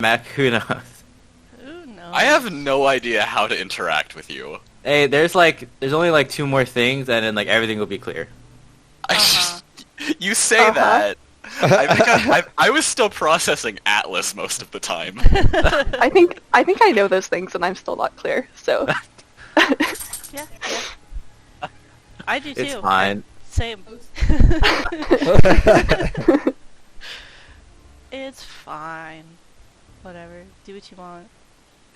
Mac, who knows? Who knows? I have no idea how to interact with you. Hey, there's only like 2 more things, and then like everything will be clear. You say that. I was still processing Atlas most of the time. I think I know those things, and I'm still not clear. So. Yeah. I do too. It's fine. Same. It's fine. Whatever. Do what you want.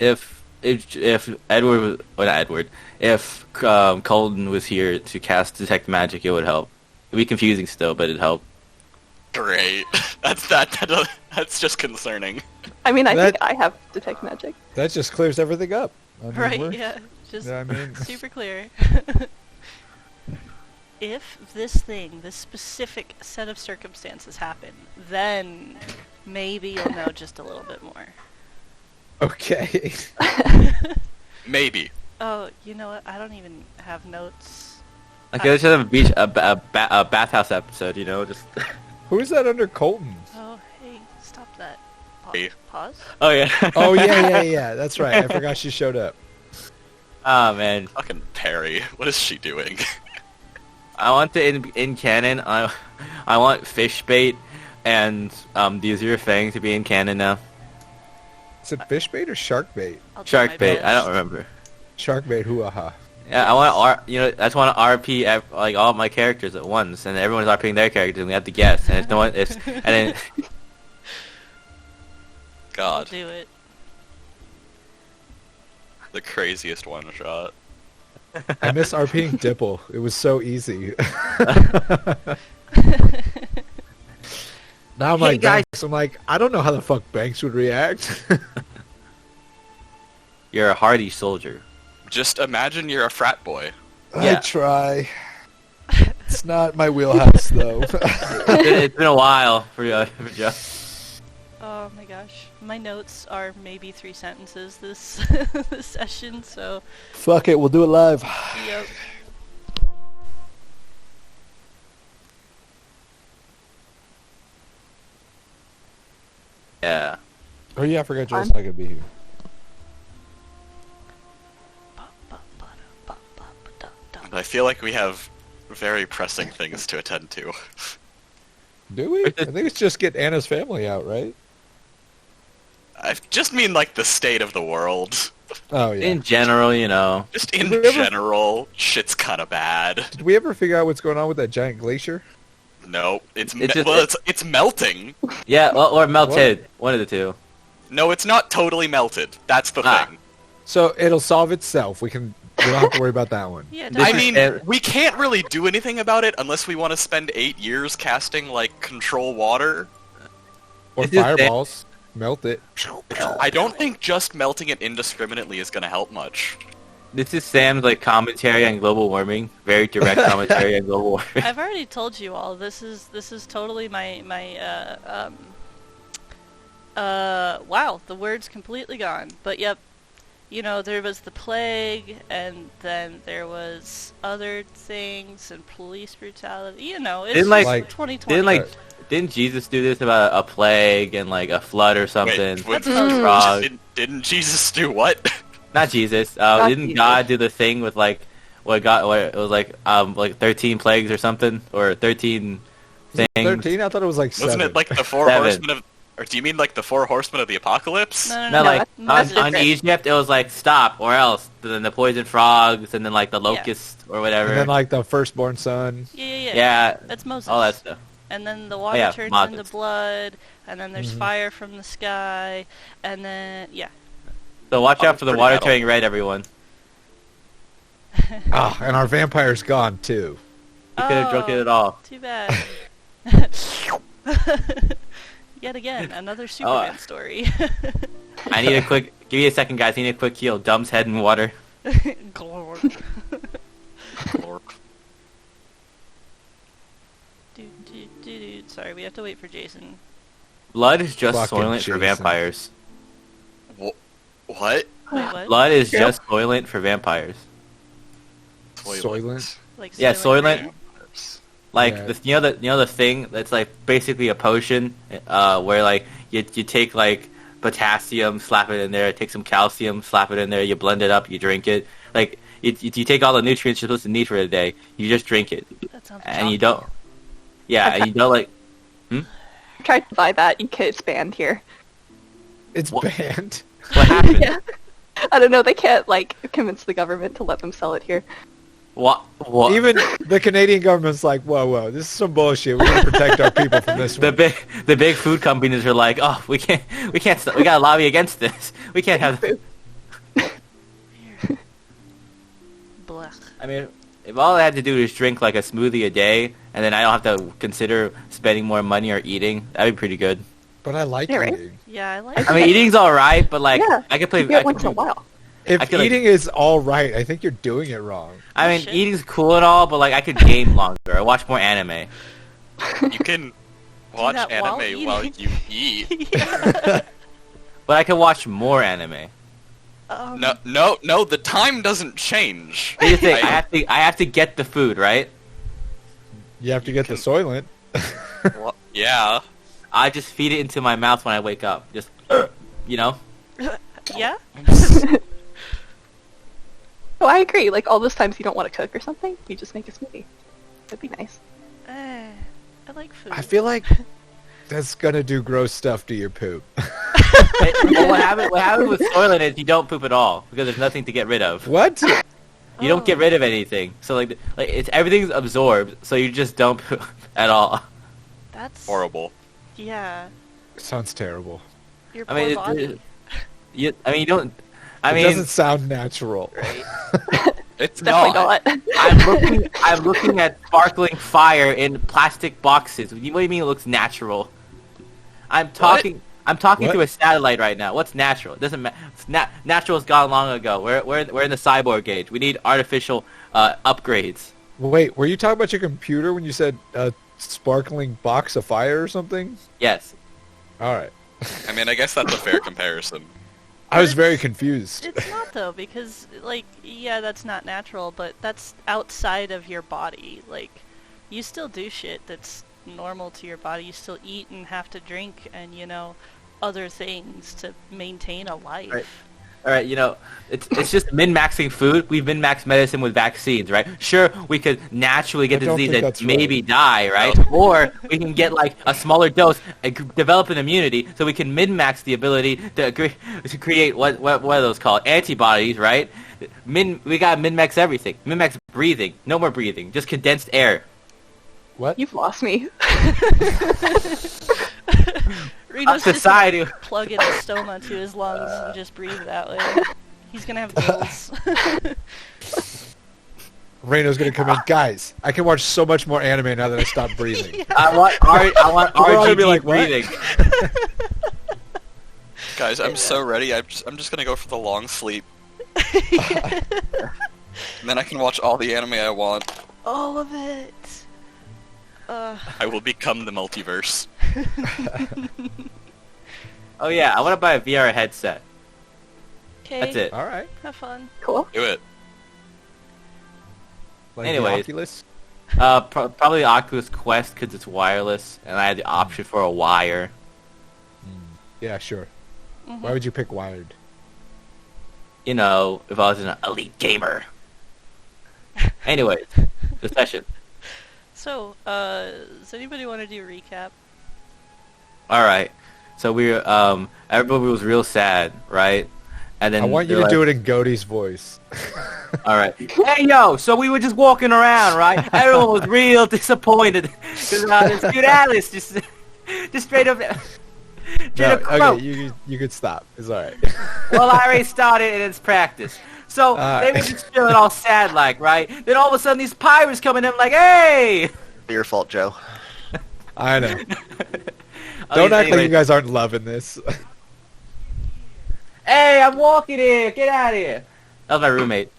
If Edward was, or not Edward, if Colton was here to cast Detect Magic, it would help. It'd be confusing still, but it'd help. Great. That's just concerning. I mean, I think I have Detect Magic. That just clears everything up. I mean, Right, yeah. Just I mean, super clear. If this specific set of circumstances happen, then maybe you'll know just a little bit more. okay. Maybe. Oh, you know what? I don't even have notes. Like, let's just have a bathhouse episode, you know, just... Who is that under Colton? Oh, hey, stop that. Hey. Pause? Oh, yeah. Oh, yeah. That's right. I forgot she showed up. Oh, man. Fucking Perry. What is she doing? I want to, in canon, I want fish bait and the Azure Fang to be in canon now. Is it fish bait or shark bait? I'll do Shark my bait, best. I don't remember. Shark bait, hoo-aha. Yeah, I want I just want to RP like all of my characters at once, and everyone's RPing their characters, and we have to guess, and and then I'll God, do it. the craziest one shot. I miss RPing Dipple. It was so easy. Now I'm Hey, like, guys. Banks. I'm like, I don't know how the fuck Banks would react. you're a hardy soldier. Just imagine you're a frat boy. I Yeah. try. It's not my wheelhouse, though. It's been a while for Joe. Oh my gosh. My notes are maybe 3 sentences this this session, so Fuck it, we'll do it live. yep. Yeah. Oh yeah, I forgot Joe's not gonna be here. I feel like we have very pressing things to attend to. Do we? I think it's just get Anna's family out, right? I just mean like the state of the world. Oh yeah. In general, you know. Just in Did we ever- general, shit's kind of bad. Did we ever figure out what's going on with that giant glacier? No, it's just- it's melting. Yeah, well, or melted. One of the two. No, it's not totally melted. That's the Ah. thing. So it'll solve itself. We don't have to worry about that one. Yeah, This I is- mean, we can't really do anything about it unless we want to spend 8 years casting like control water. Or It's just fireballs. Melt it. I don't think just melting it indiscriminately is going to help much. This is Sam's like commentary on global warming. Very direct commentary on global warming. I've already told you all. This is totally my wow, the word's completely gone. But yep, you know, there was the plague, and then there was other things, and police brutality. You know, it's Didn't, just like- 2020. Didn't Jesus do this about a plague and like a flood or something? Wait, That's Moses. Frog. didn't Jesus do what? Not Jesus. Not Didn't Jesus. God do the thing with like what it was like 13 plagues or something, or 13 things? 13? I thought it was like 7. Wasn't it like the 4 7. horsemen of... Or do you mean like the 4 horsemen of the apocalypse? No, No, like that's on different. Egypt, it was like stop or else. Then the poison frogs, and then like the locust or whatever. And then like the firstborn son. Yeah. yeah, That's Moses. all that stuff. And then the water yeah, turns Moses. into blood, and then there's Mhm. fire from the sky, and then yeah. So watch out for the pretty water metal. turning red, everyone. Ah, and our vampire's gone too. You could have drunk it at all. Too bad. Yet again, another Oh, Superman story. I need a quick. Give me a second, guys. I need a quick heal. Dumb's head in water. Glorp. Dude. Sorry, we have to wait for Jason. Blood is just Fucking soylent Jason. for vampires. What? Wait, what? Blood is Yep. just soylent for vampires. Soylent? Like Yeah, Soylent Soylent. Green? Like Yeah. the thing that's like basically a potion, where like you take like potassium, slap it in there. Take some calcium, slap it in there. You blend it up, you drink it. Like you take all the nutrients you're supposed to need for the day. You just drink it, That sounds and you chalky. don't. Yeah, and you don't like. I tried to buy that. It's banned here. It's What? banned. What happened? Yeah. I don't know. They can't convince the government to let them sell it here. What? What? Even the Canadian government's like, whoa, this is some bullshit. We gotta protect our people from this the one. big food companies are like, oh, we can't we gotta lobby against this. We can't have. Blech. I mean, if all I had to do is drink like a smoothie a day, and then I don't have to consider spending more money or eating, that'd be pretty good. But I like Yeah, right? eating. Yeah, I like I mean, eating's all right, but like Yeah, I could play. You do I it once could, in a while. If I feel like- eating is all right, I think you're doing it wrong. I mean, Shit. eating's cool and all, but like I could game longer. I watch more anime. You can watch that while anime while eating. you eat. Yeah. But I could watch more anime. No, the time doesn't change. Here's the thing, I have to get the food, right? You have to get the Soylent. Well, yeah. I just feed it into my mouth when I wake up. Just, you know? Yeah? Oh, I agree. Like all those times you don't want to cook or something, you just make a smoothie. That'd be nice. I like food. I feel like that's gonna do gross stuff to your poop. Well, what happens with Soylent is you don't poop at all because there's nothing to get rid of. What? You don't get rid of anything. So like it's everything's absorbed, so you just don't poop at all. That's Horrible. Yeah. Sounds terrible. Your I poor mean, body. you don't. I It mean, doesn't sound natural. It's Definitely not. I'm looking at sparkling fire in plastic boxes. What do you mean it looks natural? I'm talking What? through a satellite right now. What's natural? It doesn't matter. Natural is gone long ago. We're in the cyborg age. We need artificial upgrades. Wait, were you talking about your computer when you said a sparkling box of fire or something? Yes. All right. I mean, I guess that's a fair comparison. I was very confused. It's not though, because yeah, that's not natural, but that's outside of your body. Like, you still do shit that's normal to your body. You still eat and have to drink and other things to maintain a life. Right. All right, it's just min-maxing food. We've min-maxed medicine with vaccines, right? Sure, we could naturally get I the don't disease think and that's maybe right. die, right? Or we can get like a smaller dose and develop an immunity, so we can min-max the ability to create what are those called? Antibodies, right? We got min-max everything. Min-max breathing. No more breathing. Just condensed air. What? You've lost me. Reno's Society. just gonna plug in a stoma to his lungs and just breathe that way. He's gonna have gills. Reno's gonna come in. Guys, I can watch so much more anime now that I stopped breathing. I want We're all gonna be RGB like, what? breathing. Guys, I'm so ready. I'm just gonna go for the long sleep. And then I can watch all the anime I want. All of it. I will become the multiverse. Oh yeah, I want to buy a VR headset. Okay. That's it. All right. Have fun. Cool. Do it. Like Anyways. the Oculus. Probably Oculus Quest because it's wireless, and I had the option for a wire. Yeah, sure. Mhm. Why would you pick wired? If I was an elite gamer. Anyways, the session. So, does anybody want to do a recap? All right. So everybody was real sad, right? And then I want you to do it in Godey's voice. All right. Hey yo! So we were just walking around, right? Everyone was real disappointed because this dude Alice just straight up. No, Did a quote. okay, you could stop. It's all right. Well, I already started and it's practice. So they were just feeling all sad, like, right? Then all of a sudden, these pirates coming in, like, hey! Your fault, Joe. I know. Don't act like you guys aren't loving this. Hey, I'm walking here. Get out of here. That was my roommate.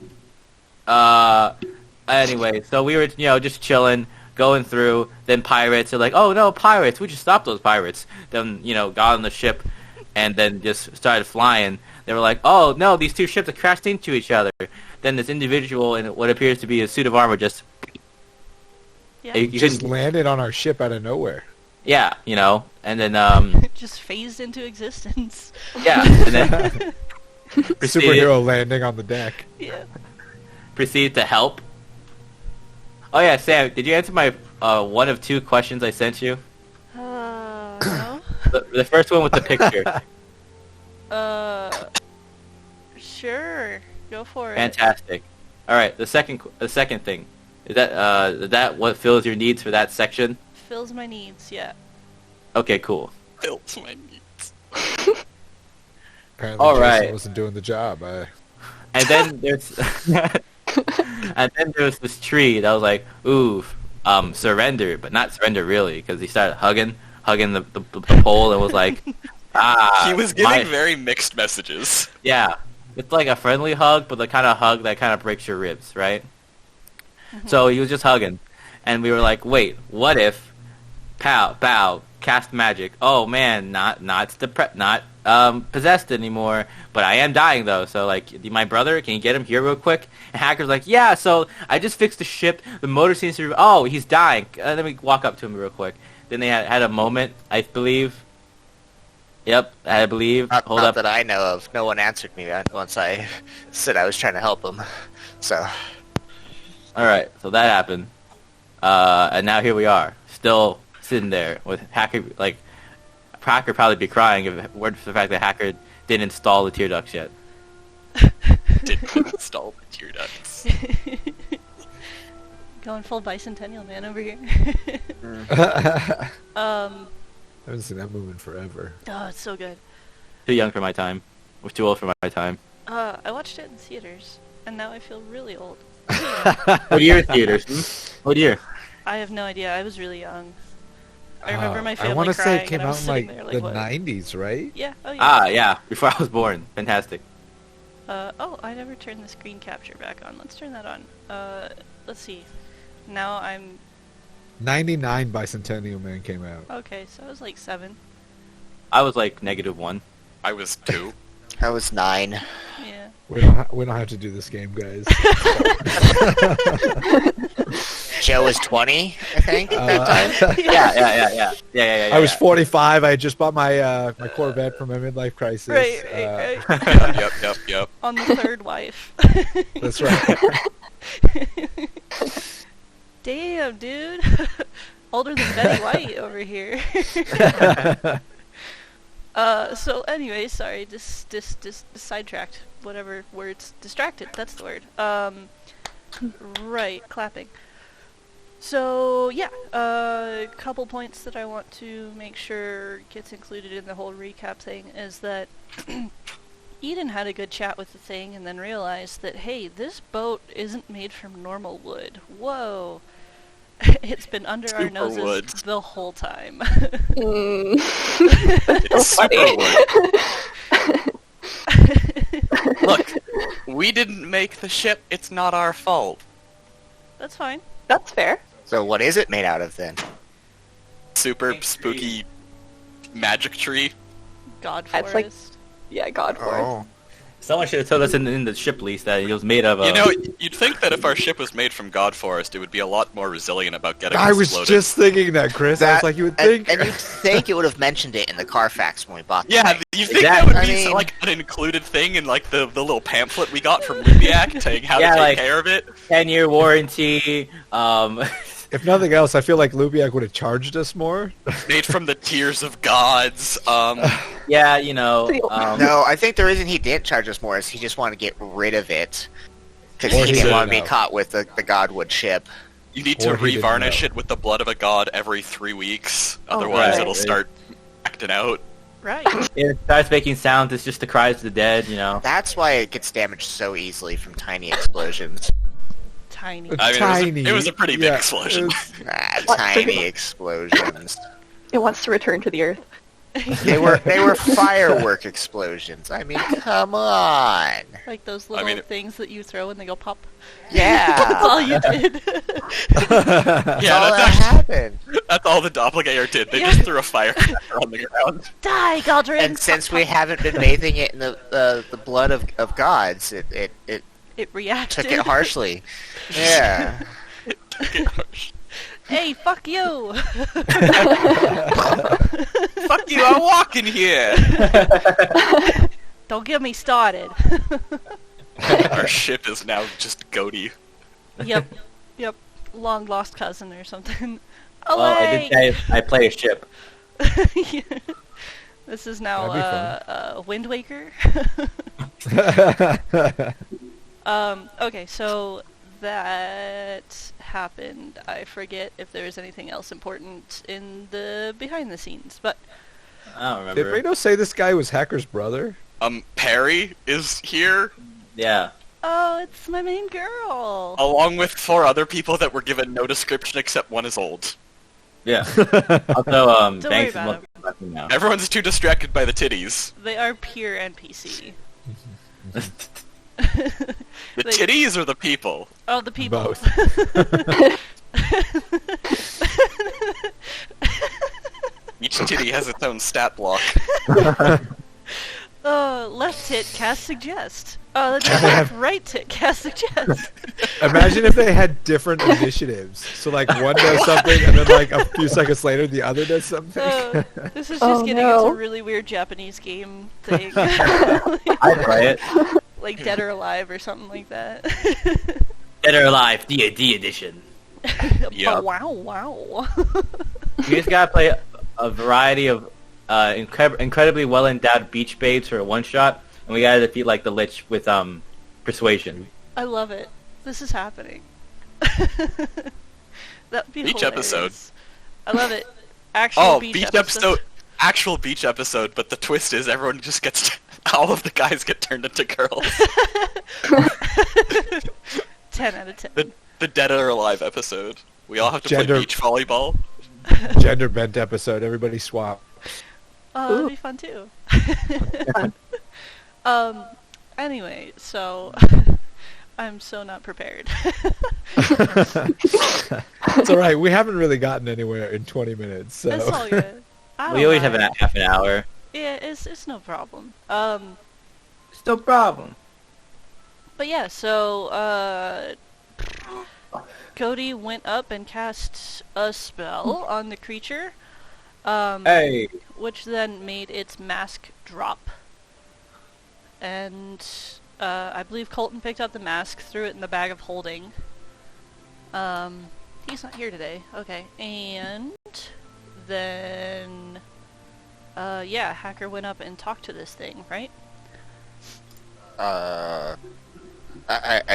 Anyway, so we were, just chilling, going through. Then pirates are like, oh no, pirates. We should stop those pirates. Then, got on the ship and then just started flying. They were like, oh no, these two ships have crashed into each other. Then this individual in what appears to be a suit of armor just... Yeah. You Just couldn't- landed on our ship out of nowhere. Yeah, and then Just phased into existence. yeah, and then Superhero landing on the deck. Yeah. proceeded to help. Oh yeah, Sam, did you answer my one of two questions I sent you? No. The first one with the picture. Sure. Go for it. Fantastic. All right, the second thing is that what fills your needs for that section? Fills my needs, yeah. Okay, cool. Fills my needs. Apparently All Jason right. wasn't doing the job. And then there's this tree that was like, ooh, surrender, but not surrender really, because he started hugging the pole and was like, He was getting very mixed messages. yeah, it's like a friendly hug, but the kind of hug that kind of breaks your ribs, right? So he was just hugging, and we were like, wait, what if, bow, cast magic? Oh man, not possessed anymore, but I am dying though. So like, my brother, can you get him here real quick? And Hacker's like, yeah. So I just fixed the ship. The motor seems to. Oh, he's dying. Let me walk up to him real quick. Then they had a moment, I believe. Yep, I believe. Not Hold up. that I know of. No one answered me once I said I was trying to help him. So, All right, so that happened, and now here we are, still sitting there with Hacker. Like, Hacker probably be crying if it weren't for the fact that Hacker didn't install the tear ducts yet. Didn't install the tear ducts. Going full bicentennial man over here. I haven't seen that movie in forever. Oh, it's so good. Too young for my time. Or too old for my time. I watched it in theaters, and now I feel really old. What year theaters? What year? I have no idea. I was really young. I remember my family I want to crying, say it came and I out was in sitting like there the what? 90s, right? Yeah. Oh yeah. Ah, yeah, before I was born. Fantastic. Oh, I never turned the screen capture back on. Let's turn that on. Let's see. Now I'm 99 Bicentennial Man came out. okay. So I was like 7. I was like -1. I was 2. I was 9. Yeah. We don't have to do this game, guys. Joe was 20, I think, at that time. Yeah. I was 45. I had just bought my my Corvette from my midlife crisis. Right. Yep. On the third wife. That's right. Damn, dude. Older than Betty White over here. So anyway, sorry, sidetracked. Whatever words, distracted. That's the word. Right, clapping. So yeah, a couple points that I want to make sure gets included in the whole recap thing is that Eden had a good chat with the thing and then realized that, hey, this boat isn't made from normal wood. Whoa. It's been under our Super noses wood. the whole time. It's So super funny. wood. Look, we didn't make the ship. It's not our fault. That's fine. That's fair. So what is it made out of then? Super spooky magic tree. God That's like- Forest. Yeah, God Forest. Someone should have told us in the ship lease that it was made of. You know, you'd think that if our ship was made from God Forest, it would be a lot more resilient about getting I was exploded. just thinking that, Chris. I was like, you would think. And you'd think it would have mentioned it in the Carfax when we bought the Yeah, thing. you think that would Exactly. be I mean- like an included thing in like the little pamphlet we got from Lubiak saying how Yeah, to take like- care of it? 10-year warranty. If nothing else, I feel like Lubiak would have charged us more. Made from the tears of gods. Yeah, you know. No, I think the reason he didn't charge us more is he just wanted to get rid of it. Because Or he he didn't want to didn't be know. caught with the Godwood ship. You need Or to he didn't revarnish know. it with the blood of a god every 3 weeks. Oh, Otherwise, right. it'll start acting out. Right. It starts making sounds. It's just the cries of the dead, you know. That's why it gets damaged so easily from tiny explosions. Tiny. I mean, Tiny. it was a pretty big Yeah, explosion. it was- Ah, tiny explosions. It wants to return to the Earth. They were firework explosions. I mean, come on. Like those little mean, things that you throw and they go pop. That's Yeah. all you did. That's Yeah, all that's that happened. That's all the doppelganger did. They Yeah. just threw a firecracker on the ground. Die, Galdrin! And since we haven't been bathing it in the blood of gods, it It reacted. took it harshly. Yeah. Hey, fuck you! Fuck you, I'm walking here! Don't get me started. Our ship is now just goatee. Yep. Long lost cousin or something. Well, I did say I play a ship. This is now Wind Waker. Okay, so that happened. I forget if there was anything else important in the behind the scenes, but I don't Did remember. Reno say this guy was Hacker's brother? Perry is here, Yeah. oh, it's my main girl. along with 4 other people that were given no description except one is old. Yeah. Also, Don't worry Banks is about looking now. Everyone's too distracted by the titties. They are pure NPC. The Like- titties or the people? Oh, the people. Both. Each titty has its own stat block. Left tit cast suggest. Oh, that's right tit cast suggest. Imagine if they had different initiatives. So like one does something and then like a few seconds later the other does something. This is just Oh, getting no. into a really weird Japanese game thing. I play it. Like Dead or Alive or something like that. Dead or Alive D&D edition. Yeah. Wow. You just gotta play a variety of incredibly well-endowed beach babes for a one-shot, and we gotta defeat like the Lich with persuasion. I love it. This is happening. That'd be Beach hilarious. episode. I love it. Actual Oh, beach, beach episode. Actual beach episode, but the twist is everyone just gets... all of the guys get turned into girls. 10 out of 10. The Dead or Alive episode. We all have to Gender- play beach volleyball. Gender bent episode. Everybody swap. Oh, that'd Ooh. be fun too. Fun. Anyway, so I'm so not prepared. It's all right. We haven't really gotten anywhere in 20 minutes. So It's all good. I We don't always have mind. half an hour. Yeah, it's no problem. It's no problem. But yeah, so Cody went up and cast a spell on the creature, Hey. which then made its mask drop. And I believe Colton picked up the mask, threw it in the bag of holding. He's not here today. Okay, and then yeah, Hacker went up and talked to this thing, right? I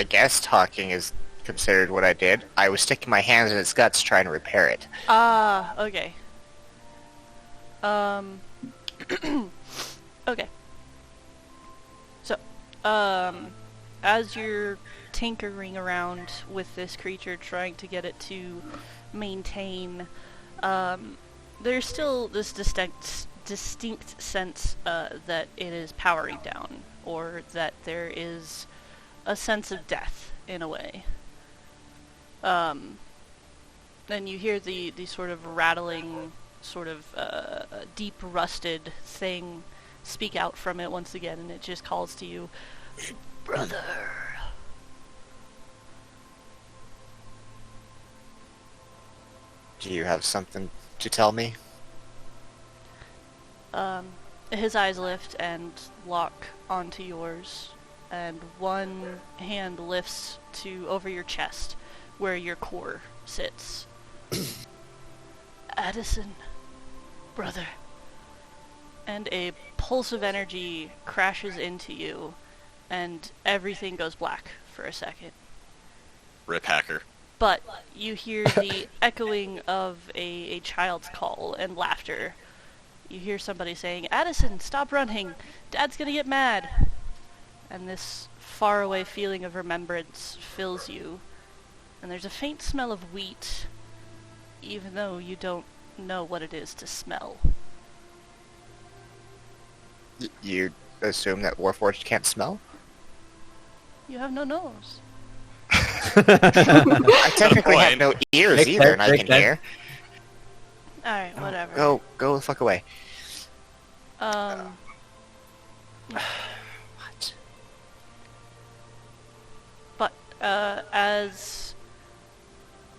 guess talking is considered what I did. I was sticking my hands in its guts trying to repair it. Ah, okay. Okay. So, as you're tinkering around with this creature, trying to get it to maintain, there's still this distinct sense that it is powering down, or that there is a sense of death, in a way. And you hear the sort of rattling, sort of deep rusted thing speak out from it once again, and it just calls to you, brother. Do you have something to tell me? His eyes lift and lock onto yours, and one hand lifts to over your chest, where your core sits. Addison, brother. And a pulse of energy crashes into you, and everything goes black for a second. Rip Hacker. But you hear the echoing of a child's call and laughter. You hear somebody saying, Addison, stop running! Dad's gonna get mad! And this faraway feeling of remembrance fills you. And there's a faint smell of wheat, even though you don't know what it is to smell. You assume that Warforged can't smell? You have no nose. I technically have no ears Makes either, and sense, I makes can sense. hear. Alright, whatever. Go the fuck away. Um, What? But as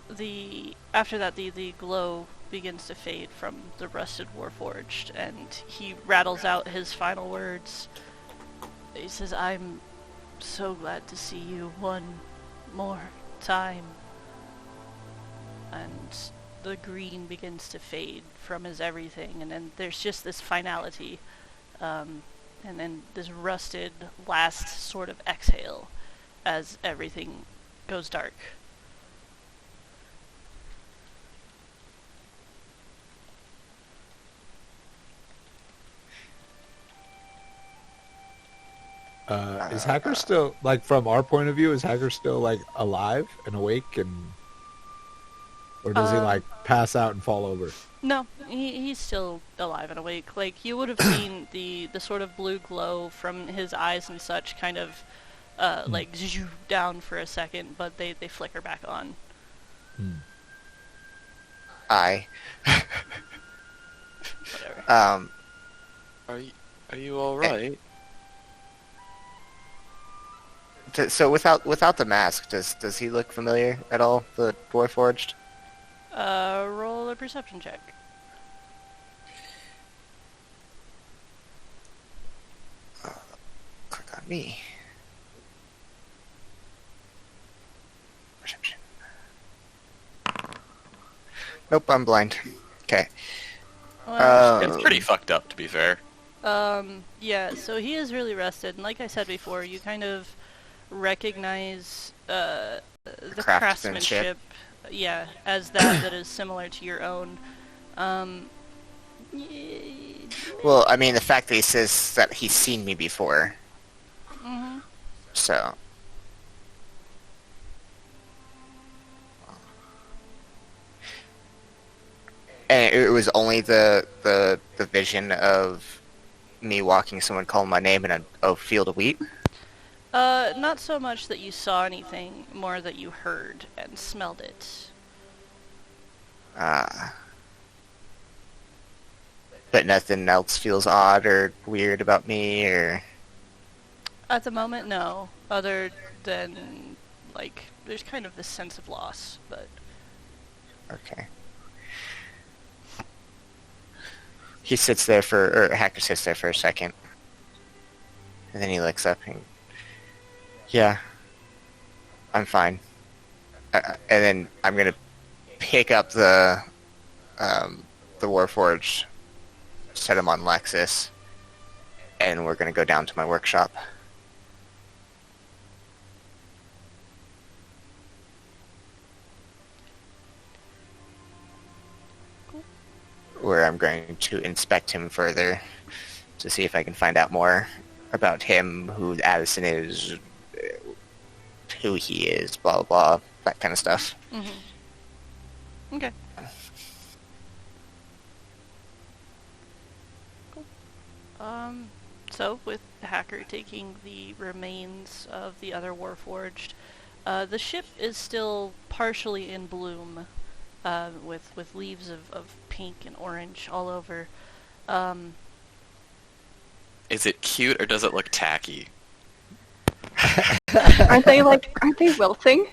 the after that, the glow begins to fade from the rusted Warforged, and he rattles out his final words. He says, "I'm so glad to see you one more time." And the green begins to fade from his everything, and then there's just this finality, and then this rusted last sort of exhale as everything goes dark. Is Hacker still, like, from our point of view, is Hacker still, like, alive and awake, and or does he, like, pass out and fall over? No, he's still alive and awake. Like, you would have seen the sort of blue glow from his eyes and such kind of, like, zoom down for a second, but they flicker back on. I. Whatever. Are you all right? So without the mask, does he look familiar at all? The Warforged? Roll a perception check. Click on me. Perception. Nope, I'm blind. Okay. Well, It's pretty fucked up, to be fair. yeah, so he is really rested, and like I said before, you kind of recognize the craftsmanship, yeah, as that is similar to your own. Well, I mean, the fact that he says that he's seen me before, Mhm. so. And it was only the vision of me walking, someone calling my name in a field of wheat. Not so much that you saw anything, more that you heard and smelled it. But nothing else feels odd or weird about me, or... At the moment, no. Other than, like, there's kind of this sense of loss, but... Okay. He sits there or Hacker sits there for a second. And then he looks up and... Yeah. I'm fine. And then I'm gonna pick up the Warforged, set him on Lexus, and we're gonna go down to my workshop. Where I'm going to inspect him further to see if I can find out more about him, who Addison is, who he is, blah, blah, blah, that kind of stuff. Mm-hmm. Okay. Cool. So, with Hacker taking the remains of the other Warforged, the ship is still partially in bloom, with leaves of pink and orange all over. Is it cute or does it look tacky? Aren't they wilting?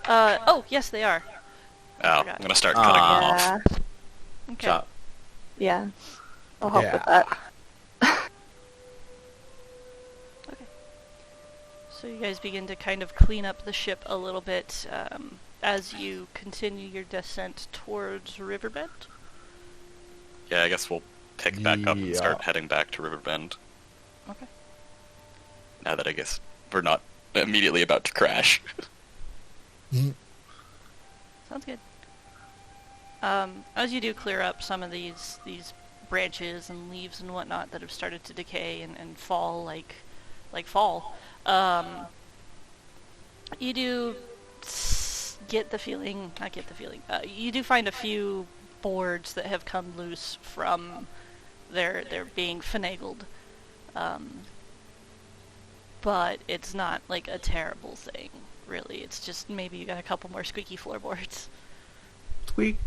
Oh, yes, they are. Oh, forgot. I'm gonna start cutting them off. Yeah. Okay. Chop. Yeah. I'll help Yeah. with that. So you guys begin to kind of clean up the ship a little bit as you continue your descent towards Riverbend. Yeah, I guess we'll pick back up and Yeah. start heading back to Riverbend. Okay. Now that I guess we're not immediately about to crash. Sounds good. As you do clear up some of these branches and leaves and whatnot that have started to decay and fall like fall, you do you do find a few boards that have come loose from their being finagled, but it's not like a terrible thing, really. It's just maybe you got a couple more squeaky floorboards. Squeak.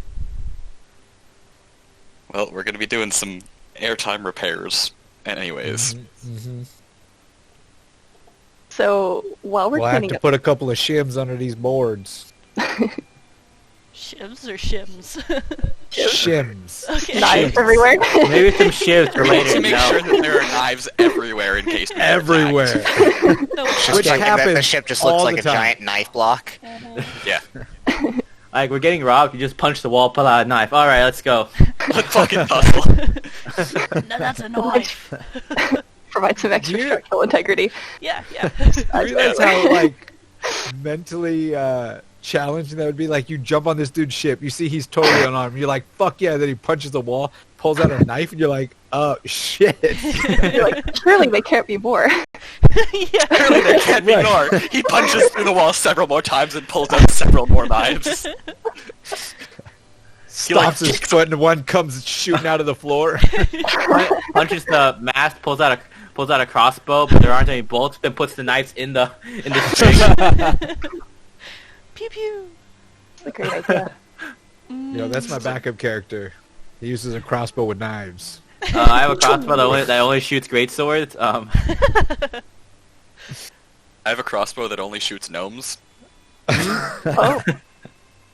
Well, we're gonna be doing some airtime repairs, anyways. Mm-hmm. So while we're We'll have cleaning to up, put a couple of shims under these boards. Shivs or shims? Shims. Okay. Knives everywhere. Maybe some shivs To related. make sure that there are knives everywhere in case we get attacked. Everywhere. No, Just Which like, and the happens ship just all looks like the a time. giant knife block. Yeah. Like, we're getting robbed, you just punch the wall, pull out a knife. Alright, let's go. Let's fucking hustle. no, that's a knife. Provide some extra You- structural integrity. Yeah, yeah. You realize how, like, mentally challenging that would be? Like, you jump on this dude's ship, you see he's totally unarmed, you're like, fuck yeah, then he punches the wall, pulls out a knife, and you're like, oh, shit. You're like, surely they can't be more. Yeah. Clearly there can't be Right. more. He punches through the wall several more times and pulls out several more knives. Stops his foot, and one comes shooting out of the floor. Punches the mast, pulls out a crossbow, but there aren't any bolts, then puts the knives in the string. Pew pew. It's a great idea. You know, that's my backup character. He uses a crossbow with knives. I have a crossbow that only shoots great swords. I have a crossbow that only shoots gnomes. Oh,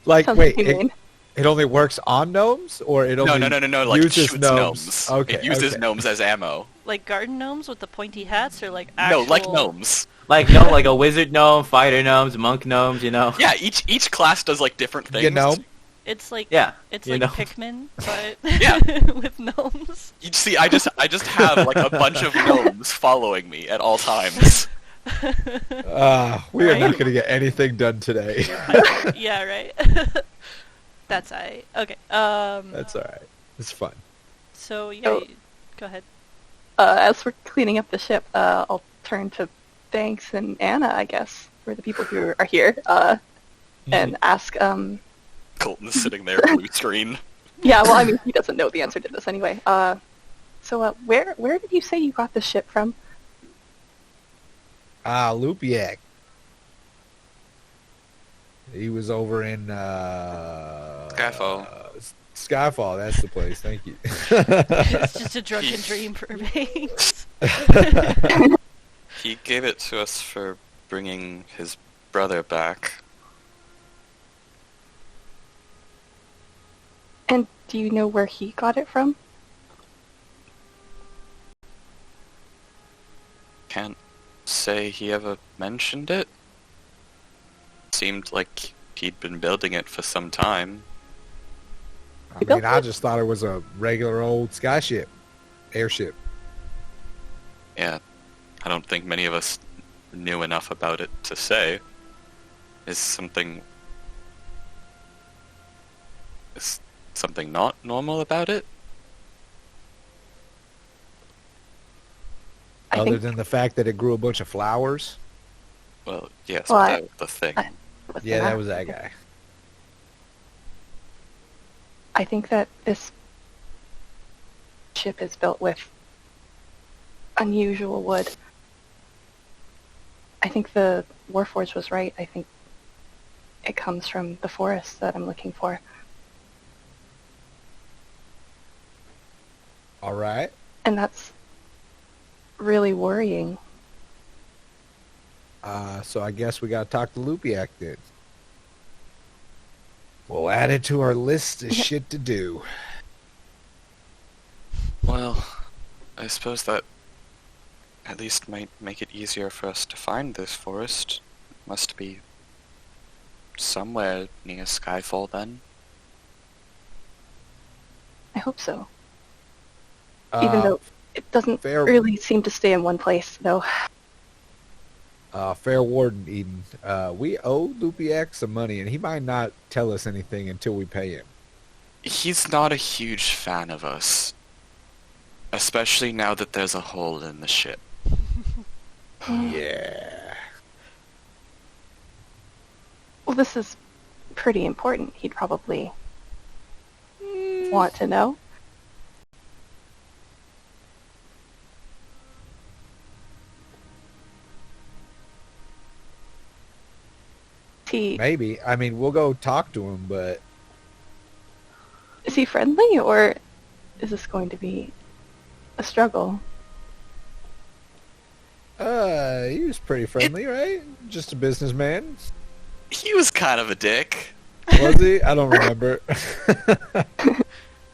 Like, sounds wait, humane. it only works on gnomes, or it only No, like uses shoots gnomes. Okay, It uses okay. gnomes as ammo. Like garden gnomes with the pointy hats, or like actual... No, like gnomes. like a wizard gnome, fighter gnomes, monk gnomes, you know. Yeah, each class does like different things. You know? It's like Yeah. it's you like know. Pikmin, but Yeah. with gnomes. You see, I just have like a bunch of gnomes following me at all times. We are Right. not going to get anything done today. Yeah, right. That's I. Okay. That's all right. It's fun. So yeah, Oh. go ahead. As we're cleaning up the ship, I'll turn to Banks and Anna, I guess, for the people who are here, and ask, Colton's sitting there, blue screen. yeah, well, I mean, he doesn't know the answer to this anyway. So, where did you say you got the ship from? Lupiak. He was over in Skyfall. Skyfall, that's the place. Thank you. It's just a drunken dream for Banks. He gave it to us for bringing his brother back. And do you know where he got it from? Can't say he ever mentioned it. Seemed like he'd been building it for some time. I mean, I just thought it was a regular old skyship, airship. Yeah, I don't think many of us knew enough about it to say. Is something not normal about it? I Other think than the fact that it grew a bunch of flowers. Well, yes, Well, but I- that was the thing. what's Yeah, the that matter was that with it? guy. I think that this ship is built with unusual wood. I think the Warforged was right. I think it comes from the forest that I'm looking for. All right. And that's really worrying. So I guess we got to talk to Lupiak then. We'll add it to our list of shit to do. Well, I suppose that at least might make it easier for us to find this forest. Must be somewhere near Skyfall then. I hope so. Even though it doesn't fair- really seem to stay in one place, though. Fair warden, Eden. We owe Lupiak some money, and he might not tell us anything until we pay him. He's not a huge fan of us. Especially now that there's a hole in the ship. Yeah. Well, this is pretty important. He'd probably want to know. Maybe. I mean, we'll go talk to him, but Is he friendly, or is this going to be a struggle? he was pretty friendly, right? Just a businessman. He was kind of a dick. Was he? I don't remember.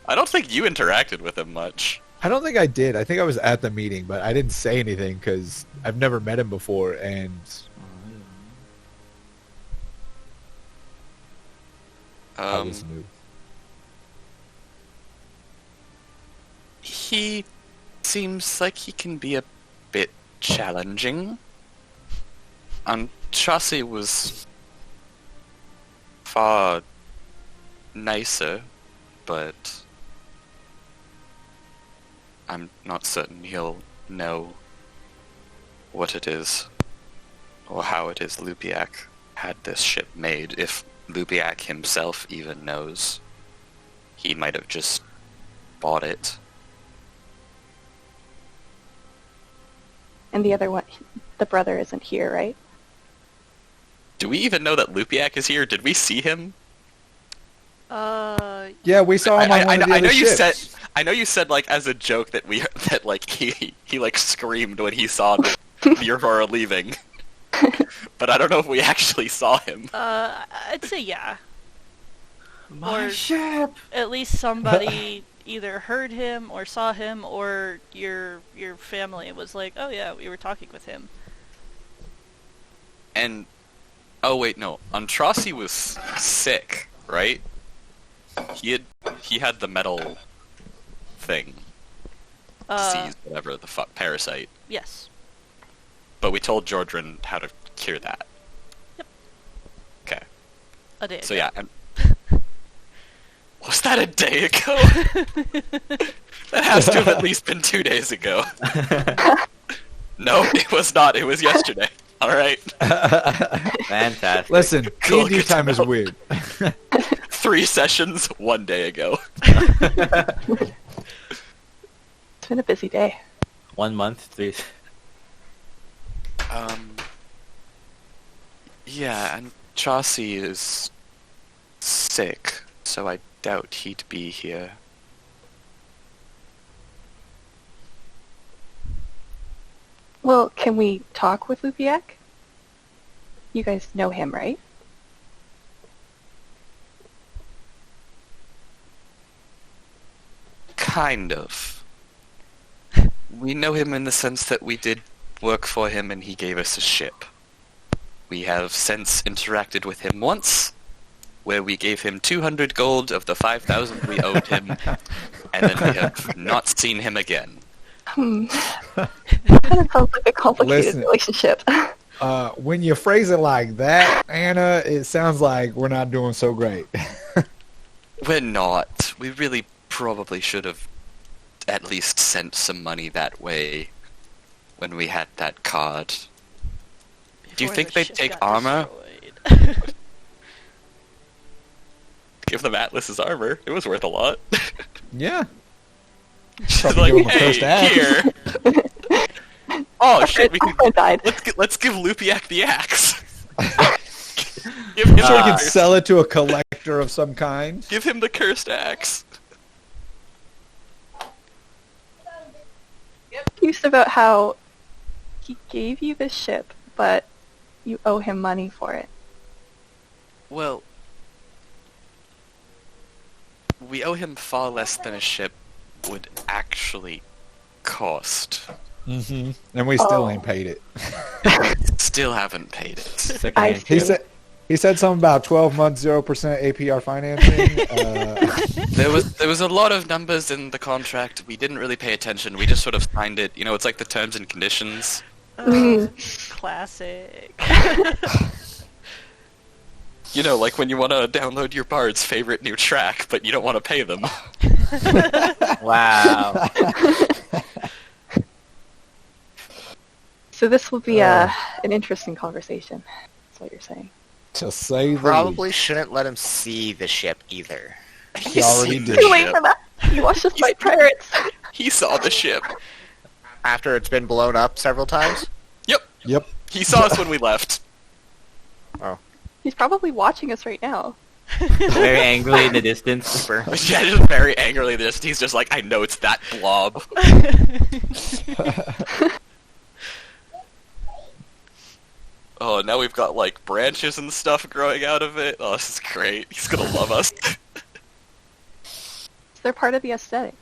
I don't think you interacted with him much. I don't think I did. I think I was at the meeting, but I didn't say anything because I've never met him before, and I was new. He seems like he can be a bit challenging. Chaucy was far nicer, but I'm not certain he'll know what it is or how it is Lupiak had this ship made. If Lupiak himself even knows, he might have just bought it. And the other one, the brother isn't here, right? Do we even know that Lupiak is here? Did we see him? Yeah, we saw him on one of the I other know you ships. said. I know you said like as a joke that he like screamed when he saw the Aurora leaving, but I don't know if we actually saw him. I'd say yeah. My Or- ship. At least somebody either heard him or saw him, or your family was like, oh yeah, we were talking with him. And oh wait, no, Antrasi was sick, right? He had the metal thing, disease, whatever the fuck, parasite. Yes. But we told Jordran how to cure that. Yep. Okay. A day So ago. yeah, and was that a day ago? That has to have at least been 2 days ago. No, it was not. It was yesterday. All right. Fantastic. Listen, Cool, D&D good to time is know. weird. 3 sessions, 1 day ago. It's been a busy day. 1 month, 3. Yeah, and Chaucy is sick, so I doubt he'd be here. Well, can we talk with Lupiak? You guys know him, right? Kind of. We know him in the sense that we did work for him and he gave us a ship. We have since interacted with him once, where we gave him 200 gold of the 5,000 we owed him, and then we have not seen him again. That sounds like a complicated Listen. relationship. When you phrase it like that, Anna, it sounds like we're not doing so great. We're not. We really probably should have at least sent some money that way when we had that card. Do you Before think the they'd ship take got armor? destroyed. Give them Atlas's armor. It was worth a lot. Yeah. She's Probably like, give him a first hey, axe." here. Oh shit, we My can friend died. let's give Lupiak the axe. Give him So we the can axe. sell it to a collector of some kind. Give him the cursed axe. Confused about how he gave you the ship, but you owe him money for it. Well, we owe him far less than a ship would actually cost. Mm-hmm. And we still Oh. ain't paid it. Still haven't paid it. I He see. said something about 12 months, 0% APR financing. There was a lot of numbers in the contract. We didn't really pay attention. We just sort of signed it. You know, it's like the terms and conditions. Classic. You know, like when you want to download your bard's favorite new track, but you don't want to pay them. Wow. So this will be an interesting conversation. That's what you're saying. to say the Probably least. shouldn't let him see the ship either. He already seen the did. Too late ship. for that. You watched us fight pirates. He saw the ship. After it's been blown up several times? Yep. He saw us when we left. He's probably watching us right now. Very angrily in the distance. Super. Yeah, just very angrily. He's just like, I know it's that blob. Oh, now we've got like branches and stuff growing out of it. Oh, this is great. He's gonna love us. They're part of the aesthetic.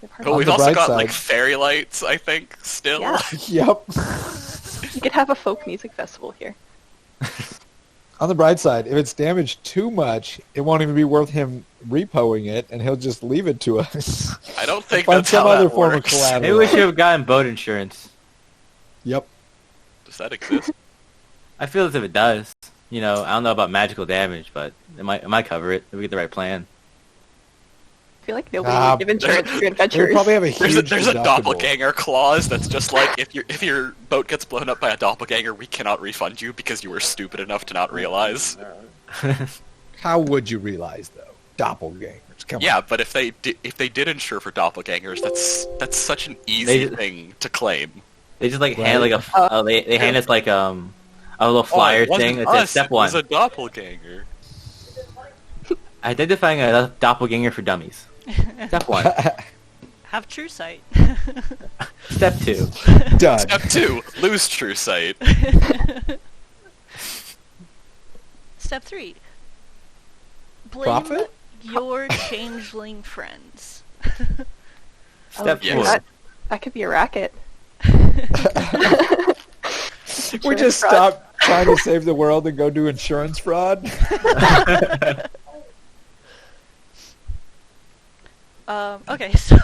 They're part But On we've the also bright got side. like fairy lights, I think, still. Yeah. Yep. You could have a folk music festival here. On the bright side, if it's damaged too much, it won't even be worth him repoing it, and he'll just leave it to us. I don't think Find that's some how other that form of works. collateral. Maybe we should have gotten boat insurance. Yep. Does that exist? I feel as if it does. You know, I don't know about magical damage, but it might cover it if we get the right plan. I feel like nobody would give insurance for We adventures. probably have a huge There's a deductible. doppelganger clause that's just like if your boat gets blown up by a doppelganger, we cannot refund you because you were stupid enough to not realize. How would you realize, though? Doppelgangers. Come Yeah, on. but if they did insure for doppelgangers, that's such an They easy just- thing to claim. They just like Right. hand like a they hand us like a little flyer it wasn't thing that says us, step it was one, a doppelganger. identifying a doppelganger for dummies. Step 1. Have true sight. Step 2. Done. Step 2, lose true sight. Step 3. Blame Profit? your changeling friends. Step yes. 4. That could be a racket. We just fraud. stop trying to save the world and go do insurance fraud. Okay, so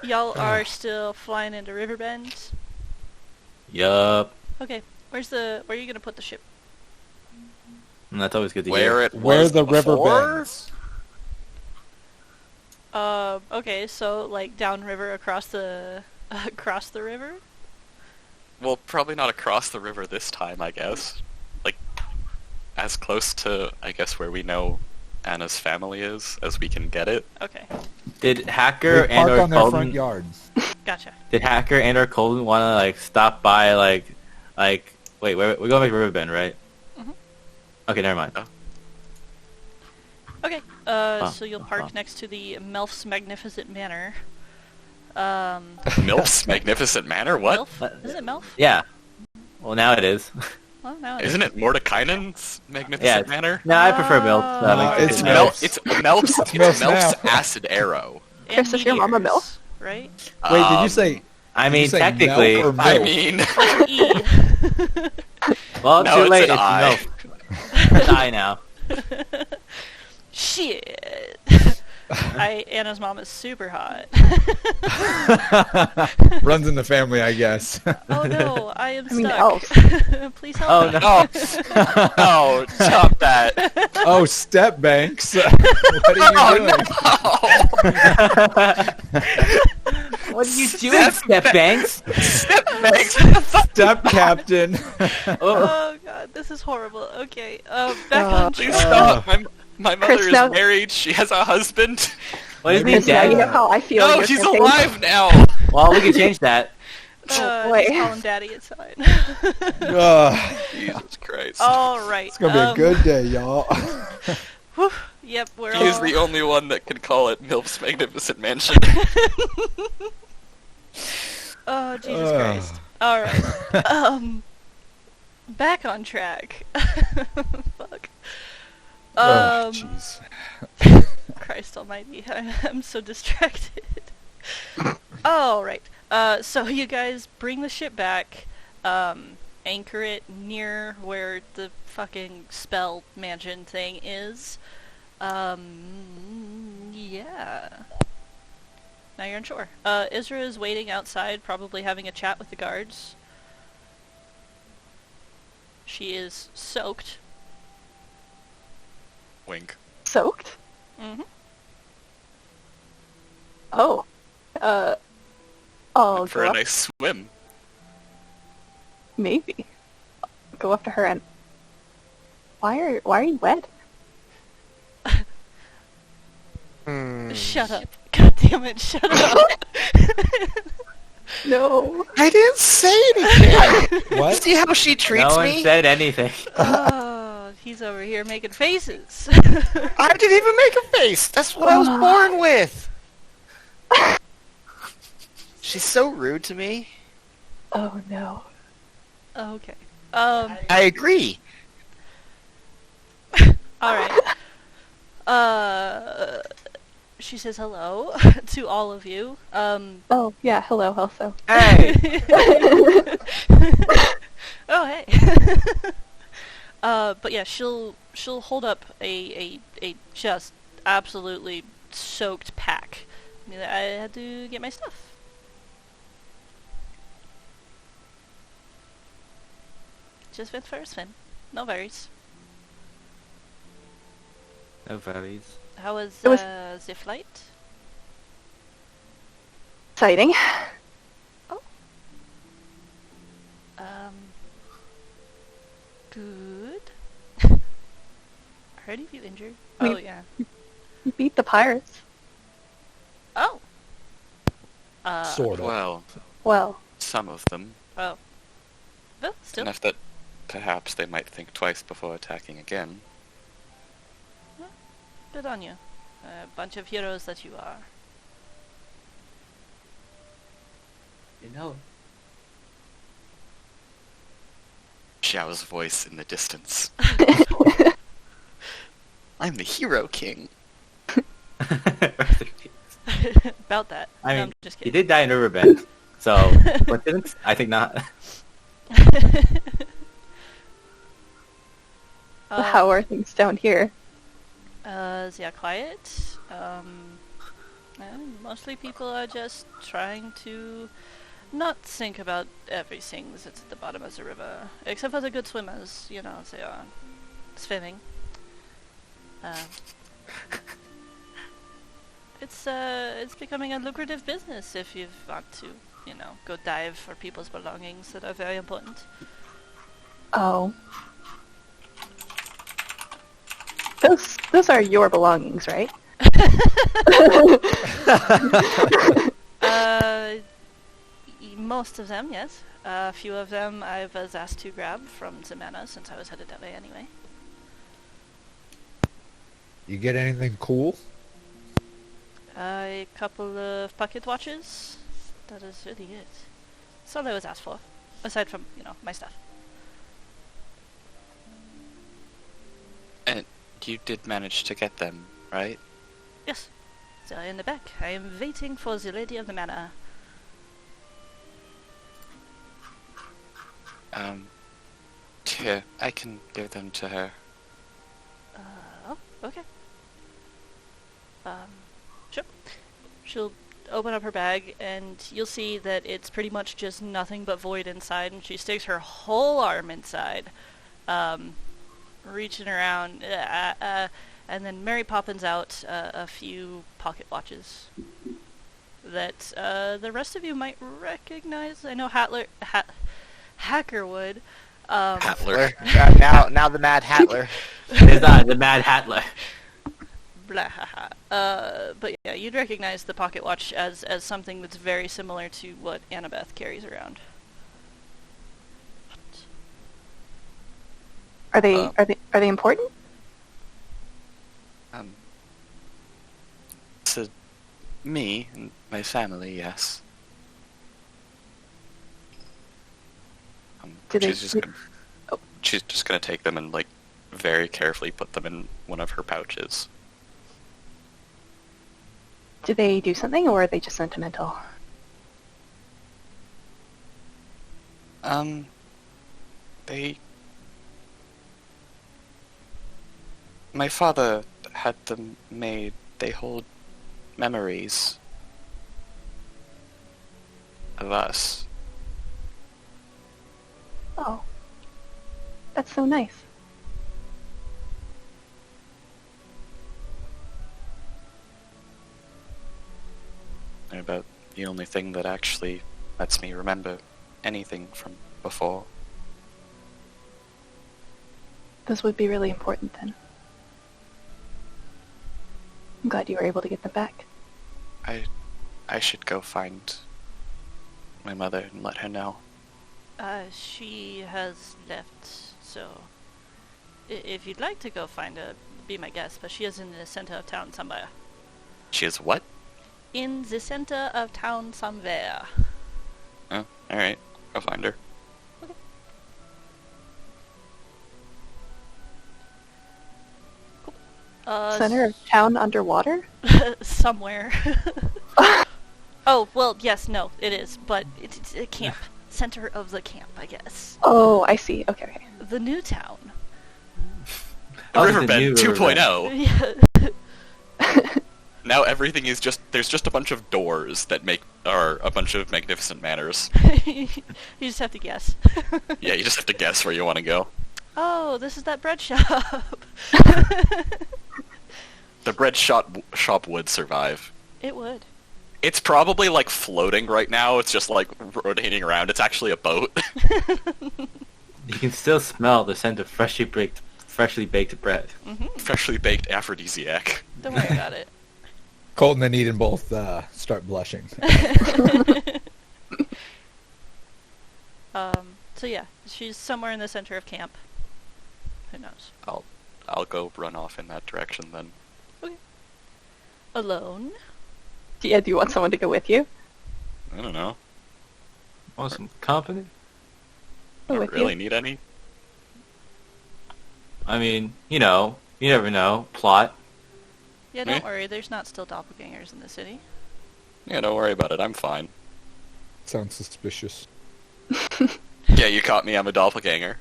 y'all are still flying into Riverbend. Yup. Okay, where are you gonna put the ship? And that's always good to Where hear. it Where was the river before? bends. Okay, so like downriver across the river. Well, probably not across the river this time, I guess. Like, as close to, I guess, where we know Anna's family is as we can get it. Okay, Did Hacker They and park or on their front Colton yard. gotcha. Did Hacker and or Colton want to like stop by like wait, we're going to Riverbend, right? Mhm. Okay, never mind. Okay, so you'll park next to the Melf's Magnificent Manor. Milf's Magnificent Manor? What? Melf? Is it Melf? Yeah. Well, now it is. Well, now Isn't it Mordekainen's Magnificent Yeah. Manor? No, I prefer Milk. it's It's Milf's. Melf's Milf's now. Acid Arrow. Chris, is your mama Meteors, right? Wait, did you Um, say? I did you mean, say technically, milk or I milk? mean, E. well, No, too it's late. an It's I. Milk. It's I now. Shit. Anna's mom is super hot. Runs in the family, I guess. Oh no, I am I mean, stuck. Please help Oh me. no. oh, stop that. Oh, step banks. What are you doing? What are you doing, Step Banks? Step captain. Oh, Oh god, this is horrible. Okay, back on Please track. stop. My mother Chris, is now- married. She has a husband. what is he Chris, now you know dead? how I feel. No, You're he's campaign- alive now. Well, we can change that. Oh, boy. Just call him daddy, it's fine. Jesus Christ. Alright. It's gonna be a good day, y'all. Whew, yep, we're He is all... the only one that can call it Milf's Magnificent Mansion. Oh, Jesus Christ. Alright. Back on track. Fuck. Oh, jeez. Christ almighty, I'm so distracted. Alright, so you guys bring the ship back, anchor it near where the fucking spell mansion thing is. Yeah. Now you're on shore. Isra is waiting outside, probably having a chat with the guards. She is soaked. Wink. Soaked? Mm-hmm. Oh. I'll For go a up, nice swim. maybe. Go up to her and... Why are you wet? Hmm. Shut up. God damn it, shut up. No. I didn't say anything. What? See how she treats No one me? said anything. Oh, he's over here making faces. I didn't even make a face. That's what I was born with. She's so rude to me. Oh no. Okay. I agree. Alright. She says hello to all of you. Oh, yeah, hello also. Hey! Oh, hey. But yeah, she'll hold up a just absolutely soaked pack. I mean, I had to get my stuff. Just went for a swim. No worries. No worries. How was, It was- the flight? Exciting. Good. Heard of you injured? We- Oh, yeah. You beat the pirates. Oh! Sort of. Well, Well, some of them. Oh. Well, still. Enough that perhaps they might think twice before attacking again. Good on you. A bunch of heroes that you are. You know. Xiao's voice in the distance. I'm the Hero King. About that. I No, mean, I'm just he kidding. did die in Riverbend, so coincidence? I think not. how are things down here? Yeah, quiet. Mostly people are just trying to not think about everything that's at the bottom of the river. Except for the good swimmers, you know, they are swimming. It's becoming a lucrative business if you want to, you know, go dive for people's belongings that are very important. Oh. Those are your belongings, right? Most of them, yes. A few of them I was asked to grab from Zemana since I was headed that way anyway. You get anything cool? A couple of pocket watches. That is really it. That's all I was asked for. Aside from, you know, my stuff. And you did manage to get them, right? Yes. They are in the back. I am waiting for the Lady of the Manor. Here, I can give them to her. Oh, okay. Sure. She'll open up her bag, and you'll see that it's pretty much just nothing but void inside, and she sticks her whole arm inside, reaching around, and then Mary Poppins out a few pocket watches that the rest of you might recognize. I know Hacker would. Hattler. Now the Mad Hattler. It's not the Mad Hattler. Blah, but yeah, you'd recognize the pocket watch as something that's very similar to what Annabeth carries around. Are they important? To me and my family, yes. Do they- She's just gonna take them and, like, very carefully put them in one of her pouches. Do they do something, or are they just sentimental? They... My father had them made. They hold memories of us. Oh. That's so nice. They're about the only thing that actually lets me remember anything from before. Those would be really important then. I'm glad you were able to get them back. I should go find my mother and let her know. She has left, so if you'd like to go find her, be my guest, but she is in the center of town somewhere. She is what? In the center of town somewhere. Oh, alright. I'll find her. Center of town underwater? Somewhere. Oh, well, yes, no, it is, but it's a camp. Center of the camp, I guess. Oh, I see. Okay, okay. The new town. Oh, the Riverbend new 2.0. Yeah. Now everything is there's just a bunch of doors that are a bunch of magnificent manors. You just have to guess. Yeah, you just have to guess where you want to go. Oh, this is that bread shop. The bread shop would survive. It would. It's probably like floating right now. It's just like rotating around. It's actually a boat. You can still smell the scent of freshly baked bread. Freshly baked aphrodisiac. Don't worry about it. Colton and Eden both start blushing. So yeah, she's somewhere in the center of camp. Who knows? I'll go run off in that direction then. Alone? Yeah, do you want someone to go with you? I don't know. Want some company? I don't with really you. need any. I mean, you never know. Plot. Yeah, Eh? don't worry, there's not still doppelgangers in the city. Yeah, don't worry about it. I'm fine. Sounds suspicious. Yeah, you caught me. I'm a doppelganger.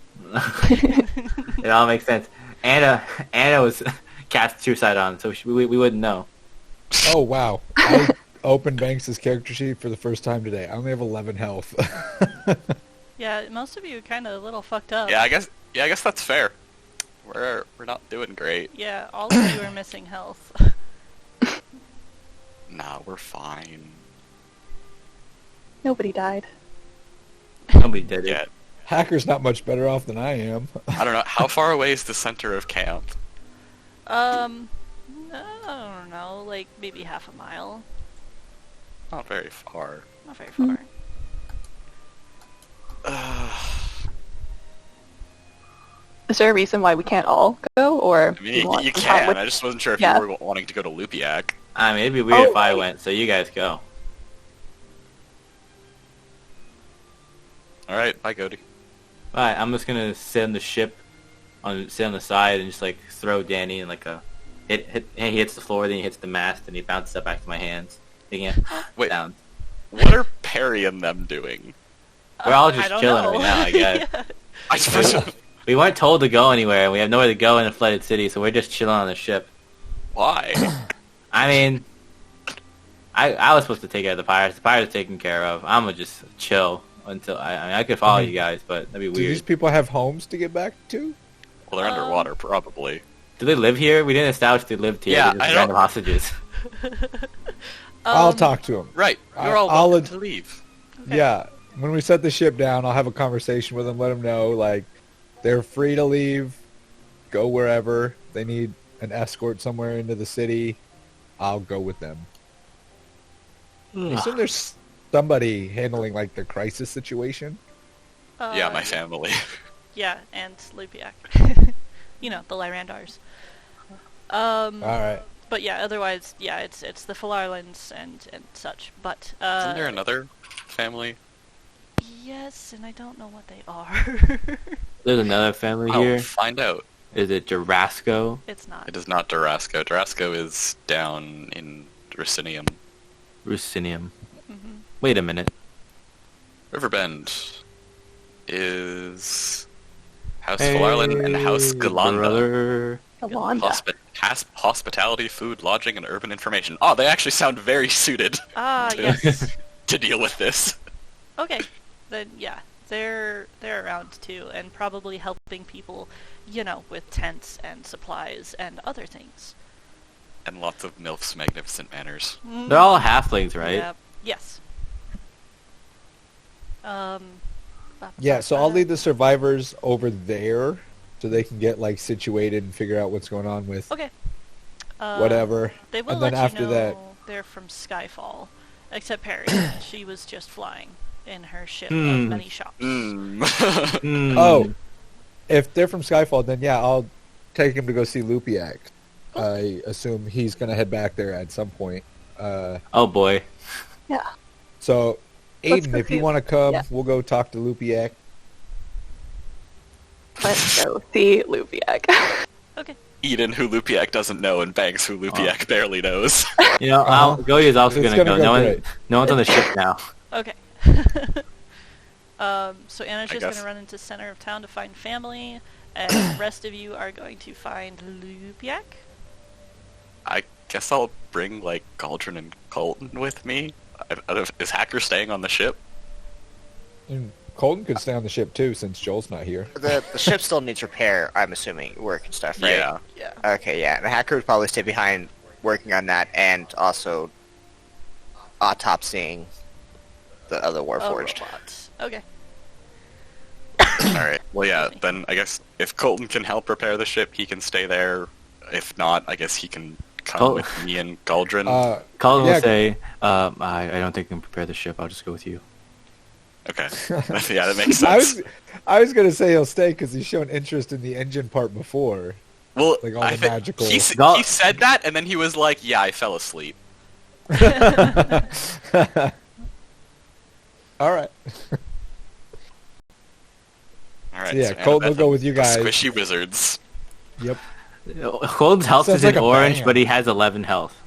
It all makes sense. Anna was cast suicide on, so we wouldn't know. Oh, wow. I opened Banks' character sheet for the first time today. I only have 11 health. Yeah, most of you are kind of a little fucked up. Yeah, I guess that's fair. We're not doing great. Yeah, all of you are missing health. Nah, we're fine. Nobody died. Nobody did it. Yet. Hacker's not much better off than I am. I don't know. How far away is the center of camp? I don't know, like maybe half a mile. Not very far. Not very far. Is there a reason why we can't all go, or I mean, do want you some time can. with- I just wasn't sure if Yeah. you were wanting to go to Lupiak. I mean, it'd be weird if I right. went, so you guys go. All right, bye, Cody. Alright, I'm just gonna sit on the ship, sit on the side, and just like throw Danny in like a and he hits the floor, then he hits the mast, and he bounces up back to my hands. Thinking it Wait, down. what are Perry and them doing? We're all I just don't chilling know. right now, I guess. Yeah. I suppose. We weren't told to go anywhere, and we have nowhere to go in a flooded city, so we're just chilling on the ship. Why? I mean, I was supposed to take care of the pirates. The pirates are taken care of. I'm gonna just chill until I could follow you guys, but that'd be Do these weird. people have homes to get back to? Well, they're underwater, probably. Do they live here? We didn't establish they lived here. Yeah, They're just I don't- random hostages. I'll talk to them. Right. You're all I'll welcome to leave. Okay. Yeah, when we set the ship down, I'll have a conversation with them, let them know, like, they're free to leave, go wherever. They need an escort somewhere into the city. I'll go with them. I assume there's somebody handling, like, the crisis situation. Yeah, my family. Yeah, and Lupiak. You know, the Lyrandars. All right. But yeah, otherwise, yeah, it's the Falarlands and such. But Isn't there another family? yes, and I don't know what they are. There's another family I'll here. find out. Is it Jarasco? It's not. It is not Durasco. Durasco is down in Racinium. Rusinium. Mhm. Wait a minute. Riverbend is House Falarlan and House Galanda. Brother. Yolanda. Hospitality, food, lodging, and urban information. Oh, they actually sound very suited Ah, to- yes. to deal with this. Okay, then yeah, they're around too, and probably helping people, you know, with tents and supplies and other things. And lots of MILF's magnificent manners. They're all halflings, right? Yeah. Yes. Yeah, so I'll lead the survivors over there so they can get, like, situated and figure out what's going on with Okay. whatever. They will And then let after you know that, they're from Skyfall, except Perry. She was just flying in her ship Hmm. of many shops. Hmm. oh, if they're from Skyfall, then yeah, I'll take him to go see Lupiak. I assume he's going to head back there at some point. Oh boy. Yeah. So, Let's Aiden, go if you see- want to come, yeah. we'll go talk to Lupiak. Let's go see Lupiak. Okay. Eden, who Lupiak doesn't know, and Banks, who Lupiak barely knows. You know, Goody is also It's gonna gonna go. go great. No one's on the ship now. Okay. So Anna's just guess. gonna run into center of town to find family, and the rest of you are going to find Lupiak. I guess I'll bring, like, Galdrin and Colton with me. Is Hacker staying on the ship? And Colton could stay on the ship too, since Joel's not here. The ship still needs repair, I'm assuming, work and stuff, right? Yeah. Yeah. Okay, yeah. The hacker would probably stay behind working on that and also autopsying the other Warforged. Robots. Okay. Alright, well yeah, then I guess if Colton can help repair the ship, he can stay there. If not, I guess he can come with me and Galdrin. Colin Yeah. will say, I don't think I can prepare the ship. I'll just go with you. Okay. Yeah, that makes sense. I was gonna say he'll stay because he's shown interest in the engine part before. Well, Like all the magical- he said that, and then he was like, yeah, I fell asleep. All right. Alright, So yeah, so Colton will Annabeth go with you and the guys. Squishy wizards. Yep. Colton's health Sounds is like in a orange, band. but he has 11 health.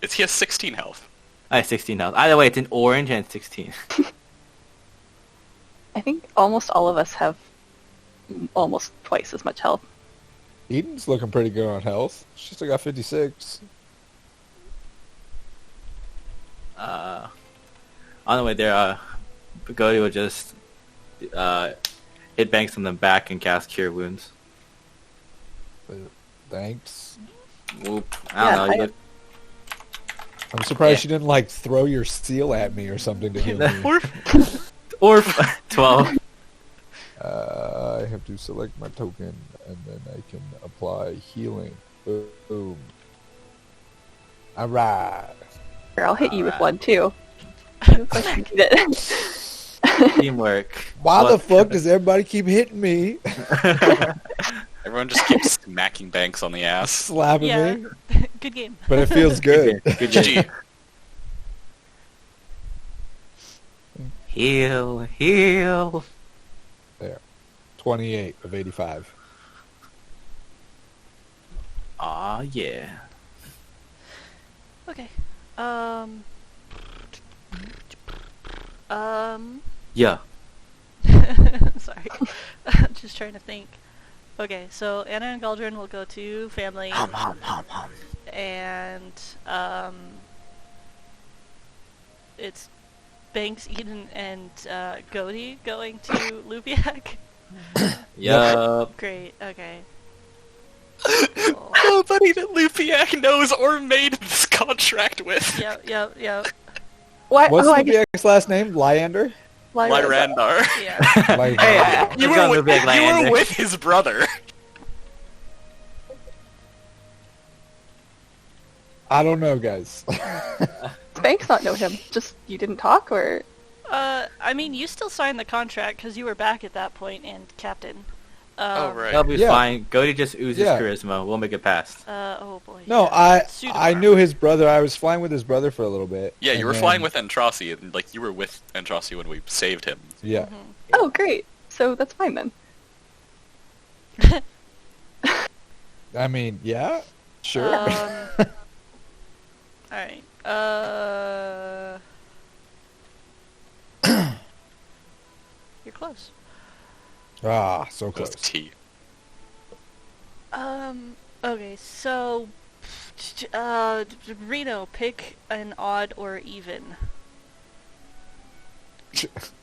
He has 16 health. I have 16 health. Either way, it's in orange and it's 16. I think almost all of us have almost twice as much health. Eden's looking pretty good on health. She still got 56. On the way there, Goody will just hit Banks on the back and cast Cure Wounds. Thanks. Whoop. I don't know. You look- I'm surprised Yeah. she didn't like throw your seal at me or something to heal me. or 12. I have to select my token and then I can apply healing. Boom. Alright. Here, I'll hit you with Alright. one too. You look like you need it. Teamwork. Why Well- the fuck does everybody keep hitting me? Everyone just keeps smacking Banks on the ass. Slapping Yeah. me? Good game. But it feels good. Good game. GG. Heal, heal. There. 28 of 85. Aw, yeah. Okay. Yeah. Sorry. Just trying to think. Okay, so Anna and Galdrin will go to family, Hum, hum, hum, hum. and it's Banks, Eden, and Goaty going to Lupiak. Yup. Great. Okay. Nobody that Lupiak knows or made this contract with. Yep. What? What's Oh, I guess Lupiak's last name? Lyander? Lyrandar. Yeah. Like, Hey, You let's go were, Lupiak you Lander. were with his brother. I don't know, guys. does Banks not know him? Just you didn't talk, or I mean, you still signed the contract because you were back at that point and captain. Oh, right. That'll be Yeah. fine. Goaty just oozes Yeah. charisma. We'll make it past. Oh boy. No, yeah. I knew his brother. I was flying with his brother for a little bit. Yeah, you and were then- flying with Entrossi, and like you were with Entrossi when we saved him. Yeah. Mhm. oh, great. So that's fine then. I mean, yeah, sure. Alright. You're close. Ah, so It was close. T. Okay, so Reno, pick an odd or even.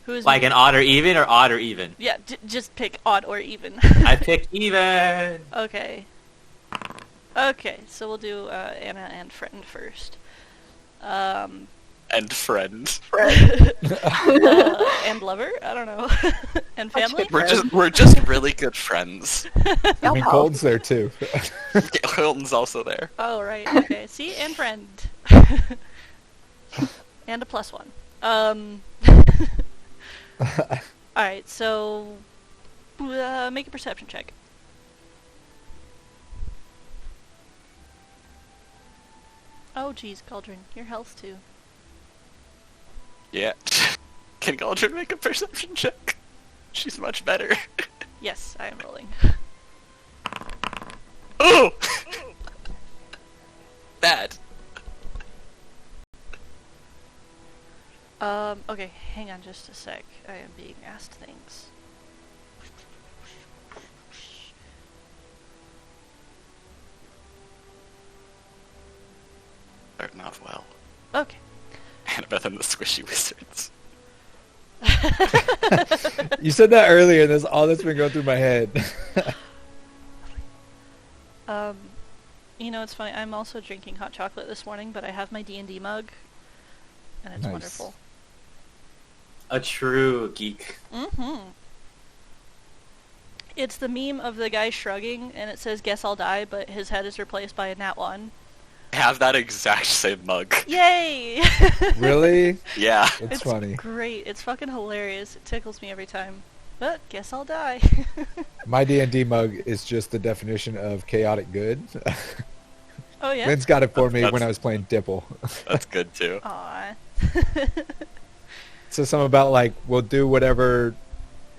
Who's Like an odd or even or odd or even? Yeah, just pick odd or even. I pick even. Okay. Okay, so we'll do Anna and friend first. And friend. And lover? I don't know. And family? We're just really good friends. I mean, Y'all Colton's there too. Hilton's also there. Oh, right. Okay. See? And friend. And a +1. Alright, so... make a perception check. Oh, geez, Cauldron. Your health, too. Yeah. Can Galdrin make a perception check? She's much better. Yes, I am rolling. Ooh! Bad. Okay, hang on just a sec. I am being asked things. Starting off well. Okay. Annabeth and the Squishy Wizards. You said that earlier, and that's all that's been going through my head. You know, it's funny, I'm also drinking hot chocolate this morning, but I have my D&D mug, and it's Nice. wonderful. A true geek. Mm-hmm. It's the meme of the guy shrugging, and it says, "Guess I'll die," but his head is replaced by a nat 1. I have that exact same mug. Yay! Really? Yeah. It's funny. Great. It's fucking hilarious. It tickles me every time. But, guess I'll die. My D&D mug is just the definition of chaotic good. Oh, yeah? Lynn's got it for me That's- when I was playing Dipple. That's good too. Aw. So something about like we'll do whatever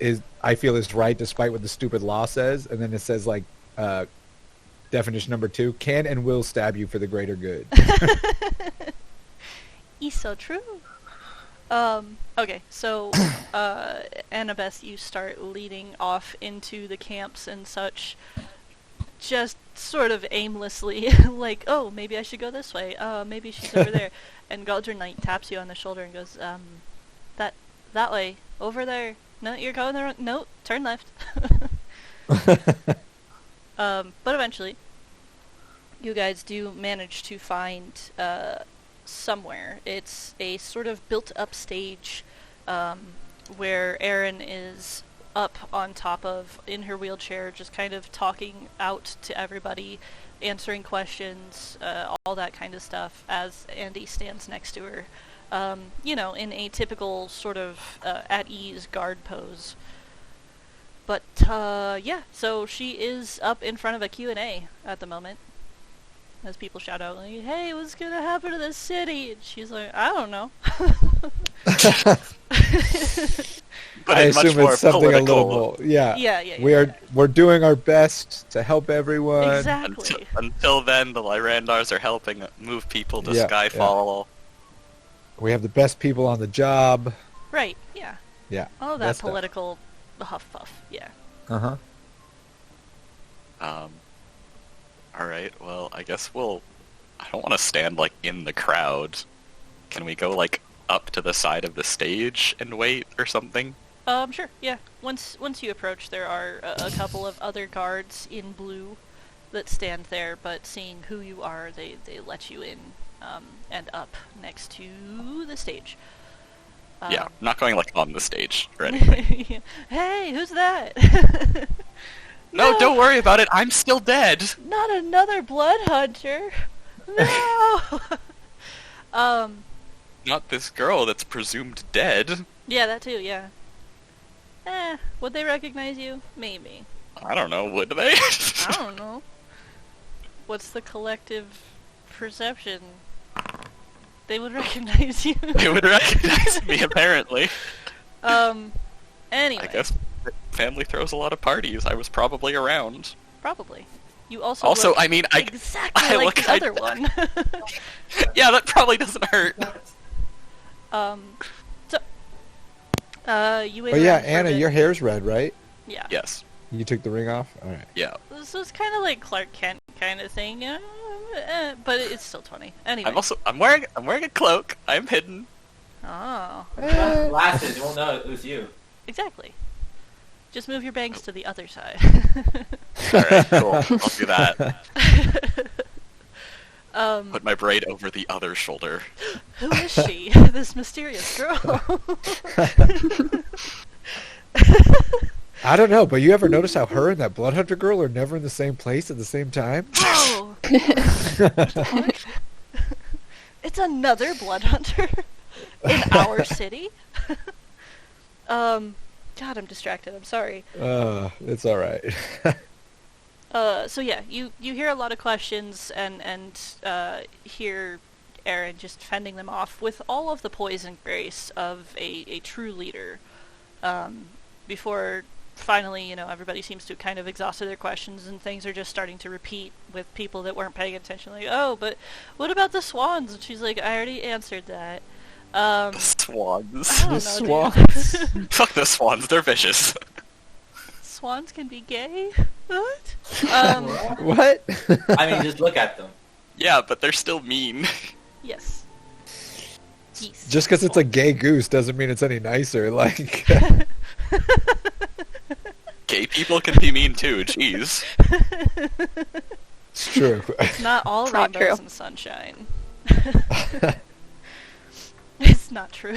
is I feel is right despite what the stupid law says, and then it says like definition number 2: can and will stab you for the greater good. He's so true. Okay, so, Annabeth, you start leading off into the camps and such, just sort of aimlessly, like, oh, maybe I should go this way, maybe she's over there, and Galdra Knight taps you on the shoulder and goes, that way, over there, no, you're going the wrong, no, turn left. But eventually, you guys do manage to find, somewhere. It's a sort of built-up stage where Erin is up on top of, in her wheelchair, just kind of talking out to everybody, answering questions, all that kind of stuff, as Andy stands next to her, you know, in a typical sort of at-ease guard pose. But, yeah, so she is up in front of a Q&A at the moment. As people shout out, like, hey, what's gonna happen to this city? And she's like, I don't know. But I it's much assume more it's something a political. little more. Yeah. Yeah. We're doing our best to help everyone. Exactly. Until then, the Lyrandars are helping move people to Yeah, Skyfall. We have the best people on the job. Right, yeah. Yeah. All of that that's stuff. political huff puff, yeah. Uh-huh. Alright, well, I guess I don't want to stand, like, in the crowd. Can we go, like, up to the side of the stage and wait or something? Sure, yeah. Once you approach, there are a couple of other guards in blue that stand there, but seeing who you are, they let you in, and up next to the stage. Yeah, I'm not going, like, on the stage or anything. Hey, who's that? No, don't worry about it, I'm still dead! Not another blood hunter. No. Not this girl that's presumed dead. Yeah, that too. Yeah. Would they recognize you? Maybe. I don't know, would they? I don't know. What's the collective perception? They would recognize you. They would recognize me, apparently. Anyway. I guess family throws a lot of parties. I was probably around. Probably. You also Also, look I mean, exactly I like look the other one. Yeah, that probably doesn't hurt. You wait Oh yeah, around for a Anna, bit. your hair's red, right? Yeah. Yes. You took the ring off? All right. Yeah. This was kind of like Clark Kent kind of thing, but it's still 20. Anyway. I'm wearing a cloak. I'm hidden. Oh. Glasses, you won't know it was you. Exactly. Just move your bangs to the other side. Alright, cool. I'll do that. Put my braid over the other shoulder. Who is she? This mysterious girl. I don't know, but you ever notice how her and that blood hunter girl are never in the same place at the same time? Whoa! It's another blood hunter in our city. God, I'm distracted. I'm sorry. It's all right. So yeah, you hear a lot of questions and hear Erin just fending them off with all of the poise and grace of a true leader. Before finally, everybody seems to kind of exhausted their questions, and things are just starting to repeat with people that weren't paying attention. Like, oh, but what about the swans? And she's like, I already answered that. The swans. I don't know, swans. dude. Fuck the swans, they're vicious. Swans can be gay? What? What? I mean, just look at them. Yeah, but they're still mean. Yes. Yes. Just because it's a gay goose doesn't mean it's any nicer. Like, Gay people can be mean too, jeez. it's true. It's not all It's not rainbows true. and sunshine. It's not true.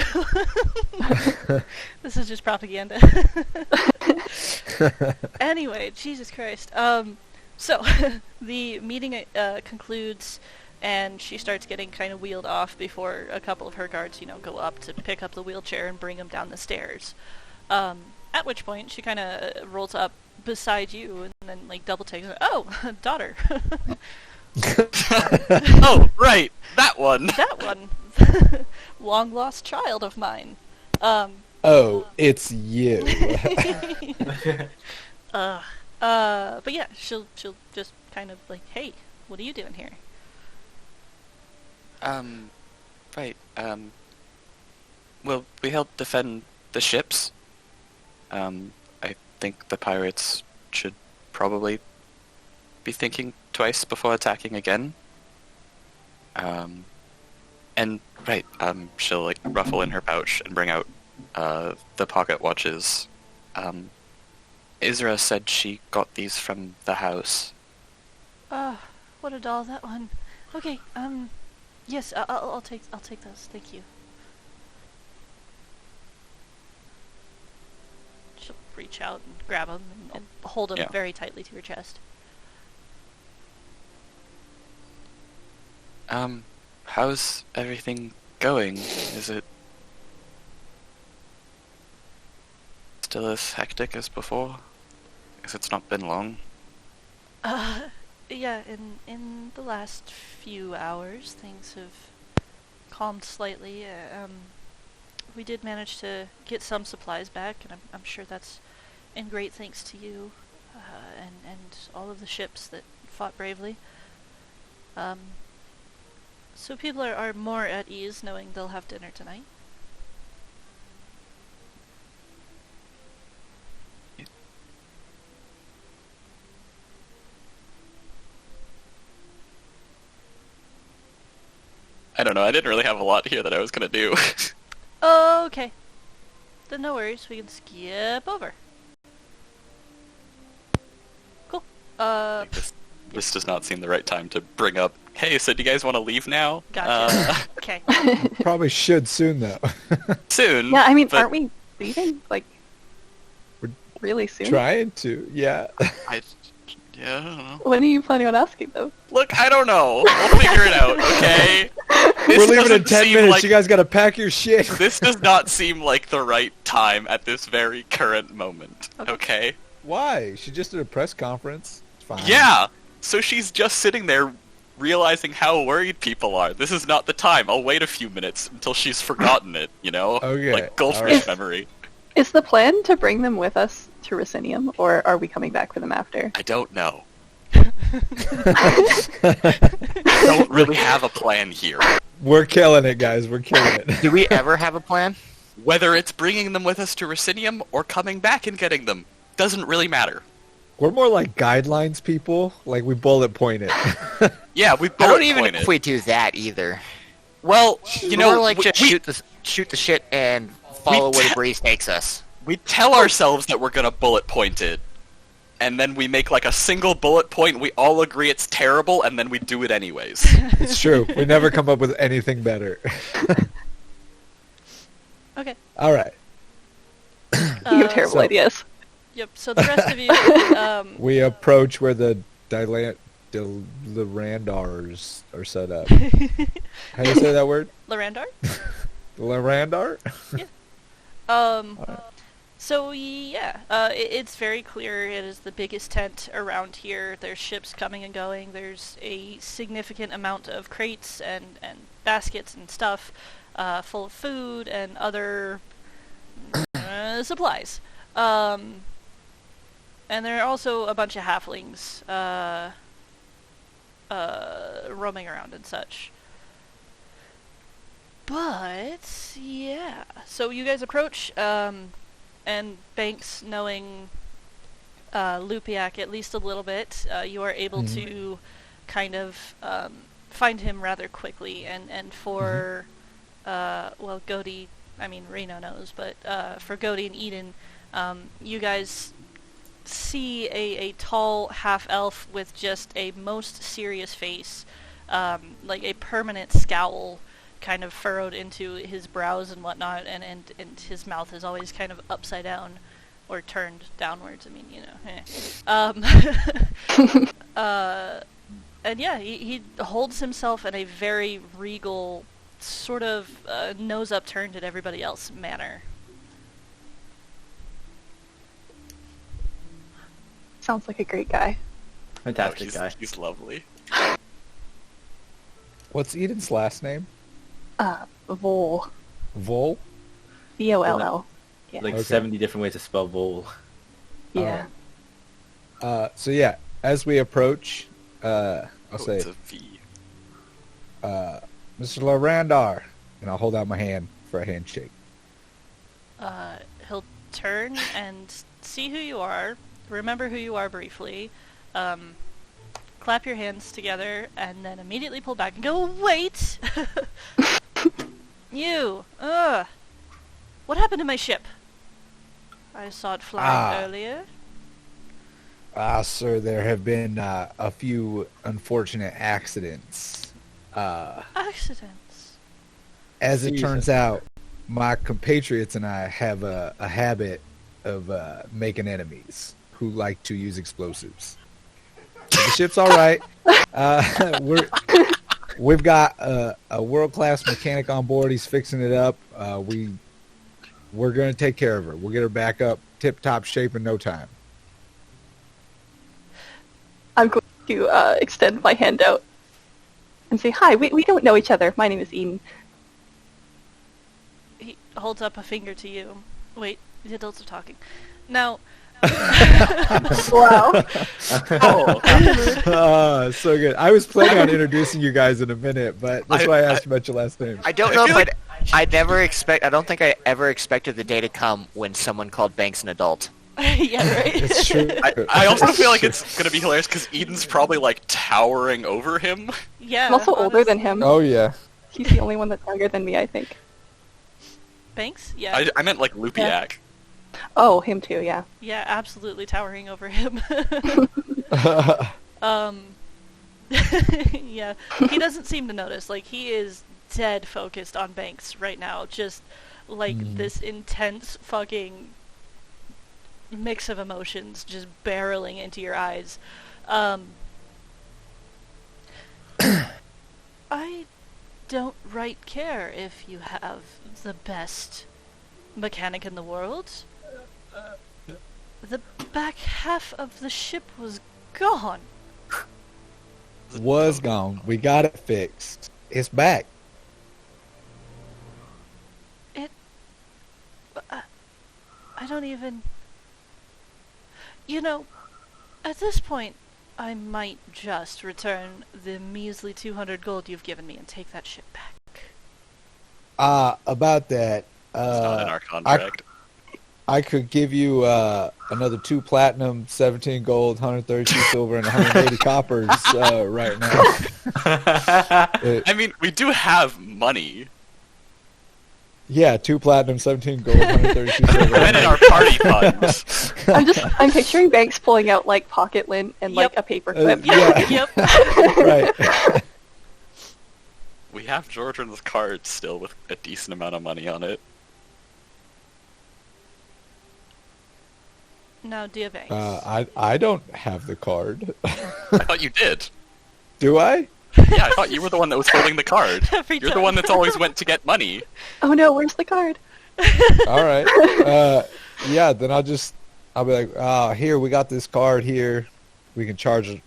This is just propaganda. Anyway, Jesus Christ. So, the meeting concludes, and she starts getting kind of wheeled off before a couple of her guards, go up to pick up the wheelchair and bring him down the stairs. At which point, she kind of rolls up beside you and then, double takes, oh, daughter. Oh, right, that one. That one. Long lost child of mine. Oh, it's you. But yeah, she'll just kind of hey, what are you doing here? Right, well, we helped defend the ships. I think the pirates should probably be thinking twice before attacking again. And, right, she'll, ruffle in her pouch and bring out, the pocket watches. Isra said she got these from the house. What a doll, that one. Okay, yes, I'll take those, thank you. She'll reach out and grab them and hold them Yeah. very tightly to her chest. How's everything going? Is it still as hectic as before? Guess it's not been long. Yeah, in the last few hours, things have calmed slightly. We did manage to get some supplies back, and I'm sure that's in great thanks to you, and all of the ships that fought bravely. So people are more at ease knowing they'll have dinner tonight. I don't know, I didn't really have a lot here that I was gonna do. Okay. Then no worries, we can skip over. Cool. This does not seem the right time to bring up, hey, so do you guys want to leave now? Gotcha. Okay. Probably should soon, though. Soon. Yeah, I mean, but aren't we leaving, We're really soon? Trying to, yeah. I don't know. When are you planning on asking them? Look, I don't know. We'll figure it out, okay? This We're leaving in doesn't 10 seem minutes. like- You guys gotta pack your shit. This does not seem like the right time at this very current moment, okay? Why? She just did a press conference. It's fine. Yeah! So she's just sitting there realizing how worried people are. This is not the time. I'll wait a few minutes until she's forgotten it, you know? Okay, Like goldfish alright. memory. Is the plan to bring them with us to Racinium, or are we coming back for them after? I don't know. Don't really have a plan here. We're killing it, guys. We're killing it. Do we ever have a plan? Whether it's bringing them with us to Racinium or coming back and getting them, doesn't really matter. We're more like guidelines people. Like, we bullet point it. Yeah, we I bullet don't even point know it. if we do that either. Well, you know, More like we, just we, shoot the shit and follow where the breeze takes us. we tell ourselves that we're gonna bullet point it, and then we make like a single bullet point, we all agree it's terrible, and then we do it anyways. It's true. We never come up with anything better. Okay. All right. You have terrible so- ideas. Yep. So the rest of you, We approach where the Lorandars are set up. How do you say that word? Lorandar. Lorandar? So yeah, it's very clear. It is the biggest tent around here. There's ships coming and going. There's a significant amount of crates and baskets and stuff, full of food and other supplies. And there are also a bunch of halflings roaming around and such. But yeah, so you guys approach, and Banks, knowing Lupiak at least a little bit, you are able to kind of find him rather quickly, and for well, Godi, I mean Reno knows, but for Godi and Eden, you guys see a tall half-elf with just a most serious face, like a permanent scowl kind of furrowed into his brows and whatnot, and his mouth is always kind of upside down or turned downwards. I mean, you know. And yeah, he holds himself in a very regal, sort of nose upturned at everybody else manner. Sounds like a great guy. Fantastic guy. He's lovely. What's Eden's last name? Vol. Vol? Voll. Yeah. Like Okay. 70 different ways to spell vole. Yeah. So yeah, as we approach, I'll say, It's a V. Mr. Larandar, and I'll hold out my hand for a handshake. He'll turn and see who you are, remember who you are briefly, clap your hands together, and then immediately pull back and go, "Wait! You! What happened to my ship? I saw it flying earlier." Sir, there have been a few unfortunate accidents. Accidents? As it Jesus. turns out, my compatriots and I have a habit of making enemies who like to use explosives. The ship's all right. We've got a world-class mechanic on board. He's fixing it up. We're going to take care of her. We'll get her back up tip-top shape in no time. I'm going to extend my hand out and say, "Hi, we don't know each other. My name is Eden." He holds up a finger to you. Wait, the adults are talking. Now, Wow. So good. I was planning on introducing you guys in a minute, but that's why I asked you about your last name. I don't know if I don't think I ever expected the day to come when someone called Banks an adult. yeah, right? It's true. I also feel like it's gonna be hilarious because Eden's probably like towering over him. Yeah. I'm also older than him. Oh, yeah. He's the only one that's younger than me, I think. Banks? Yeah. I meant like Lupiak. Oh, him too, yeah. Yeah, absolutely towering over him. Yeah, he doesn't seem to notice. Like, he is dead focused on Banks right now. Just, like, this intense fucking mix of emotions just barreling into your eyes. I don't right care if you have the best mechanic in the world. The back half of the ship was gone. Was gone. We got it fixed. It's back. I don't even... You know, at this point, I might just return the measly 200 gold you've given me and take that ship back. About that, It's not in our contract. I could give you another 2 platinum, 17 gold, 132 silver, and 180 coppers right now. I mean, we do have money. Yeah, 2 platinum, 17 gold, 132 silver. And in our party funds. I'm picturing Banks pulling out like pocket lint and like Yep. a paper clip. Yeah. Yep. Right. We have Jordan's card still with a decent amount of money on it. Now, dear Banks. I don't have the card. I thought you did. Do I? Yeah, I thought you were the one that was holding the card. Every You're the time. one that's always went to get money. Oh no, where's the card? All right. Yeah, then I'll be like, here, we got this card here. We can charge a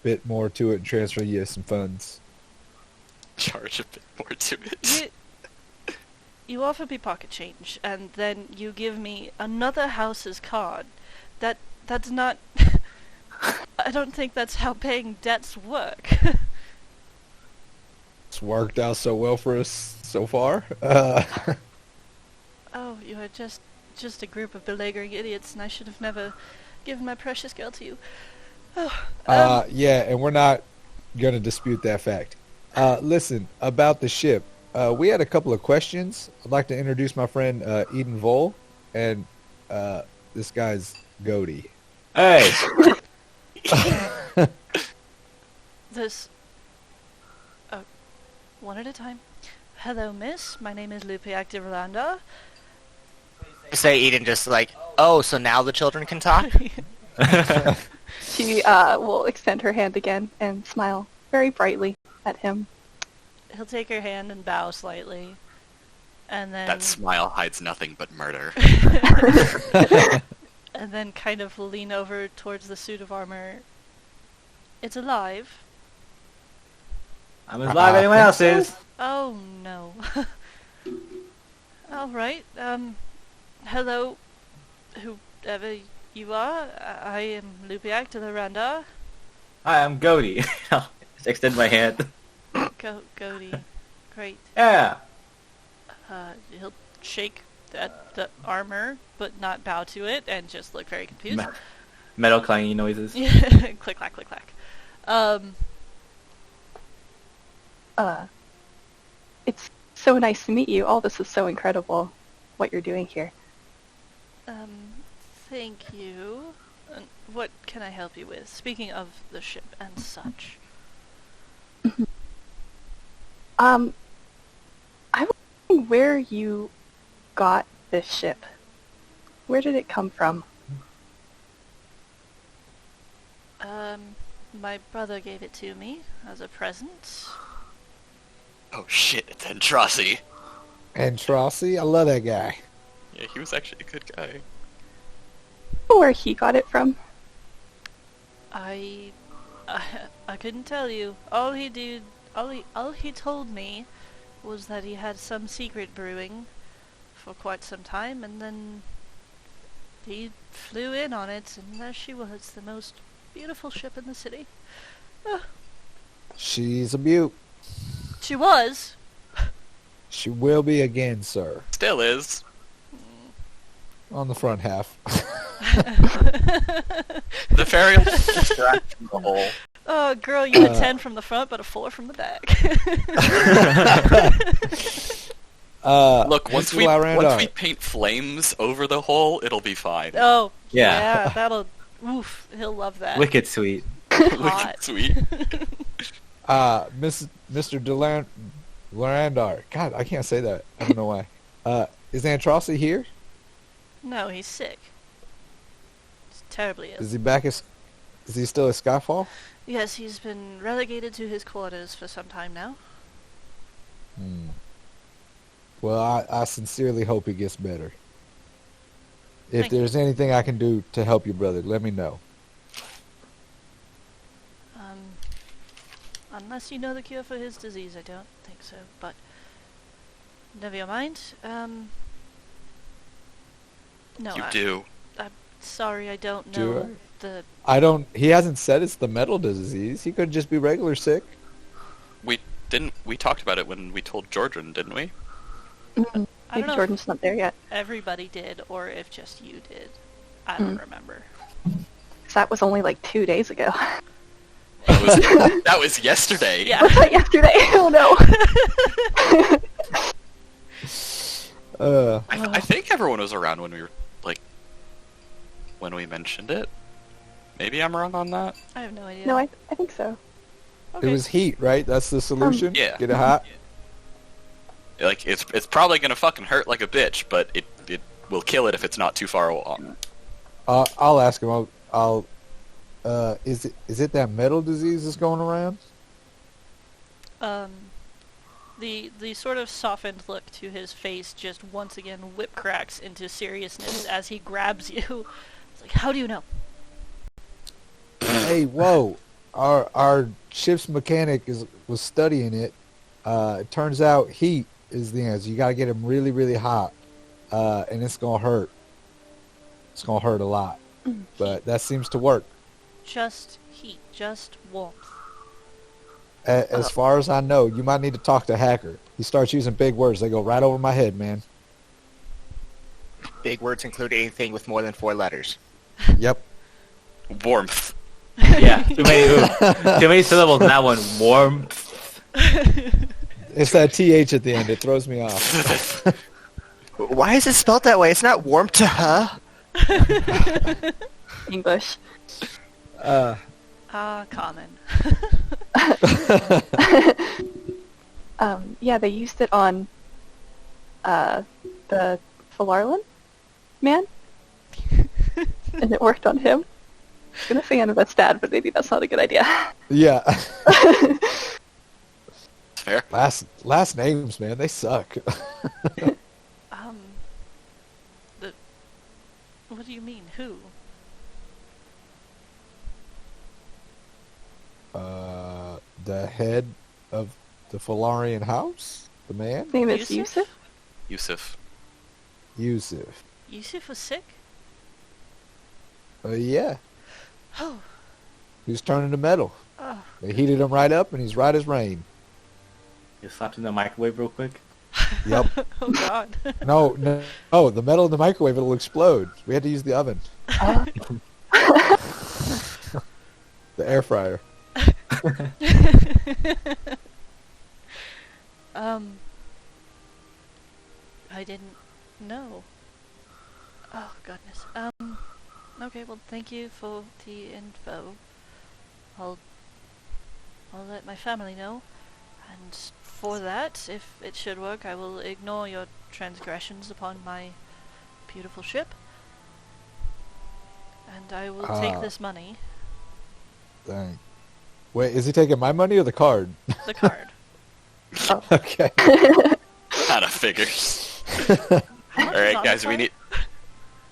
bit more to it and transfer you some funds. Charge a bit more to it. You offer me pocket change, and then you give me another house's card that That's not... I don't think that's how paying debts work. It's worked out so well for us so far. Oh, you are just a group of belaboring idiots, and I should have never given my precious girl to you. Oh, Yeah, and we're not going to dispute that fact. Listen, about the ship, we had a couple of questions. I'd like to introduce my friend Eden Vol, and this guy's Goaty. Hey. This... Oh, one at a time. Hello, miss. My name is Lupiak de Rolanda. Say Eden just like, oh, so now the children can talk? She will extend her hand again and smile very brightly at him. He'll take her hand and bow slightly. And then... That smile hides nothing but murder. and then kind of lean over towards the suit of armor. It's alive. I'm as live as anyone else is. Oh, no. Alright, hello, whoever you are. I am Lupiak de Loranda. Hi, I'm Goaty. I'll just extend my hand. Goaty. Great. Yeah. He'll shake at the armor, but not bow to it, and just look very confused. Metal clanging noises. Click, clack, click, clack. It's so nice to meet you. All this is so incredible, what you're doing here. Thank you. What can I help you with? Speaking of the ship and such. I was wondering where you got this ship. Where did it come from? My brother gave it to me as a present. Oh shit, it's Andrasi. And Trossi, I love that guy. Yeah, he was actually a good guy. Where he got it from? I couldn't tell you. All he told me was that he had some secret brewing for quite some time, and then he flew in on it, and there she was, the most beautiful ship in the city. She's a beaut. She was. She will be again, sir. Still is. On the front half. The ferry will distract from the hole. Oh, girl, you a 10 from the front, but a 4 from the back. Look, once Mr. we Laranda. paint flames over the hole, it'll be fine. Oh, Yeah. that'll... Oof, he'll love that. Wicked sweet. Hot. Sweet. Mr. Larandar. God, I can't say that. I don't know why. Is Antrossi here? No, he's sick. He's terribly ill. Is he back? Is he still at Skyfall? Yes, he's been relegated to his quarters for some time now. Well, I sincerely hope he gets better. If Thank you. there's anything I can do to help you, brother, let me know. Unless you know the cure for his disease, I don't think so, but... Never your mind. No, You do. I'm sorry, I don't Do know the... I don't. He hasn't said it's the metal disease. He could just be regular sick. We talked about it when we told Jordan, didn't we? I Maybe don't know Jordan's not there yet. if everybody did, or if just you did. I don't remember. 'Cause that was only like 2 days ago. That was yesterday. Yeah. Was that yesterday? Oh no. I think everyone was around when we were when we mentioned it. Maybe I'm wrong on that. I have no idea. No, I think so. Okay. It was heat, right? That's the solution. Yeah. Get it hot. It's probably gonna fucking hurt like a bitch, but it will kill it if it's not too far along. I'll ask him. Is it that metal disease that's going around? The sort of softened look to his face just once again whip cracks into seriousness as he grabs you. It's like, how do you know? Hey, whoa! Our ship's mechanic was studying it. It turns out heat is the answer. You got to get him really, really hot, and it's gonna hurt. It's gonna hurt a lot. but that seems to work. Just heat, just warmth. As far as I know, you might need to talk to Hacker. He starts using big words. They go right over my head, man. Big words include anything with more than 4 letters. Yep. Warmth. Yeah, too many syllables in that one. Warm. It's that TH at the end. It throws me off. Why is it spelled that way? It's not warm to her. English. Common. Yeah, they used it on the Falarlan man, and it worked on him. I'm gonna say Anivestad, but maybe that's not a good idea. Yeah. Fair. Last names, man, they suck. What do you mean? Who? The head of the Falarian house? The man? His name is Yusuf? Yusuf. Yusuf. Yusuf was sick? Yeah. Oh. He's turning to metal. Oh. They heated him right up, and he's right as rain. You slapped in the microwave real quick. Yep. Oh god. No. Oh, the metal in the microwave, it'll explode. We had to use the oven. The air fryer. I didn't know. Oh goodness. Okay, well thank you for the info. I'll let my family know. And for that, if it should work, I will ignore your transgressions upon my beautiful ship. And I will take this money. Dang. Wait, is he taking my money or the card? The card. Okay. Out of figures. Alright, guys, we need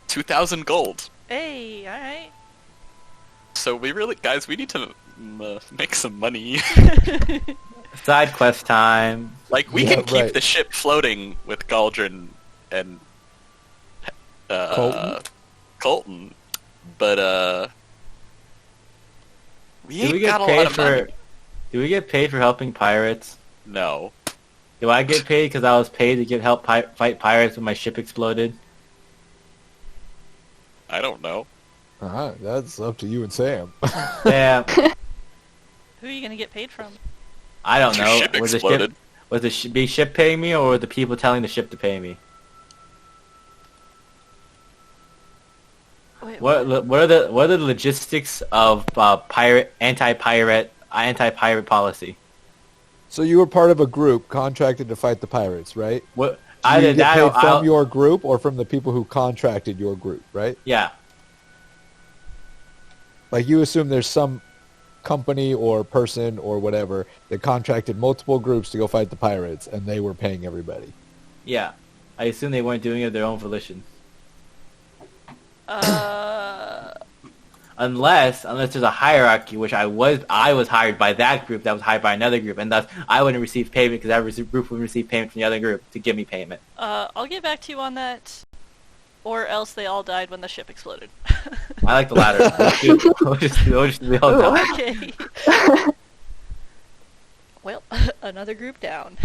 2,000 gold. Hey, alright. So we need to make some money. Side quest time. Like, we Yeah, can keep right. the ship floating with Galdrin and Colton, but we Do ain't we get got a lot paid of money. Do we get paid for helping pirates? No. Do I get paid because I was paid to help fight pirates when my ship exploded? I don't know. That's up to you and Sam. Yeah, Who are you gonna get paid from? I don't Your know. ship Was the exploded. big ship paying me, or were the people telling the ship to pay me? Wait, What are the logistics of anti-pirate policy? So you were part of a group contracted to fight the pirates, right? What Do either you get that paid or from your group or from the people who contracted your group, right? yeah. Like you assume there's some company or person or whatever that contracted multiple groups to go fight the pirates, and they were paying everybody. Yeah, I assume they weren't doing it of their own volition. Unless there's a hierarchy, which I was hired by that group that was hired by another group, and thus I wouldn't receive payment because that group would receive payment from the other group to give me payment. I'll get back to you on that. Or else they all died when the ship exploded. I like the latter. We'll just do the whole time. Okay. Well, another group down.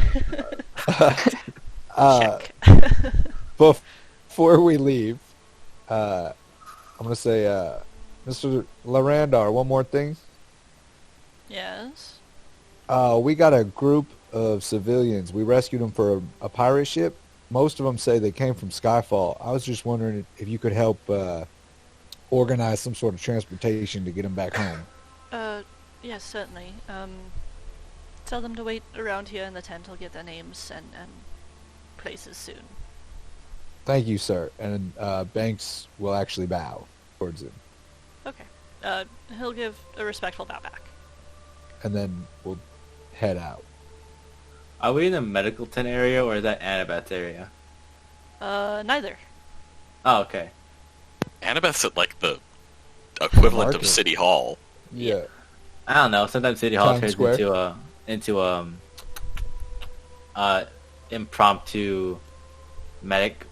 Check. Before we leave, I'm going to say, Mr. Larandar, one more thing. Yes. We got a group of civilians. We rescued them for a pirate ship. Most of them say they came from Skyfall. I was just wondering if you could help organize some sort of transportation to get them back home. Yes, certainly. Tell them to wait around here in the tent. I'll get their names and places soon. Thank you, sir. And Banks will actually bow towards him. Okay. He'll give a respectful bow back. And then we'll head out. Are we in the medical tent area, or is that Annabeth's area? Neither. Oh, okay. Annabeth's at, like, the equivalent Market. of City Hall. Yeah. I don't know. Sometimes City Hall Times turns Square? into impromptu medic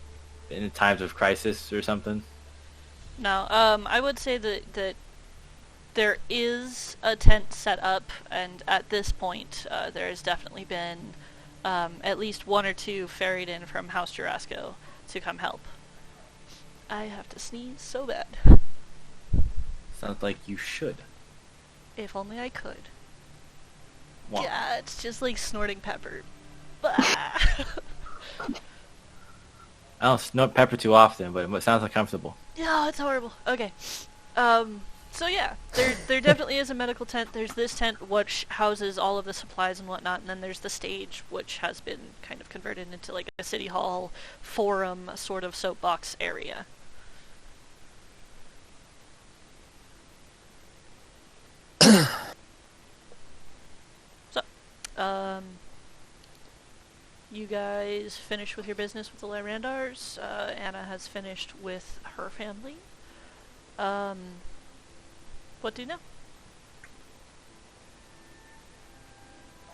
in times of crisis or something. No, I would say that there is a tent set up, and at this point, there has definitely been at least one or two ferried in from House Jurasco to come help. I have to sneeze so bad. Sounds like you should. If only I could. Womp. Yeah, it's just like snorting pepper. I don't snort pepper too often, but it sounds uncomfortable. Yeah, it's horrible. Okay. So yeah, there definitely is a medical tent. There's this tent which houses all of the supplies and whatnot, and then there's the stage which has been kind of converted into like a city hall forum sort of soapbox area. So, you guys finish with your business with the Lyrandars. Anna has finished with her family. What do you know?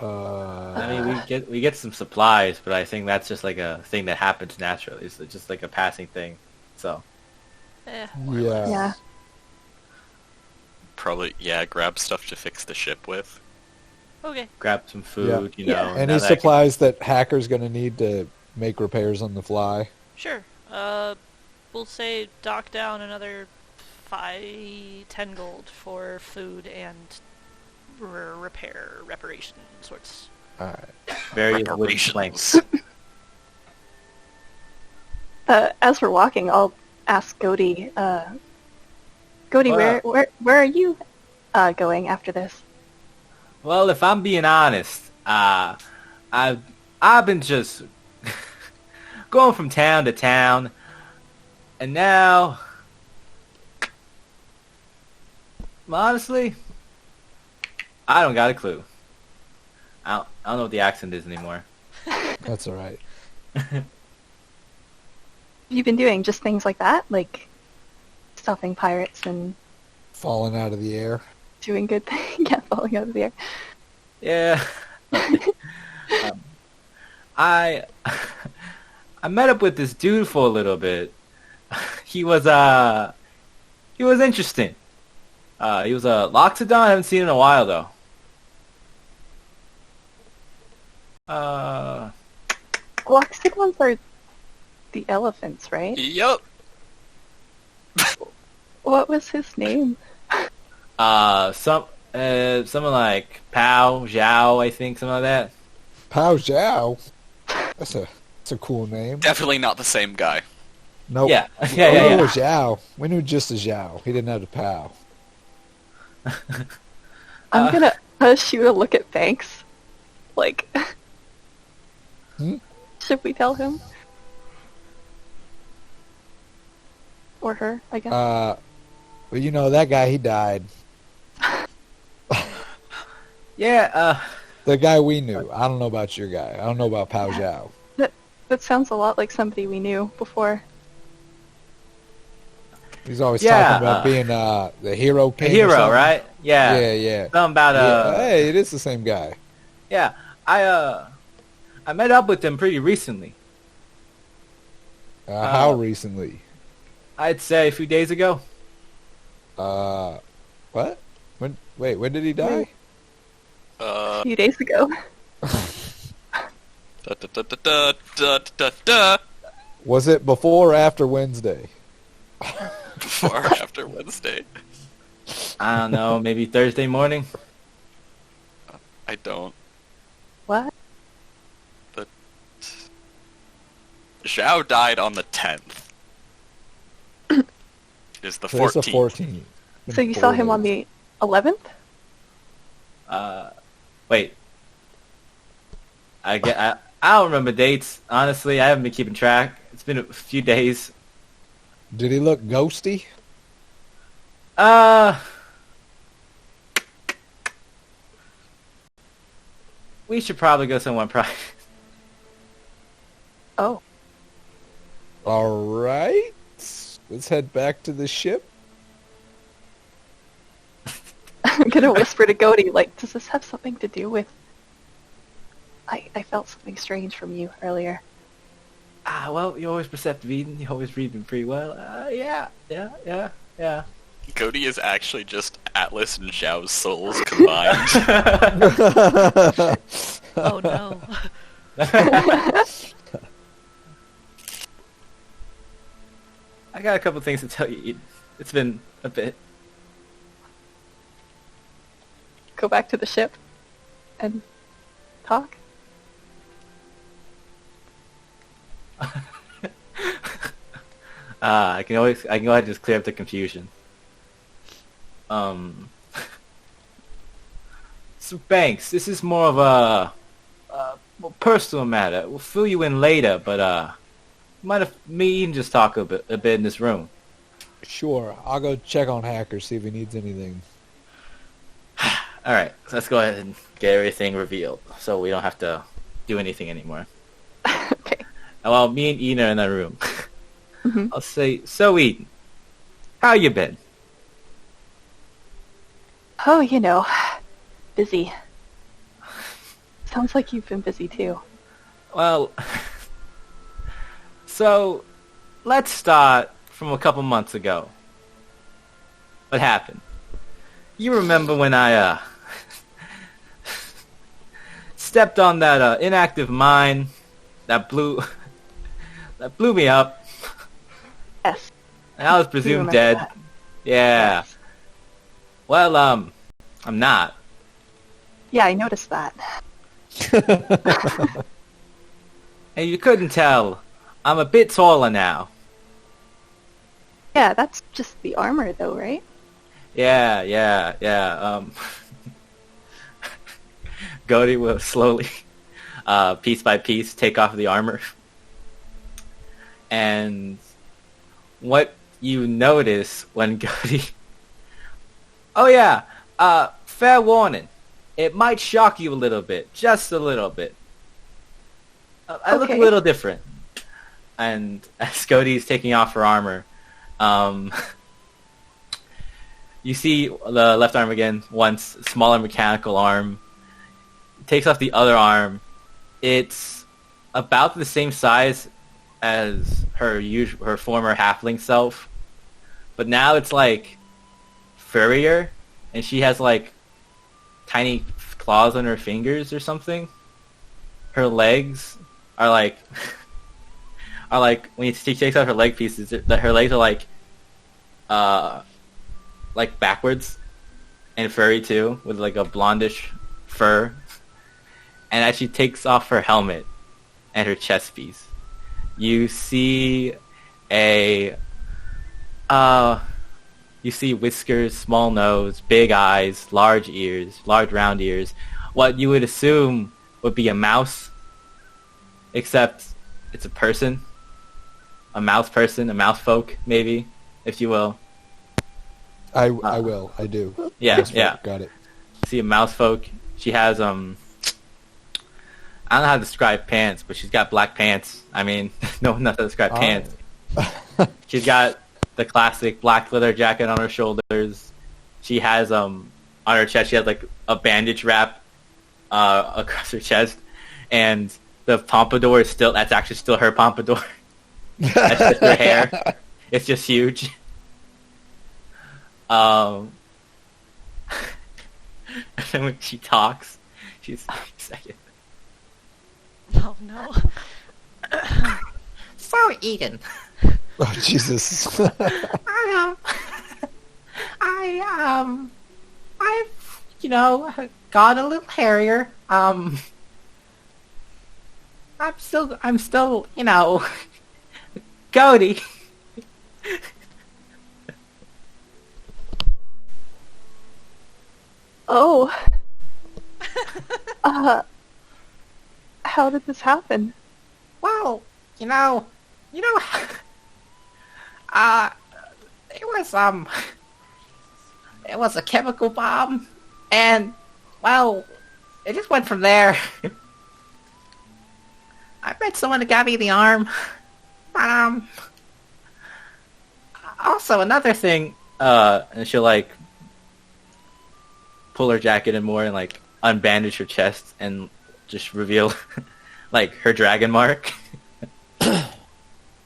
I mean, we get some supplies, but I think that's just like a thing that happens naturally. It's just like a passing thing. So More or less. Yeah. Probably, grab stuff to fix the ship with. Okay. grab some food, you know. Yeah. now Any that I can- supplies that Hacker's going to need to make repairs on the fly? Sure. We'll say dock down another 10 gold for food and reparation sorts. All right. various wooden Reparations. planks. As we're walking, I'll ask Godi. Godi, where are you going after this? Well, if I'm being honest, I've been just going from town to town, and now, honestly, I don't got a clue. I don't know what the accent is anymore. That's all right. You've been doing just things like that, like stopping pirates and Falling out of the air. doing good things. Yeah, falling out of the air. Yeah. I met up with this dude for a little bit. He was interesting. He was a Loxodon. I haven't seen him in a while though. Loxodons are the elephants, right? Yup. What was his name? Something like Pao Zhao, I think, something like that. Pao Zhao. That's a cool name. Definitely not the same guy. Nope. Yeah, We yeah, knew yeah. a Zhao. We knew just a Zhao. He didn't have the Pao. I'm gonna shoot a look at Banks. Like, Hmm? should we tell him? Or her, I guess. Well, you know, that guy, he died. Yeah, The guy we knew. I don't know about your guy. I don't know about Pao Zhao. That sounds a lot like somebody we knew before. He's always Yeah, talking about being the hero the king. or hero, something. right? Yeah. Yeah, yeah. Something about Yeah, hey, it is the same guy. yeah. I met up with him pretty recently. How recently? I'd say a few days ago. What? When did he die? A few days ago. Da, da, da, da, da, da, da, Was it before or after Wednesday? before or after Wednesday. I don't know, maybe Thursday morning. I don't. What? Zhao died on the 10th. It is the 14th. It's the 14th. So you saw him on the 11th? Wait. I don't remember dates. Honestly, I haven't been keeping track. It's been a few days. Did he look ghosty? We should probably go somewhere private. Oh. All right. Let's head back to the ship. I'm gonna whisper to Godi, like, does this have something to do with... I felt something strange from you earlier. Well, you're always perceptive, Eden. You always read me pretty well. Yeah. Cody is actually just Atlas and Zhao's souls combined. Oh no. I got a couple things to tell you, Eden. It's been a bit. Go back to the ship and talk. I can go ahead and just clear up the confusion. So Banks, this is more of a personal matter. We'll fill you in later, but might have me and just talk a bit in this room. Sure, I'll go check on Hacker, see if he needs anything. All right, so let's go ahead and get everything revealed, so we don't have to do anything anymore. Okay. Well, me and Eden are in that room. Mhm. I'll say, so Eden, how you been? Oh, you know, busy. Sounds like you've been busy too. Well, so let's start from a couple months ago. What happened? You remember when I stepped on that inactive mine that blew me up, Yes. and I was do presumed remember dead. that. Yeah. Yes. Well, I'm not. Yeah, I noticed that. And you couldn't tell, I'm a bit taller now. Yeah, that's just the armor though, right? Yeah. Goaty will slowly, piece by piece, take off the armor. And what you notice when Goaty... Oh yeah, fair warning. It might shock you a little bit, just a little bit. I look a Okay. little different. And as Cody's taking off her armor, you see the left arm again, once smaller mechanical arm. Takes off the other arm. It's about the same size as her former halfling self, but now it's like furrier, and she has like tiny claws on her fingers or something. Her legs are like when she takes out her leg pieces, her legs are like backwards and furry too, with like a blondish fur. And as she takes off her helmet and her chest piece, you see you see whiskers, small nose, big eyes, large ears, large round ears. What you would assume would be a mouse, except it's a person. A mouse person, a mouse folk, maybe, if you will. I will. I do. Yeah, Yes, yeah. Got it. See a mouse folk. She has I don't know how to describe pants, but she's got black pants. I mean, no, not to describe Oh. pants. She's got the classic black leather jacket on her shoulders. She has on her chest. She has like a bandage wrap across her chest, and the pompadour is that's actually still her pompadour. That's just her hair. It's just huge. And then when she talks, she's second. Oh no. So Eden, Oh Jesus. I've got a little hairier. I'm still, Cody. Oh. How did this happen? Well, it was a chemical bomb, and well, it just went from there. I met someone who got me the arm, but also another thing, and she'll like pull her jacket in more and like unbandage her chest and just reveal like her dragon mark.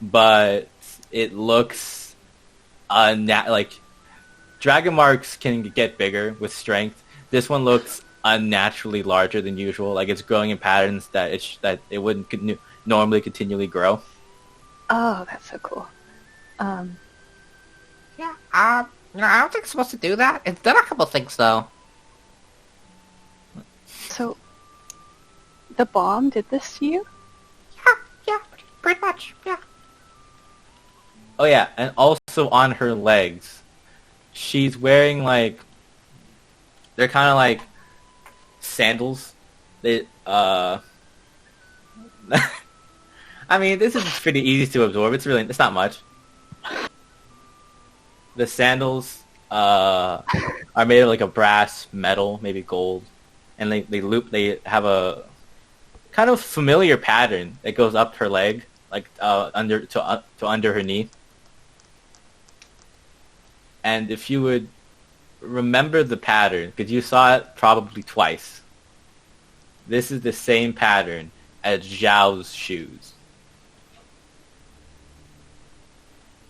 but it looks like dragon marks can get bigger with strength. This one looks unnaturally larger than usual. Like it's growing in patterns that it wouldn't normally continually grow. Oh, that's so cool. Yeah, I don't think it's supposed to do that. It's done a couple things, though. So, the bomb did this to you? Yeah, pretty much, yeah. Oh yeah, and also on her legs, she's wearing like they're kind of like sandals. They I mean, this is pretty easy to absorb. It's not much. The sandals are made of like a brass metal, maybe gold, and they have a kind of familiar pattern that goes up her leg, like under her knee. And if you would remember the pattern, because you saw it probably twice, this is the same pattern as Zhao's shoes.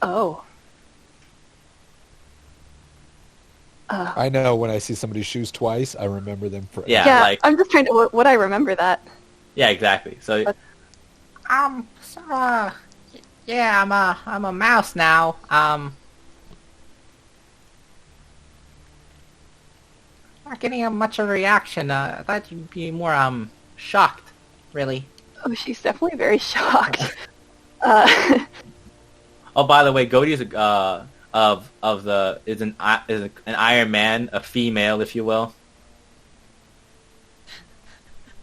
Oh. I know when I see somebody's shoes twice, I remember them forever. Yeah, like I'm just trying to... Would I remember that? yeah, exactly. So Yeah, I'm a mouse now. Not getting much of a reaction. I thought you'd be more, shocked, really. Oh, she's definitely very shocked. oh, by the way, Goaty is an Iron Man, a female, if you will.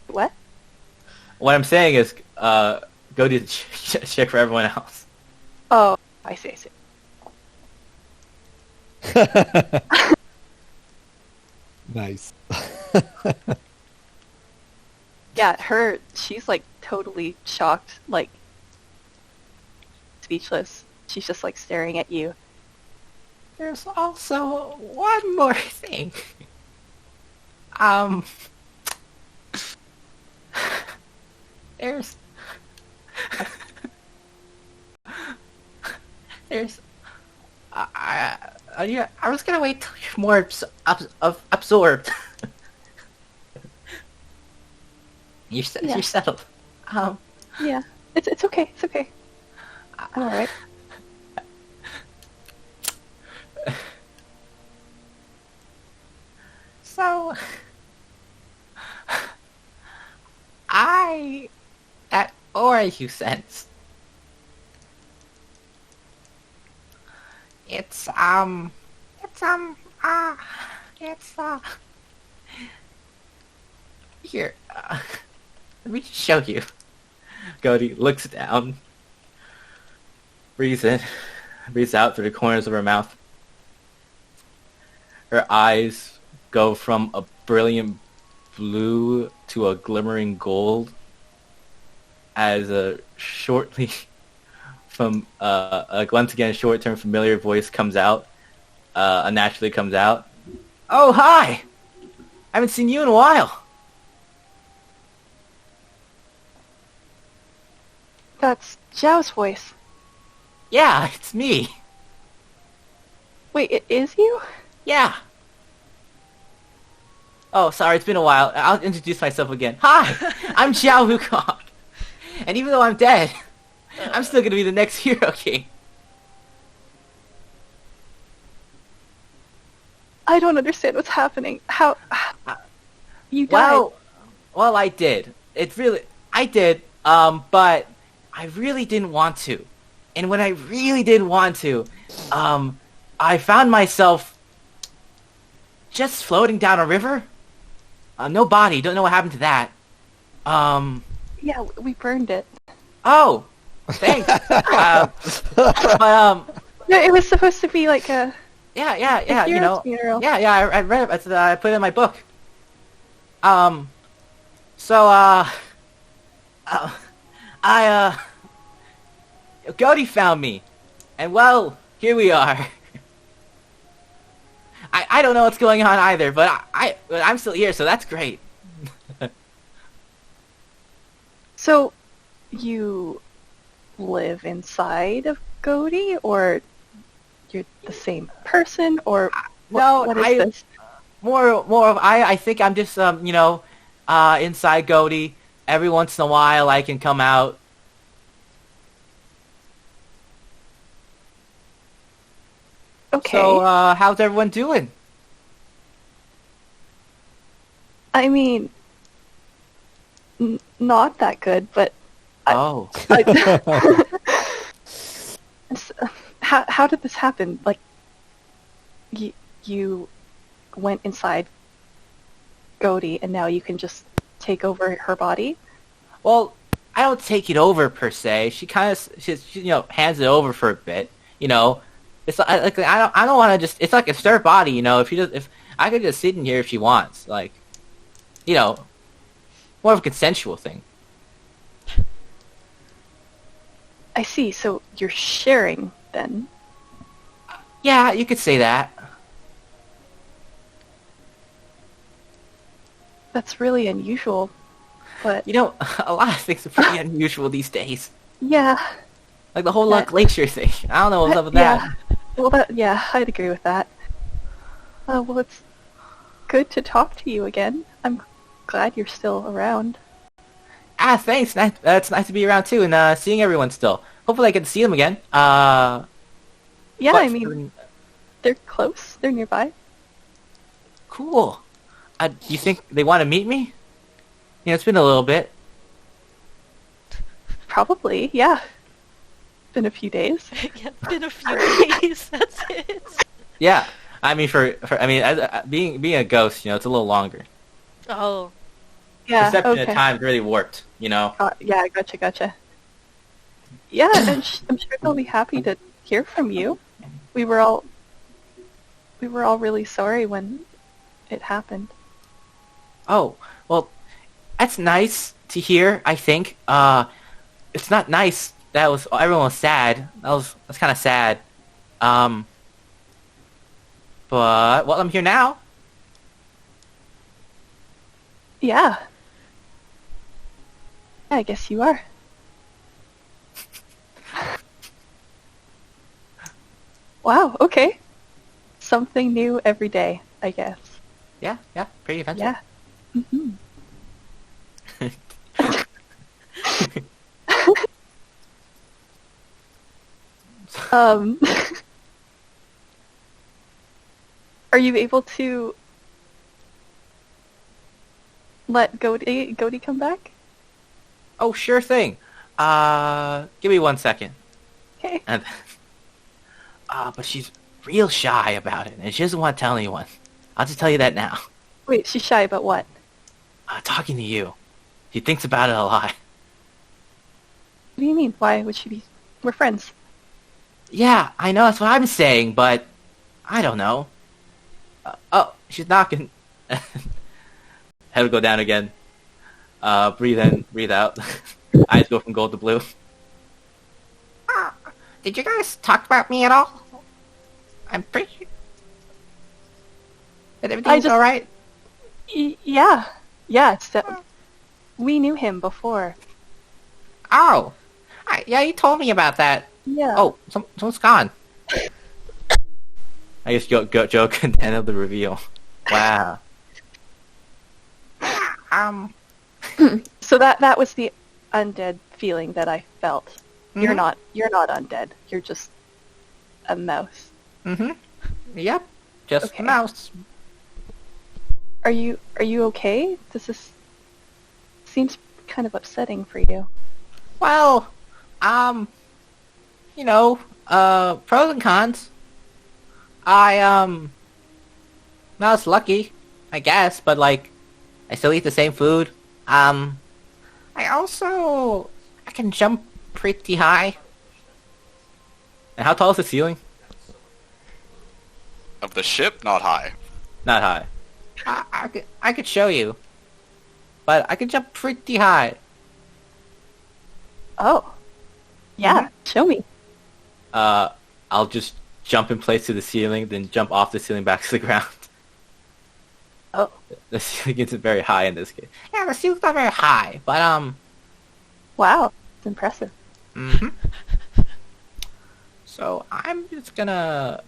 What? What I'm saying is, Goaty is a chick for everyone else. Oh, I see. Nice. Yeah, she's like totally shocked, like speechless. She's just like staring at you. There's also one more thing. There's I was gonna wait till you're more absorbed. You're settled. Yeah, it's okay. It's okay. I'm alright. So, that aura you sense, it's here, let me just show you. Goaty looks down, breathes out through the corners of her mouth. Her eyes go from a brilliant blue to a glimmering gold as shortly from once again a short-term familiar voice comes out, unnaturally comes out. Oh, hi! I haven't seen you in a while. That's Zhao's voice. Yeah, it's me. Wait, it is you? Yeah. Oh, sorry, it's been a while. I'll introduce myself again. Hi, I'm Zhao Wukong. And even though I'm dead, I'm still gonna be the next Hero King. I don't understand what's happening. How... You died. Well, I did. I did, but I really didn't want to. And when I really didn't want to, I found myself just floating down a river. No body, don't know what happened to that. Yeah, we burned it. Oh, thanks. No, it was supposed to be like a... Yeah, a you know. funeral. Yeah, I read it. I put it in my book. Goaty found me, and well, here we are. I don't know what's going on either, but I'm still here, so that's great. So, you live inside of Godi, or you're the same person, or No, what is this? more of I think I'm just inside Goaty. Every once in a while I can come out. Okay. So how's everyone doing? I mean, not that good, but Oh. how did this happen? Like, you went inside Godi, and now you can just take over her body? Well, I don't take it over per se. She kind of she hands it over for a bit. It's like I don't want to just. It's like it's their body. If I could just sit in here if she wants, like, more of a consensual thing. I see. So you're sharing then? Yeah, you could say that. That's really unusual, but A lot of things are pretty unusual these days. yeah. Like the whole Glacier thing. I don't know what's up with Yeah. that. Well, I'd agree with that. Well, it's good to talk to you again. I'm glad you're still around. Ah, thanks. It's nice to be around too, and seeing everyone still. Hopefully, I get to see them again. Yeah, but- I mean, they're close. They're nearby. Cool. Do you think they want to meet me? It's been a little bit. Probably, yeah. Been a few days. Yeah, it's been a few days. That's it. Yeah. I mean, being a ghost, it's a little longer. Oh, Yeah, Perception okay. at times really warped. Yeah, gotcha. Yeah, and I'm sure they'll be happy to hear from you. We were all really sorry when it happened. Oh, well, that's nice to hear. I think. It's not nice that everyone was sad. That's kind of sad. But I'm here now. Yeah. I guess you are. Wow, okay. Something new every day, I guess. Yeah, pretty eventful. Yeah. hmm Um, are you able to let Godi come back? Oh, sure thing. Give me 1 second. Okay. And but she's real shy about it, and she doesn't want to tell anyone. I'll just tell you that now. Wait, she's shy about what? Talking to you. She thinks about it a lot. What do you mean? Why would she be? We're friends. Yeah, I know, that's what I'm saying, but I don't know. Oh, she's knocking. Head will go down again. Breathe in, breathe out. Eyes go from gold to blue. Did you guys talk about me at all? I'm pretty sure that everything's alright. Yeah. It's that we knew him before. Oh. Yeah, you told me about that. Yeah. Oh, someone's gone. I guess joke and end of the reveal. Wow. So that was the undead feeling that I felt. You're Mhm. not undead. You're just a mouse. Mm-hmm. Yep. Just Okay. a mouse. Are you okay? This seems kind of upsetting for you. Well, pros and cons. I was lucky, I guess, but like, I still eat the same food. I can jump pretty high. And how tall is the ceiling? Of the ship, not high. Not high. I could show you, but I can jump pretty high. Oh. Yeah, show me. I'll just jump in place to the ceiling, then jump off the ceiling back to the ground. Oh. The ceiling isn't very high in this case. Yeah, the ceiling's not very high, but Wow, it's impressive. Mm-hmm. So I'm just gonna.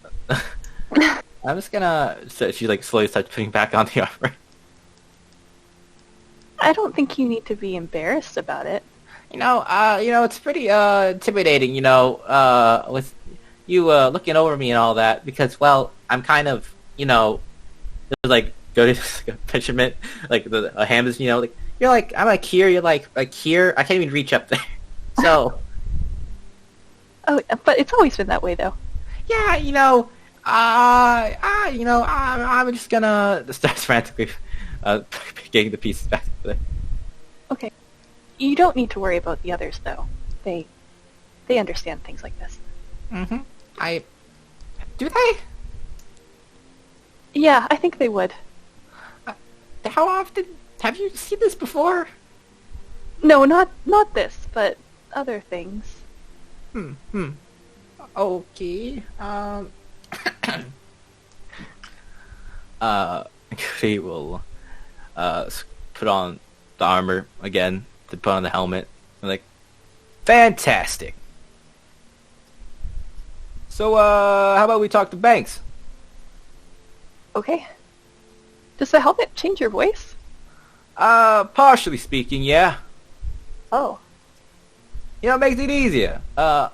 So she like slowly starts putting back on the armor. I don't think you need to be embarrassed about it. It's pretty intimidating. With you looking over me and all that, because well, I'm kind of like go to like, a measurement, like a hand is like you're like I'm like here, you're like here. I can't even reach up there. So. Oh, but it's always been that way, though. Yeah, I'm just gonna start frantically getting the pieces back together. Okay. You don't need to worry about the others, though. They understand things like this. Mm-hmm. Do they? Yeah, I think they would. How often have you seen this before? No, not this, but other things. Okay. He will put on the armor again, to put on the helmet. I'm like, fantastic. So, how about we talk to Banks? Okay. Does the helmet change your voice? Partially speaking, yeah. Oh. It makes it easier. And,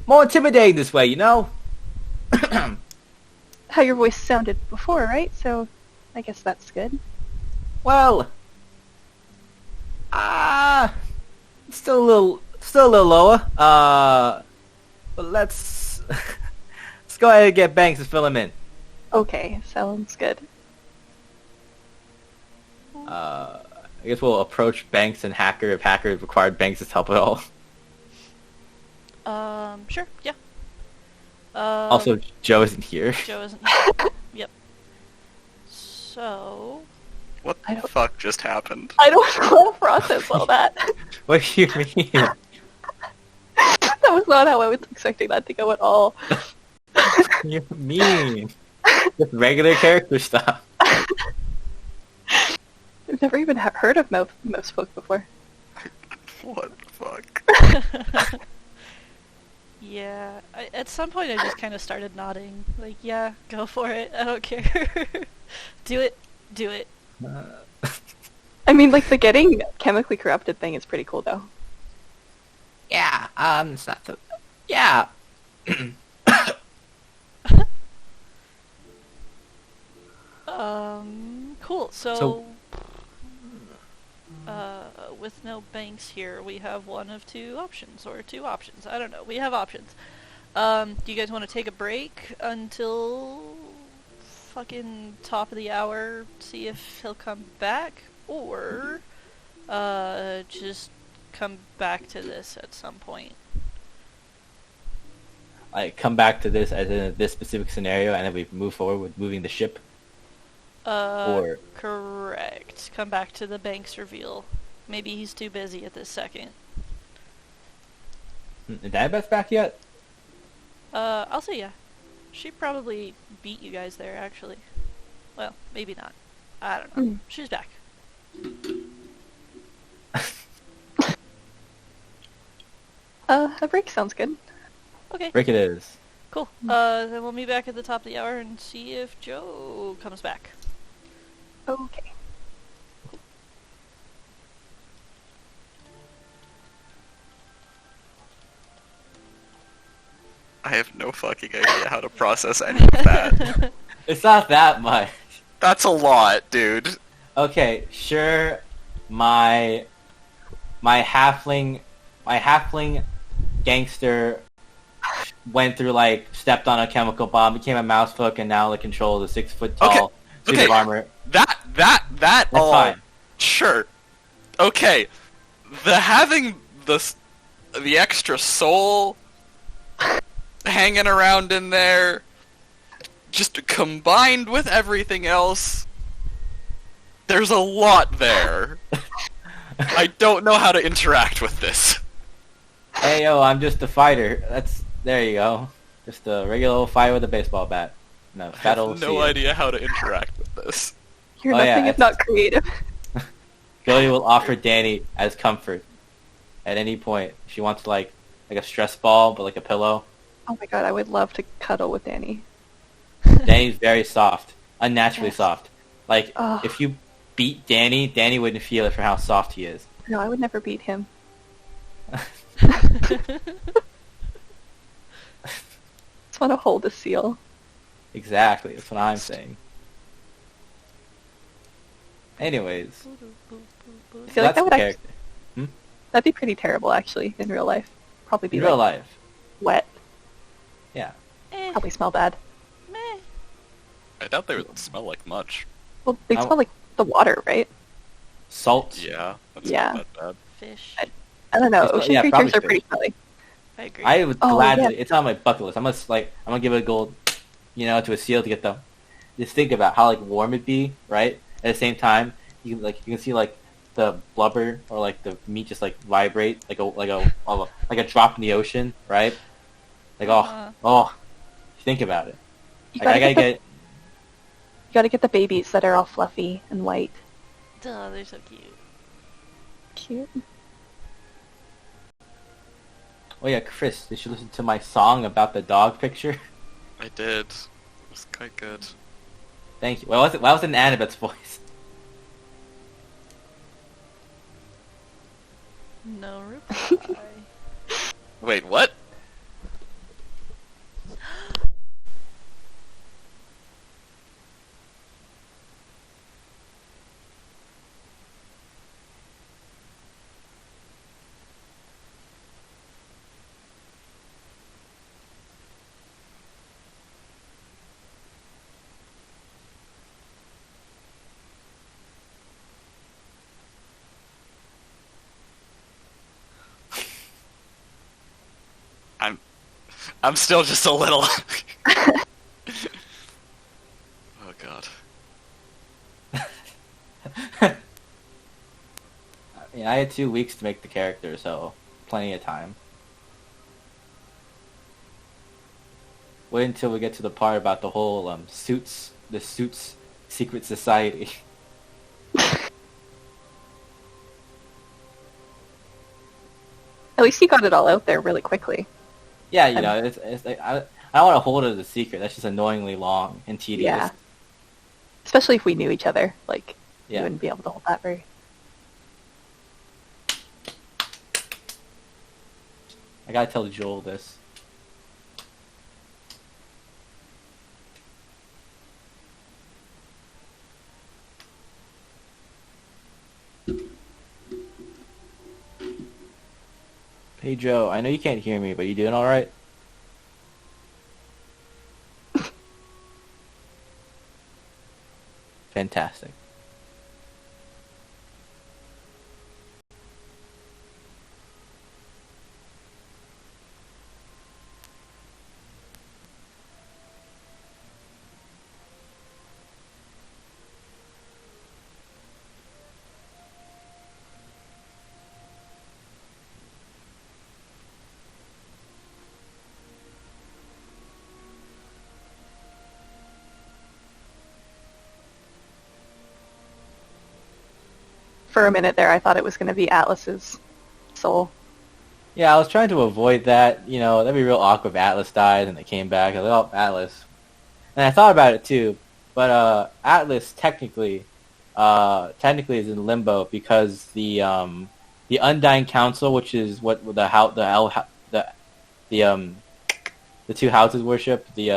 more intimidating this way, How your voice sounded before, right? So, I guess that's good. Well, still a little lower. But let's go ahead and get Banks to fill him in. Okay, sounds good. I guess we'll approach Banks and Hacker if Hacker required Banks' help at all. Sure, yeah. Also, Joe isn't here. Joe isn't here. Yep. So... What the fuck just happened? I don't want to process all that. What do you mean? That was not how I was expecting that to go at all. What do you mean? Just regular character stuff. I've never even heard of most folk before. What the fuck? Yeah, at some point I just kind of started nodding. Like, yeah, go for it. I don't care. Do it. I mean, like, the getting chemically corrupted thing is pretty cool, though. Yeah, it's not so... Yeah. Cool. So with no Banks here, we have one of two options, or two options. I don't know. We have options. Do you guys want to take a break until fucking top of the hour, see if he'll come back, or just come back to this at some point? Like, come back to this as in this specific scenario, and then we move forward with moving the ship? Or... Correct. Come back to the Banks reveal. Maybe he's too busy at this second. Is Annabeth's back yet? I'll say yeah. She probably beat you guys there, actually. Well, maybe not. I don't know. She's back. A break sounds good. Okay. Break it is. Cool. Then we'll meet back at the top of the hour and see if Joe comes back. Okay. I have no fucking idea how to process any of that. It's not that much. That's a lot, dude. Okay, sure. My halfling gangster went through, like, stepped on a chemical bomb, became a mouse hook, and now like controls a 6 foot tall suit of armor. That's all fine. Sure. Okay. Having the extra soul hanging around in there, just combined with everything else, there's a lot there. I don't know how to interact with this. Hey yo, I'm just a fighter. There you go. Just a regular old fighter with a baseball bat. No, I have no see idea how to interact with this. You're Oh, nothing yeah, if not creative. Gilly will offer Danny as comfort. at any point. She wants like a stress ball, but like a pillow. Oh my god, I would love to cuddle with Danny. Danny's very soft, unnaturally Yes. soft. Like Ugh. if you beat Danny, Danny wouldn't feel it for how soft he is. No, I would never beat him. Just want to hold a seal. Exactly, that's what I'm saying. Anyways, I so feel like that's that would the actually, character. that'd be pretty terrible actually in real life. Probably be In real like life, wet. yeah. Eh, Probably smell bad. meh. I doubt they would smell like much. Well, they I- smell like the water, right? Yeah, Salt. that's Yeah. not that bad. Fish. I don't know. It's- Ocean yeah, creatures probably are pretty fish. smelly. I agree. I would Oh, gladly. yeah. It's on my bucket list. I'm gonna give it a gold, to a seal to get them. Just think about how like warm it'd be, right? At the same time, you can see like the blubber or like the meat just like vibrate like a drop in the ocean, right? Like think about it. You Like, gotta, I gotta get the, get. you gotta get the babies that are all fluffy and white. Duh, they're so cute. Cute. Oh yeah, Chris, did you listen to my song about the dog picture? I did. It was quite good. Thank you. Well, why was it in Annabeth's voice? No reply. Wait, what? I'm still just a little. Oh god. I had 2 weeks to make the character, so plenty of time. Wait until we get to the part about the whole the Suits secret society. At least you got it all out there really quickly. Yeah, it's like I don't want to hold it as a secret. That's just annoyingly long and tedious. Yeah. Especially if we knew each other. Like, you Yeah. wouldn't be able to hold that very... I gotta tell Joel this. Hey Joe, I know you can't hear me, but you doing alright? Fantastic. For a minute there, I thought it was going to be Atlas's soul. Yeah, I was trying to avoid that. That'd be real awkward if Atlas died and they came back. I was like, oh, Atlas. And I thought about it too, but Atlas technically is in limbo because the Undying Council, which is what the 2 houses worship, the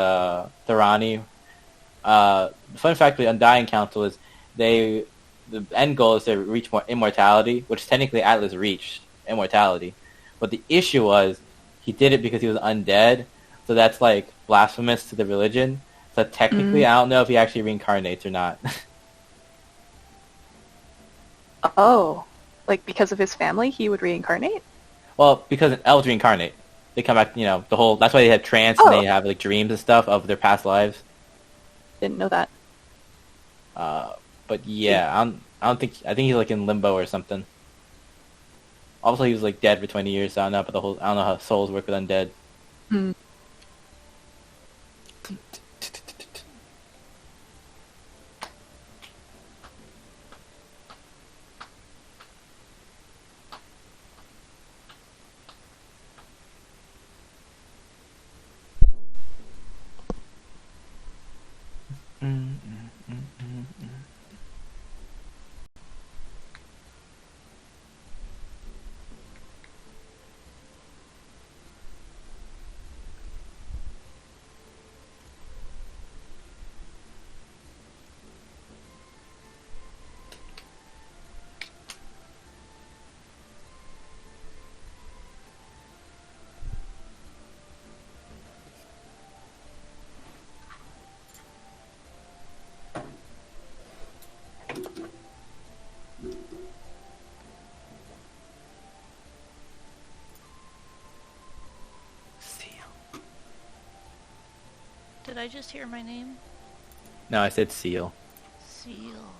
Thorani. The fun fact of the Undying Council is the end goal is to reach more immortality, which technically Atlas reached immortality. But the issue was he did it because he was undead, so that's like blasphemous to the religion. So technically, I don't know if he actually reincarnates or not. Oh. Like, because of his family, he would reincarnate? Well, because elves reincarnate, they come back. That's why they have trance and they have like dreams and stuff of their past lives. Didn't know that. But yeah, I think he's like in limbo or something. Also, he was like dead for 20 years. So I don't know, but I don't know how souls work with undead. Hmm. Did I just hear my name? No, I said seal. Seal.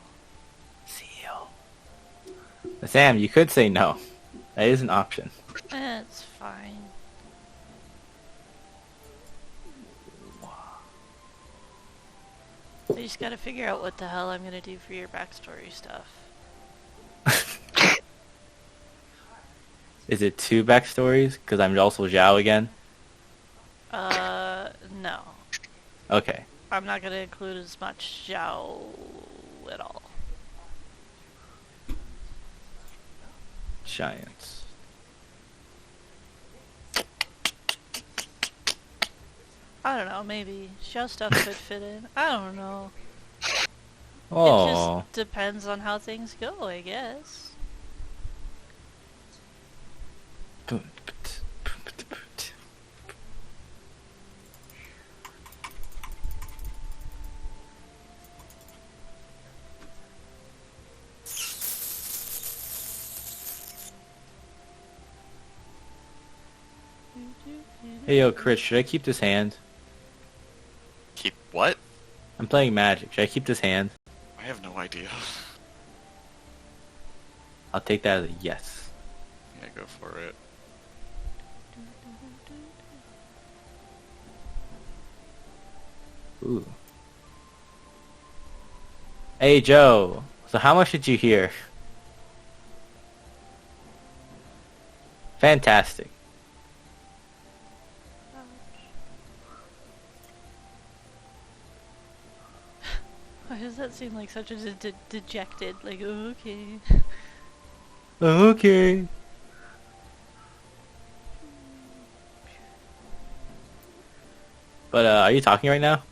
Seal. Sam, you could say no. That is an option. It's fine. I just gotta figure out what the hell I'm gonna do for your backstory stuff. Is it 2 backstories? Because I'm also Zhao again? No. Okay. I'm not gonna include as much Zhao at all. Giants. I don't know, maybe. Zhao stuff could fit in. I don't know. It Oh. just depends on how things go, I guess. Hey yo, Chris, should I keep this hand? Keep what? I'm playing Magic. Should I keep this hand? I have no idea. I'll take that as a yes. Yeah, go for it. Ooh. Hey Joe, so how much did you hear? Fantastic. Why does that seem like such a dejected, like, oh, okay. Okay. But are you talking right now?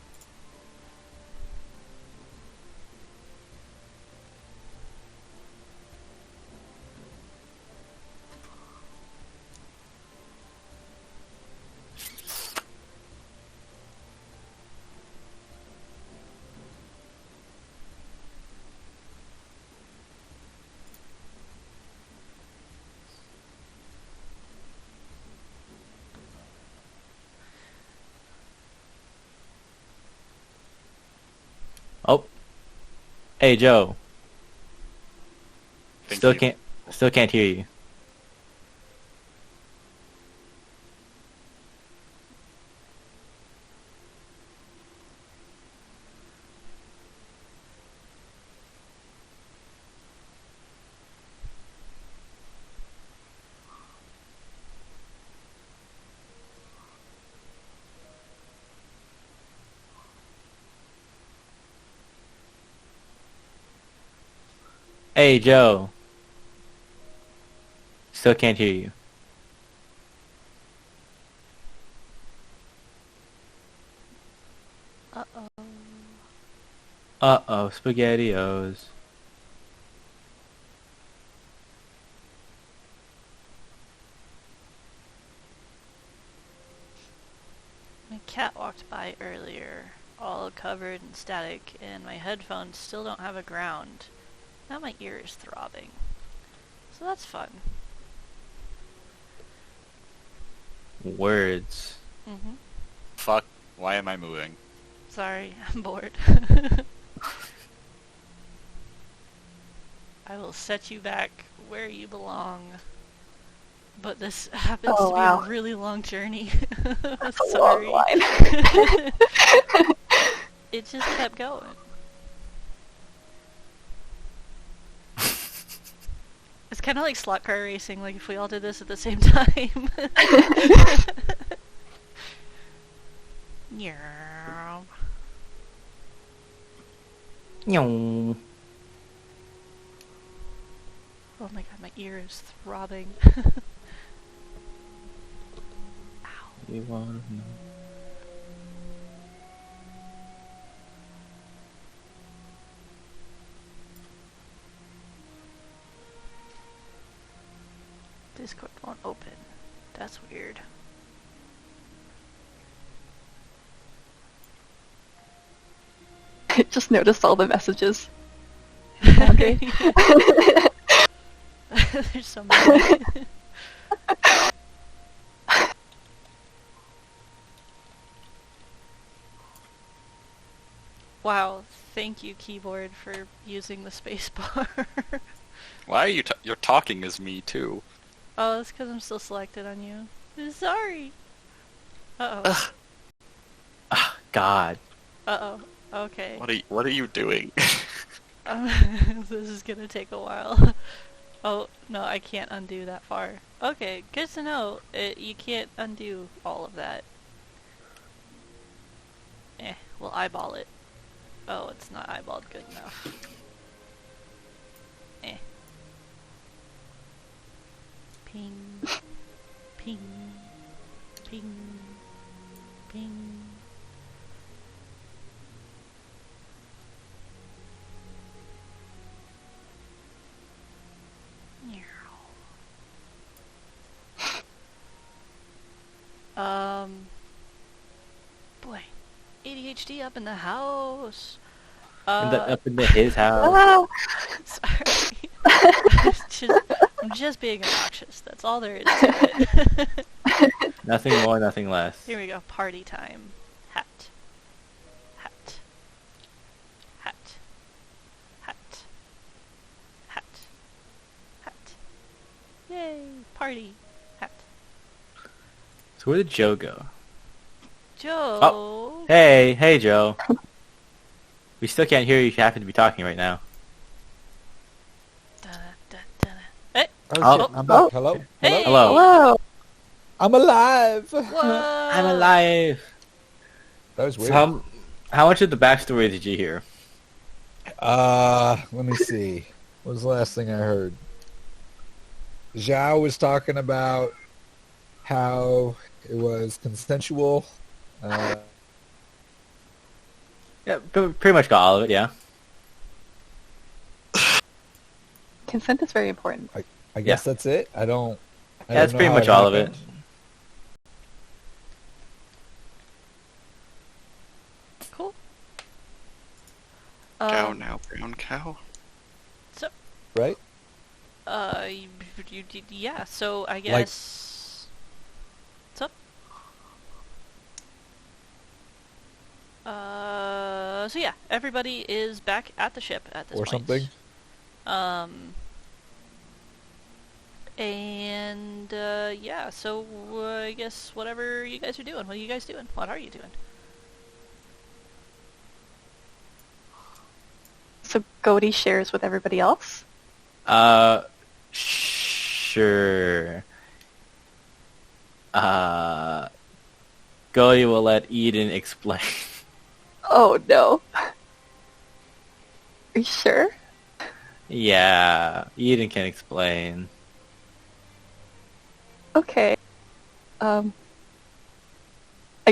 Oh. Hey Joe. Thank Still you. can't hear you. Hey Joe. Still can't hear you. Uh-oh. Uh-oh, SpaghettiOs. My cat walked by earlier, all covered in static, and my headphones still don't have a ground. Now my ear is throbbing. So that's fun. Words. Mm-hmm. Fuck. Why am I moving? Sorry, I'm bored. I will set you back where you belong. But this happens Oh, to be wow. a really long journey. That's a Sorry. long line. It just kept going. It's kind of like slot car racing, like if we all did this at the same time. Yeah. Meow. Oh my god, my ear is throbbing. You wanna know? Discord won't open. That's weird. I just noticed all the messages. Okay. There's so many. Wow, thank you, keyboard, for using the spacebar. Why are you? You're talking as me too. Oh, it's because I'm still selected on you. Sorry. Uh-oh. God. Uh-oh. Okay. What are you doing? This is gonna take a while. Oh, no, I can't undo that far. Okay, good to know. You can't undo all of that. We'll eyeball it. Oh, it's not eyeballed good enough. Ping. Ping. Ping. Ping. Boy, ADHD up in the house. Up into his house. Ah! Sorry. I'm just being obnoxious. That's all there is to it. Nothing more, nothing less. Here we go. Party time. Hat. Hat. Hat. Hat. Hat. Hat. Yay! Party. Hat. So where did Joe go? Joe. Oh. Hey, Joe. We still can't hear you if you happen to be talking right now. Hey. Oh, Oh. shit, I'm back. Oh. Hello? Hey. Hello. Hello. I'm alive! What? I'm alive. That was weird. So how much of the backstory did you hear? Let me see. What was the last thing I heard? Zhao was talking about how it was consensual. Yeah, pretty much got all of it, yeah. Consent is very important. I guess that's it. I don't That's know pretty how much all of it. happened. Cool. Cow now, brown cow. Right? Yeah, so I guess... What's up? So yeah, everybody is back at the ship at this Or point. something? Yeah, so I guess whatever you guys are doing. What are you guys doing? What are you doing? So Goldie shares with everybody else. Sure. Goldie will let Eden explain. Oh no. Are you sure? Yeah, Eden can explain. Okay. I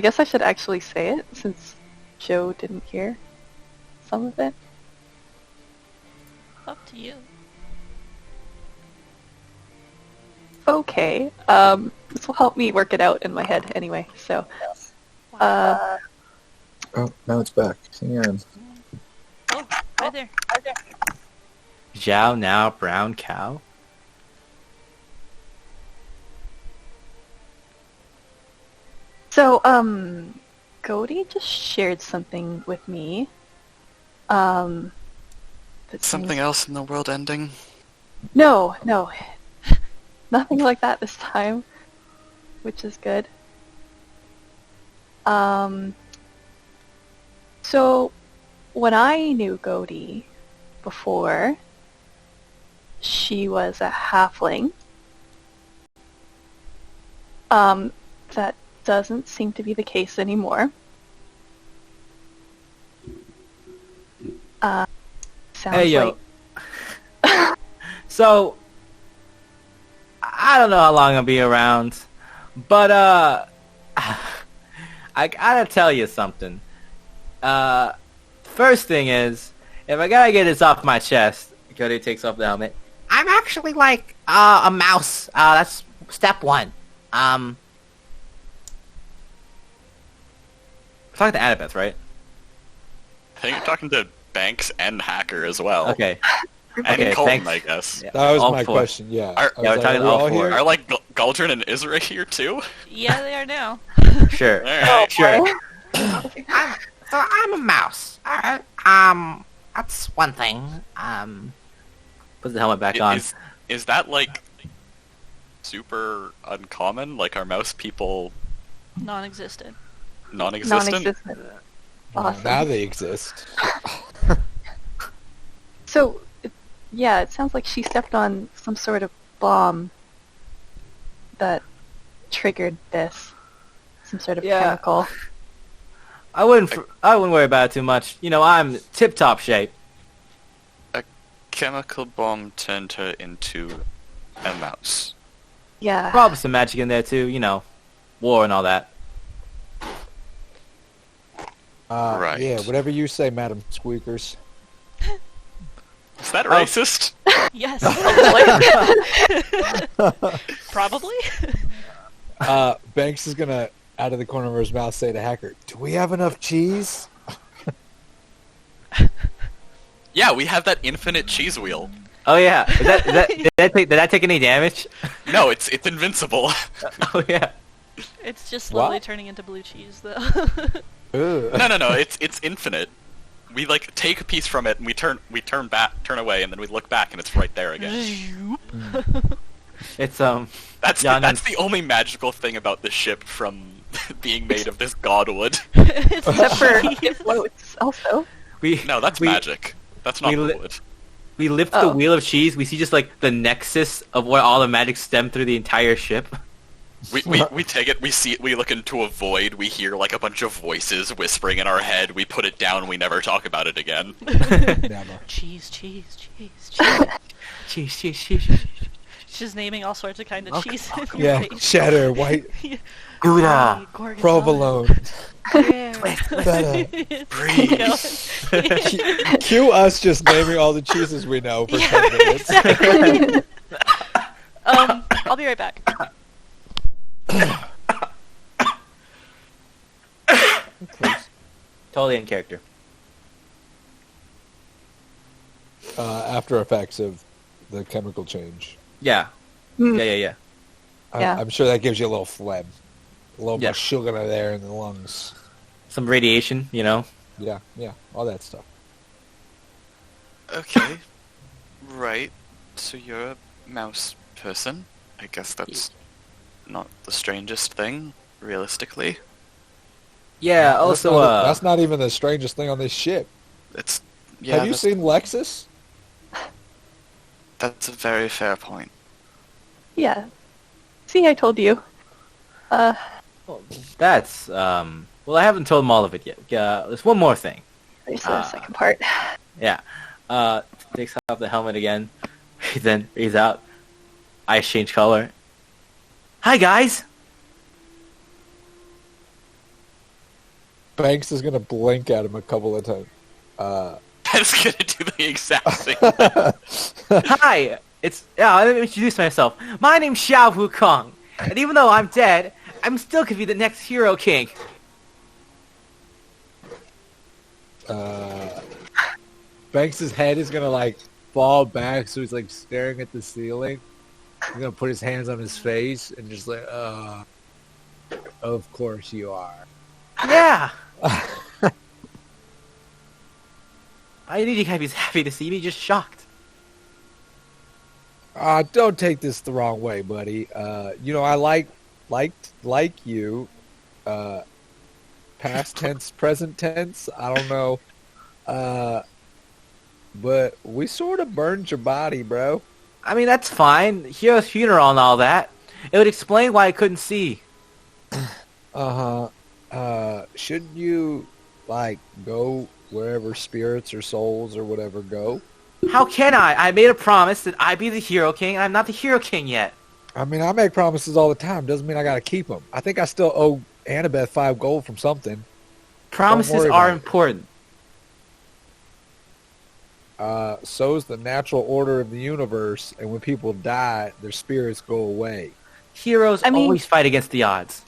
guess I should actually say it since Joe didn't hear some of it. Up to you. Okay. This will help me work it out in my head anyway. So, Oh, now it's back. Hang on. Oh, right there. Zhao now brown cow? So, Goldie just shared something with me. That Something seems- else in the world ending? No. Nothing like that this time, which is good. So, when I knew Goldie before, she was a halfling. That doesn't seem to be the case anymore. sounds Hey, yo. like. So, I don't know how long I'll be around, but, I gotta tell you something. First thing is, if I gotta get this off my chest, Cody takes off the helmet. I'm actually like a mouse. That's step one. We're talking to Annabeth, right? I think you're talking to Banks and Hacker as well. Okay. And Okay, Colton, thanks. I guess. Yeah. That was All my four. question. Yeah. Are- I yeah, was we're talking are we all four. here? Are like Galdrin and Isra here too? Yeah, they are now. Sure. Alright. Sure. I'm a mouse. That's one thing. Put the helmet back on. Is that like super uncommon? Like are mouse people Non-existent. non-existent? Non-existent. Awesome. Now they exist. So, yeah, it sounds like she stepped on some sort of bomb that triggered this. Some sort of Yeah. chemical. I wouldn't worry about it too much. You know, I'm tip-top shape. Chemical bomb turned her into a mouse. Yeah. Probably some magic in there too. You know, war and all that. Right. Yeah, whatever you say, Madam Squeakers. Is that racist? Yes. Probably. Banks is gonna, out of the corner of his mouth, say to Hacker, "Do we have enough cheese?" Yeah, we have that infinite cheese wheel. Oh yeah. Did that take any damage? No, it's invincible. Oh yeah. It's just slowly What? turning into blue cheese, though. Ugh. No, it's infinite. We like take a piece from it and we turn away, and then we look back and it's right there again. It's That's Yeah, that's the only magical thing about this ship from being made of this godwood. It's Except for cheese. it floats also. we No, that's we, magic. That's not we li- wood. We lift the Oh. wheel of cheese. We see just like the nexus of where all the magic stemmed through the entire ship. We take it, we see it, we look into a void, we hear like a bunch of voices whispering in our head, we put it down, we never talk about it again. Never. Cheese, cheese, cheese, cheese. Cheese, cheese, cheese, cheese. She's naming all sorts of kind of Okay, cheese. Yeah, cheddar, white, Gouda. Gorgonzola. provolone. Yeah. Feta. Breathe. Cue us just naming all the cheeses we know for Yeah, 10 minutes. exactly. I'll be right back. Totally in character. After effects of the chemical change. Yeah. Mm. Yeah. Yeah. I'm sure that gives you a little phlegm. A little Yeah. more sugar there in the lungs. Some radiation, you know. Yeah, all that stuff. Okay. Right. So you're a mouse person. I guess that's not the strangest thing, realistically. Yeah. Also, that's not even the strangest thing on this ship. It's yeah, Have you seen Lexus? that's a very fair point. Yeah. See, I told you. that's Well, I haven't told him all of it yet. There's one more thing. There's the second part. Yeah. Takes off the helmet again. Then he's out. Eyes change color. Hi guys. Banks is gonna blink at him a couple of times. That's gonna do the exact same. Hi. Let me introduce myself. My name's Xiao Wukong, and even though I'm dead, I'm still gonna be the next hero king. Banks' head is gonna like fall back, so he's like staring at the ceiling. He's gonna put his hands on his face and just like, of course you are. Yeah. I need you guys to be happy to see me, just shocked. Don't take this the wrong way, buddy. I liked you. Past tense, present tense. I don't know. But we sort of burned your body, bro. I mean, that's fine. Hero's funeral and all that. It would explain why I couldn't see. Shouldn't you like go wherever spirits or souls or whatever go? How can I? I made a promise that I'd be the Hero King, and I'm not the Hero King yet. I mean, I make promises all the time. Doesn't mean I got to keep them. I think I still owe Annabeth 5 gold from something. Promises worry are about it. important. So's the natural order of the universe, and when people die, their spirits go away. Heroes I mean- always fight against the odds.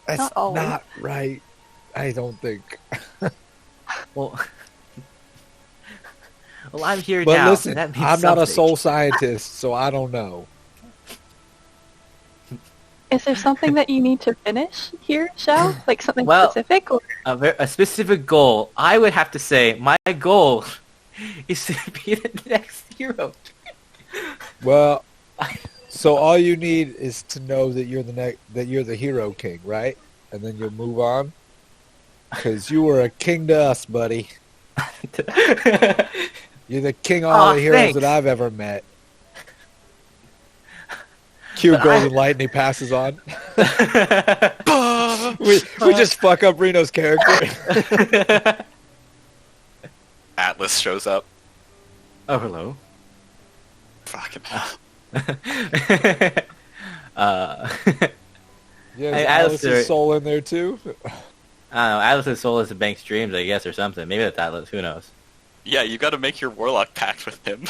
That's Not always. not right. I don't think. Well, well, I'm here But now. listen, that means I'm not a something. soul scientist, so I don't know. Is there something that you need to finish here, Xiao? Like something Well- specific? Or A specific goal. I would have to say my goal is to be the next hero. Well, so all you need is to know that you're the Hero King, right? And then you'll move on. Because you were a king to us, buddy. You're the king of all Aw, the heroes thanks. that I've ever met. Cue golden light and he passes on. we just fuck up Reno's character. Atlas shows up. Oh, hello. Fucking hell. Yeah, Hey, is Alistair. Alice's soul in there too? I don't know. Atlas's soul is the bank's dreams, I guess, or something. Maybe that's Atlas. Who knows? Yeah, you gotta make your warlock pact with him.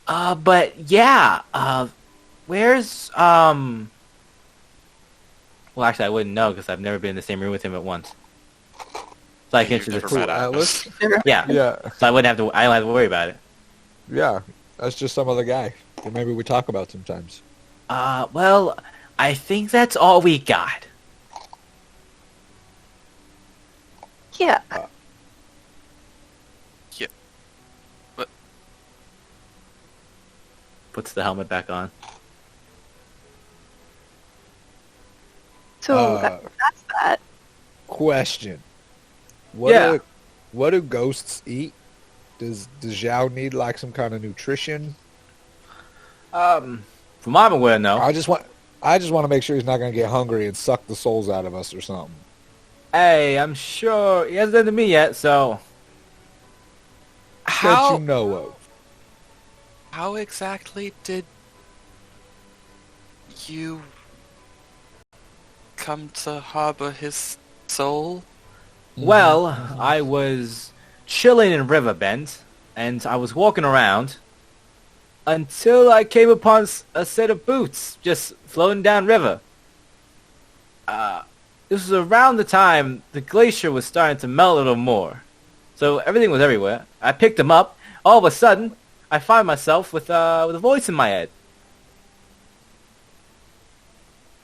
But yeah. Where's Well, actually, I wouldn't know because I've never been in the same room with him at once. So I can You've answer never this. met Atlas. Yeah. Yeah, So I wouldn't have to. I don't have to worry about it. yeah. That's just some other guy that maybe we talk about sometimes. Well, I think that's all we got. yeah, Puts the helmet back on. so Uh, that's that. Question. What Yeah. what do ghosts eat? Does Zhao need like some kind of nutrition? From what I'm aware, no. I just want to make sure he's not going to get hungry and suck the souls out of us or something. Hey, I'm sure he hasn't done to me yet, so That How you know of. how exactly did you come to harbor his soul? well, I was chilling in Riverbend, and I was walking around until I came upon a set of boots just floating down river. This was around the time the glacier was starting to melt a little more, so everything was everywhere. I picked them up. All of a sudden, I find myself with a voice in my head.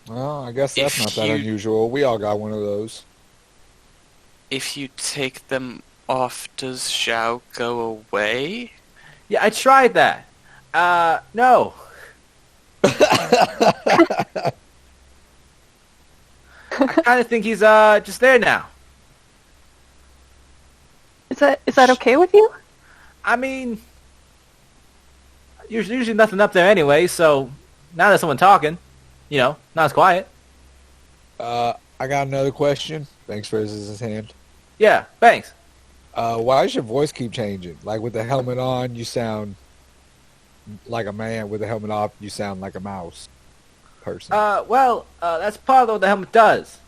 Well, I guess that's If not that you- unusual. We all got one of those. If you take them off, does Zhao go away? Yeah, I tried that. No. I kind of think he's just there now. Is that okay with you? I mean, usually nothing up there anyway. So now there's someone talking, not as quiet. I got another question. Thanks for his hand. Yeah, thanks. Why does your voice keep changing? Like with the helmet on, you sound like a man. With the helmet off, you sound like a mouse person. Well, that's part of what the helmet does.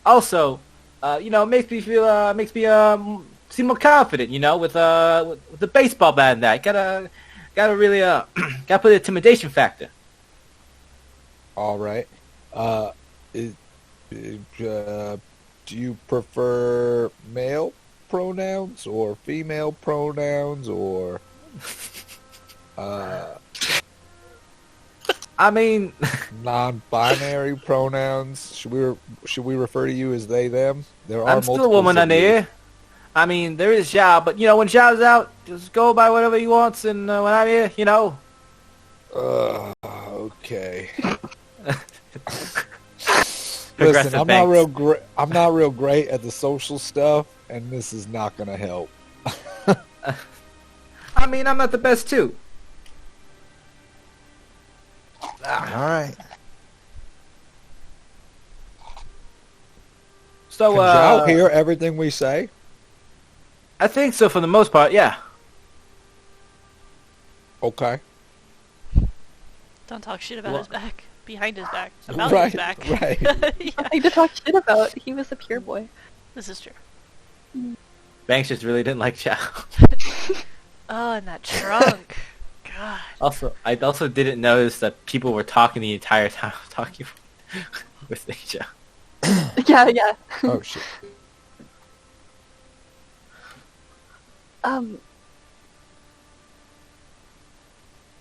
Also, it makes me feel, seem more confident, with the baseball bat and that. Gotta really, gotta put the intimidation factor. All right. Do you prefer male pronouns or female pronouns or I mean, non-binary pronouns? Should we refer to you as they them? There are I'm still a multiples woman of under you. here. I mean, there is Zhao, but when Zhao's out, just go by whatever he wants, and when I'm here, Okay. Progressive Listen, thanks. I'm not real great at the social stuff, and this is not gonna help. I mean, I'm not the best too. All right. So, Can Zhao hear everything we say? I think so for the most part, yeah. Okay. Don't talk shit about his back. Behind his back. His Right, back. right. Yeah, Nothing to talk shit about. He was a pure boy. this is true. Banks just really didn't like Chow. Oh, and that trunk. God. Also, I also didn't notice that people were talking the entire time talking with Chow. Yeah. Oh shit.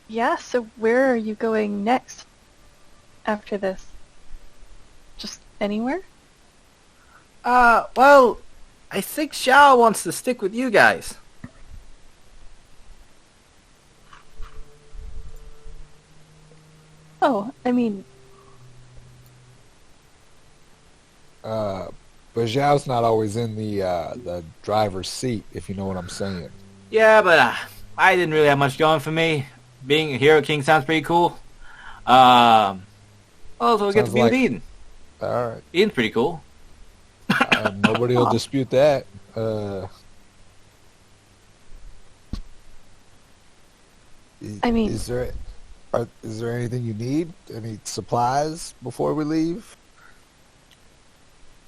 Yeah, so where are you going next after this? Just anywhere? Well, I think Xiao wants to stick with you guys. Oh, I mean, But Zhao's not always in the driver's seat, if you know what I'm saying. Yeah, but I didn't really have much going for me. Being a Hero King sounds pretty cool. Also, we get to Sounds be like- with Eden. All right. Eden's pretty cool. Nobody will dispute that. I mean- is there anything you need? Any supplies before we leave?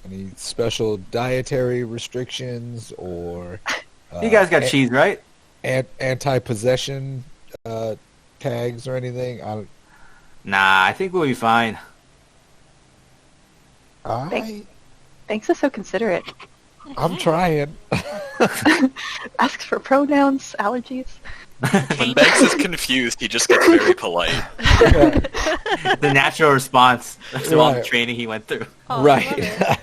Any special dietary restrictions or? You guys got cheese, right? Anti-possession tags or anything? Nah, I think we'll be fine. Banks is so considerate. I'm trying. Asks for pronouns, allergies. When Banks is confused, he just gets very polite. The natural response to all the Right. training he went through. Oh, Right.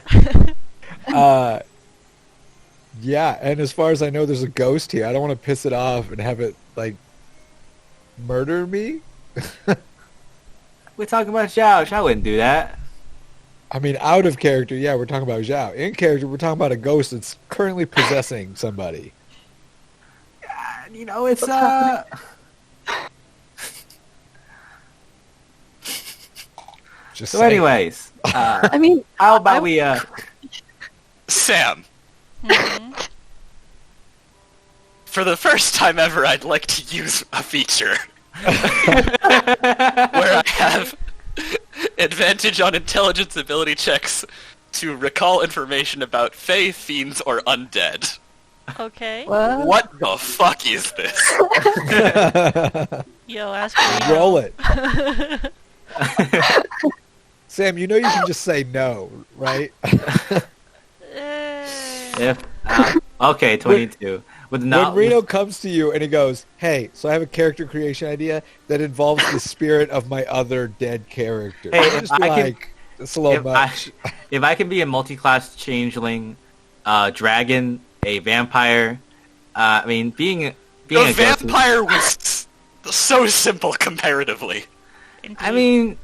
Yeah, and as far as I know, there's a ghost here. I don't want to piss it off and have it, like, murder me. We're talking about Xiao. Xiao wouldn't do that. I mean, out of character, yeah, we're talking about Zhao. In character, we're talking about a ghost that's currently possessing somebody. You know, it's Just So, saying. anyways, I mean, how about I- we Sam, Mhm. for the first time ever, I'd like to use a feature where I have advantage on intelligence ability checks to recall information about Fae, fiends, or undead. Okay. what? What the fuck is this? Yo, ask me. Roll it. Sam, you know you can just say no, right? if okay, 22 with not When Reno comes to you and he goes, "Hey, so I have a character creation idea that involves the spirit of my other dead character." Hey, You if just be I can- like, "It's a little much." if I can be a multi-class changeling, dragon, a vampire, I mean being a The ghost is- vampire was so simple comparatively. I mean,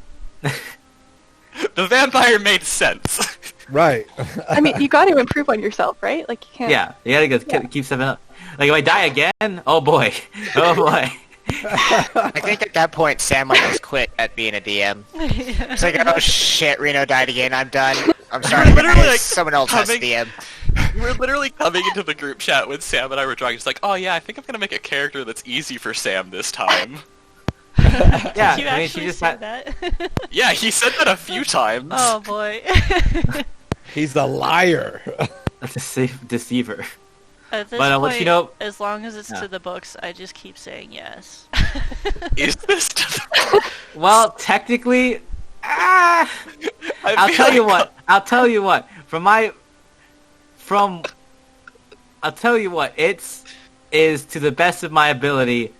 The vampire made sense. Right. I mean, you got to improve on yourself, right? Like, you can't. yeah, you gotta keep stepping up. Like if I die again, oh boy, oh boy. I think at that point, Sam might just quit at being a DM. It's like, oh shit, Reno died again. I'm done. I'm sorry, Literally, guys. like, Someone else has to coming- DM. We were literally coming into the group chat when Sam and I were drawing. It's like, oh yeah, I think I'm gonna make a character that's easy for Sam this time. Yeah, Did you I mean, actually she just say had, that? Yeah, he said that a few times. Oh boy. He's the liar. a deceiver. At this But, point, what you know- as long as it's Yeah. to the books, I just keep saying yes. Is this? Well, technically, I'll tell you what. I'll tell you what. I'll tell you what. It's is to the best of my ability,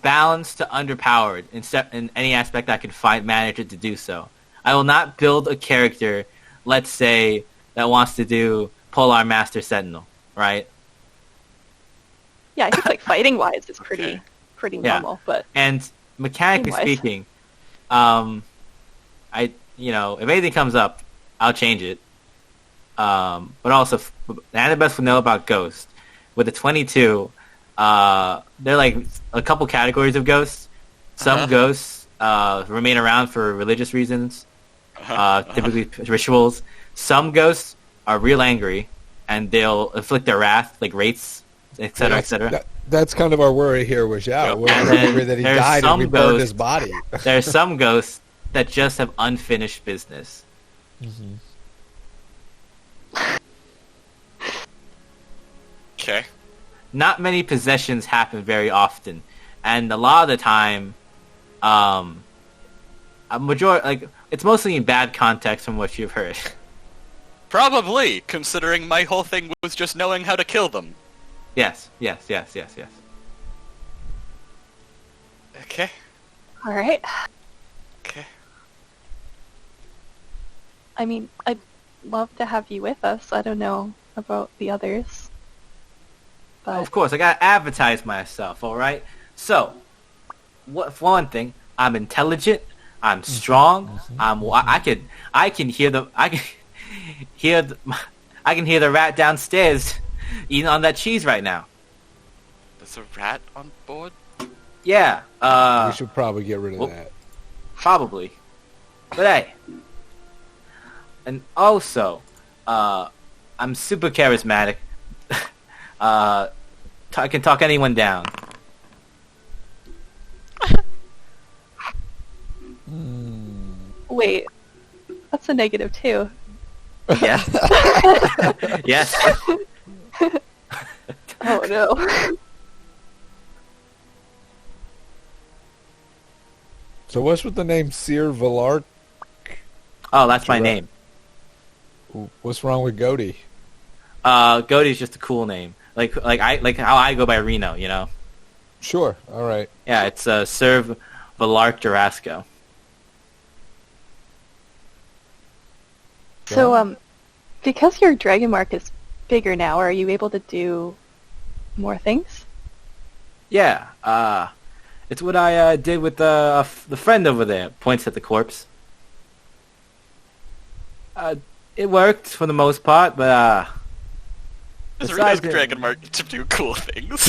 balanced to underpowered in any aspect I can manage it to do so. I will not build a character, let's say, that wants to do Polar Master Sentinel, right? Yeah, I think like fighting wise, it's pretty Okay. pretty Yeah. normal. But And mechanically Team-wise. speaking, if anything comes up, I'll change it. But also, and the best we know about Ghost with the 22, there are like a couple categories of ghosts. Some ghosts remain around for religious reasons. typically rituals. Some ghosts are real angry, and they'll inflict their wrath, like wraiths, etc., etc. That's kind of our worry here, was we're And then angry that he there's died and some we burned ghosts- his body. There are some ghosts that just have unfinished business. Okay. Not many possessions happen very often, and a lot of the time, a majority, like, it's mostly in bad context from what you've heard. Probably, considering my whole thing was just knowing how to kill them. Yes. Okay. All right. Okay. I mean, I'd love to have you with us. I don't know about the others. But Of course, I gotta advertise myself, alright? So, for one thing, I'm intelligent, I'm strong, I can hear the rat downstairs eating on that cheese right now. There's a rat on board? Yeah, We should probably get rid of well- that. probably. But hey. And also, I'm super charismatic. I can talk anyone down. wait, that's a negative too. Yes. Yes. Oh no. So what's with the name Seer Villar? Oh, that's my Right. name. What's wrong with Goaty? Goaty's just a cool name. Like how I go by Reno, you know? Sure, all right. Yeah, it's Serve Valark Jarasco. So, because your dragon mark is bigger now, are you able to do more things? Yeah, it's what I did with the friend over there. Points at the corpse. It worked for the most part, but There's a besides Reno's Dragon Mark to do cool things.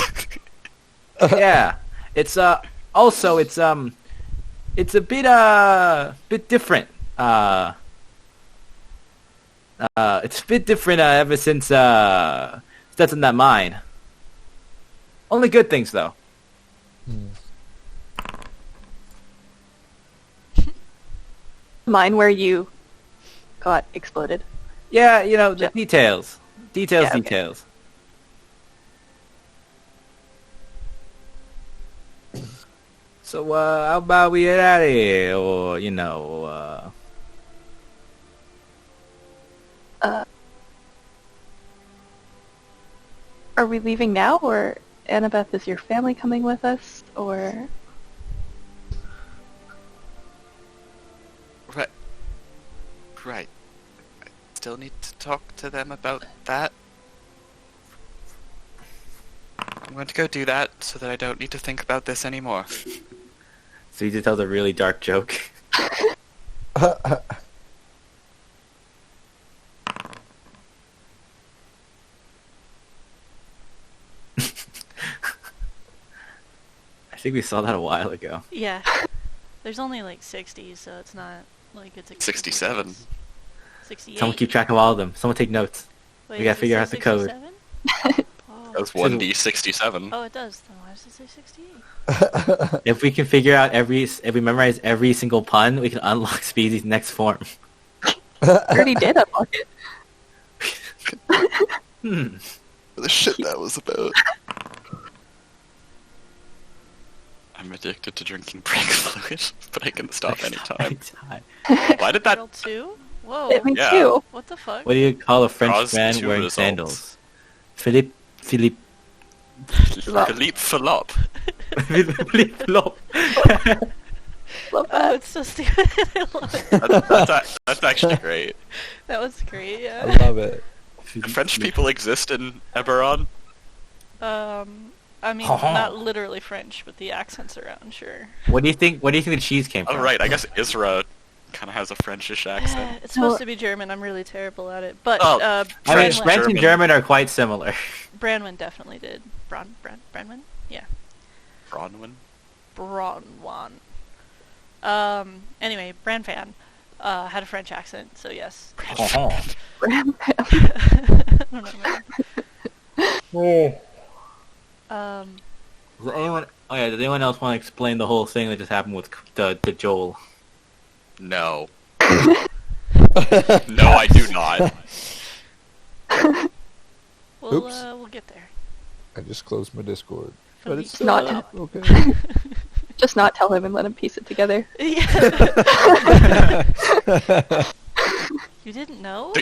yeah, it's also it's a bit different. It's a bit different ever since that's in that mine. Only good things though. Mine where you got exploded. Yeah, you know, the Yeah. details. Yeah, okay. Details. So, how about we get out of here? Or, you know, Are we leaving now, or Annabeth, is your family coming with us, or... Right. Right. I still need to talk to them about that. I'm going to go do that so that I don't need to think about this anymore. so you just tell a really dark joke. I think we saw that a while ago. Yeah. There's only like 60, so it's not like it's... 67. 68. Someone keep track of all of them. Someone take notes. Wait, we gotta does it figure say out the code. 67? Oh. That was 1D67. Oh, it does. Then why does it say 68? If we can figure out if we memorize every single pun, we can unlock Speedy's next form. I already did unlock it. The shit that was about. I'm addicted to drinking brake fluid, but I can stop anytime. Why did that... Girl 2? Whoa. Me Yeah. too. What the fuck? What do you call a French Draws man two wearing results. sandals? Philippe. Philippe Philop. Philippe Lop. Love Oh, that. it's so stupid. I love it. That's actually great. That was great, yeah. I love it. French people exist in Eberron. I mean, not literally French, but the accents around, sure. What do you think? What do you think the cheese came from? Oh right, I guess Isra kind of has a Frenchish accent. It's supposed to be German. I'm really terrible at it. But Oh, I mean, French, French and German. German are quite similar. Branwen definitely did. Branwen? Yeah. Bronwyn. Bronwan. Anyway, Branfan. Had a French accent, so yes. Ram Pam. I don't know, man. Does anyone? Oh yeah. Does anyone else want to explain the whole thing that just happened with the Joel? No. No, I do not. We'll Oops. we'll get there. I just closed my Discord. From But the it's still Not- up. Okay. Just not tell him and let him piece it together. Yeah. You didn't know?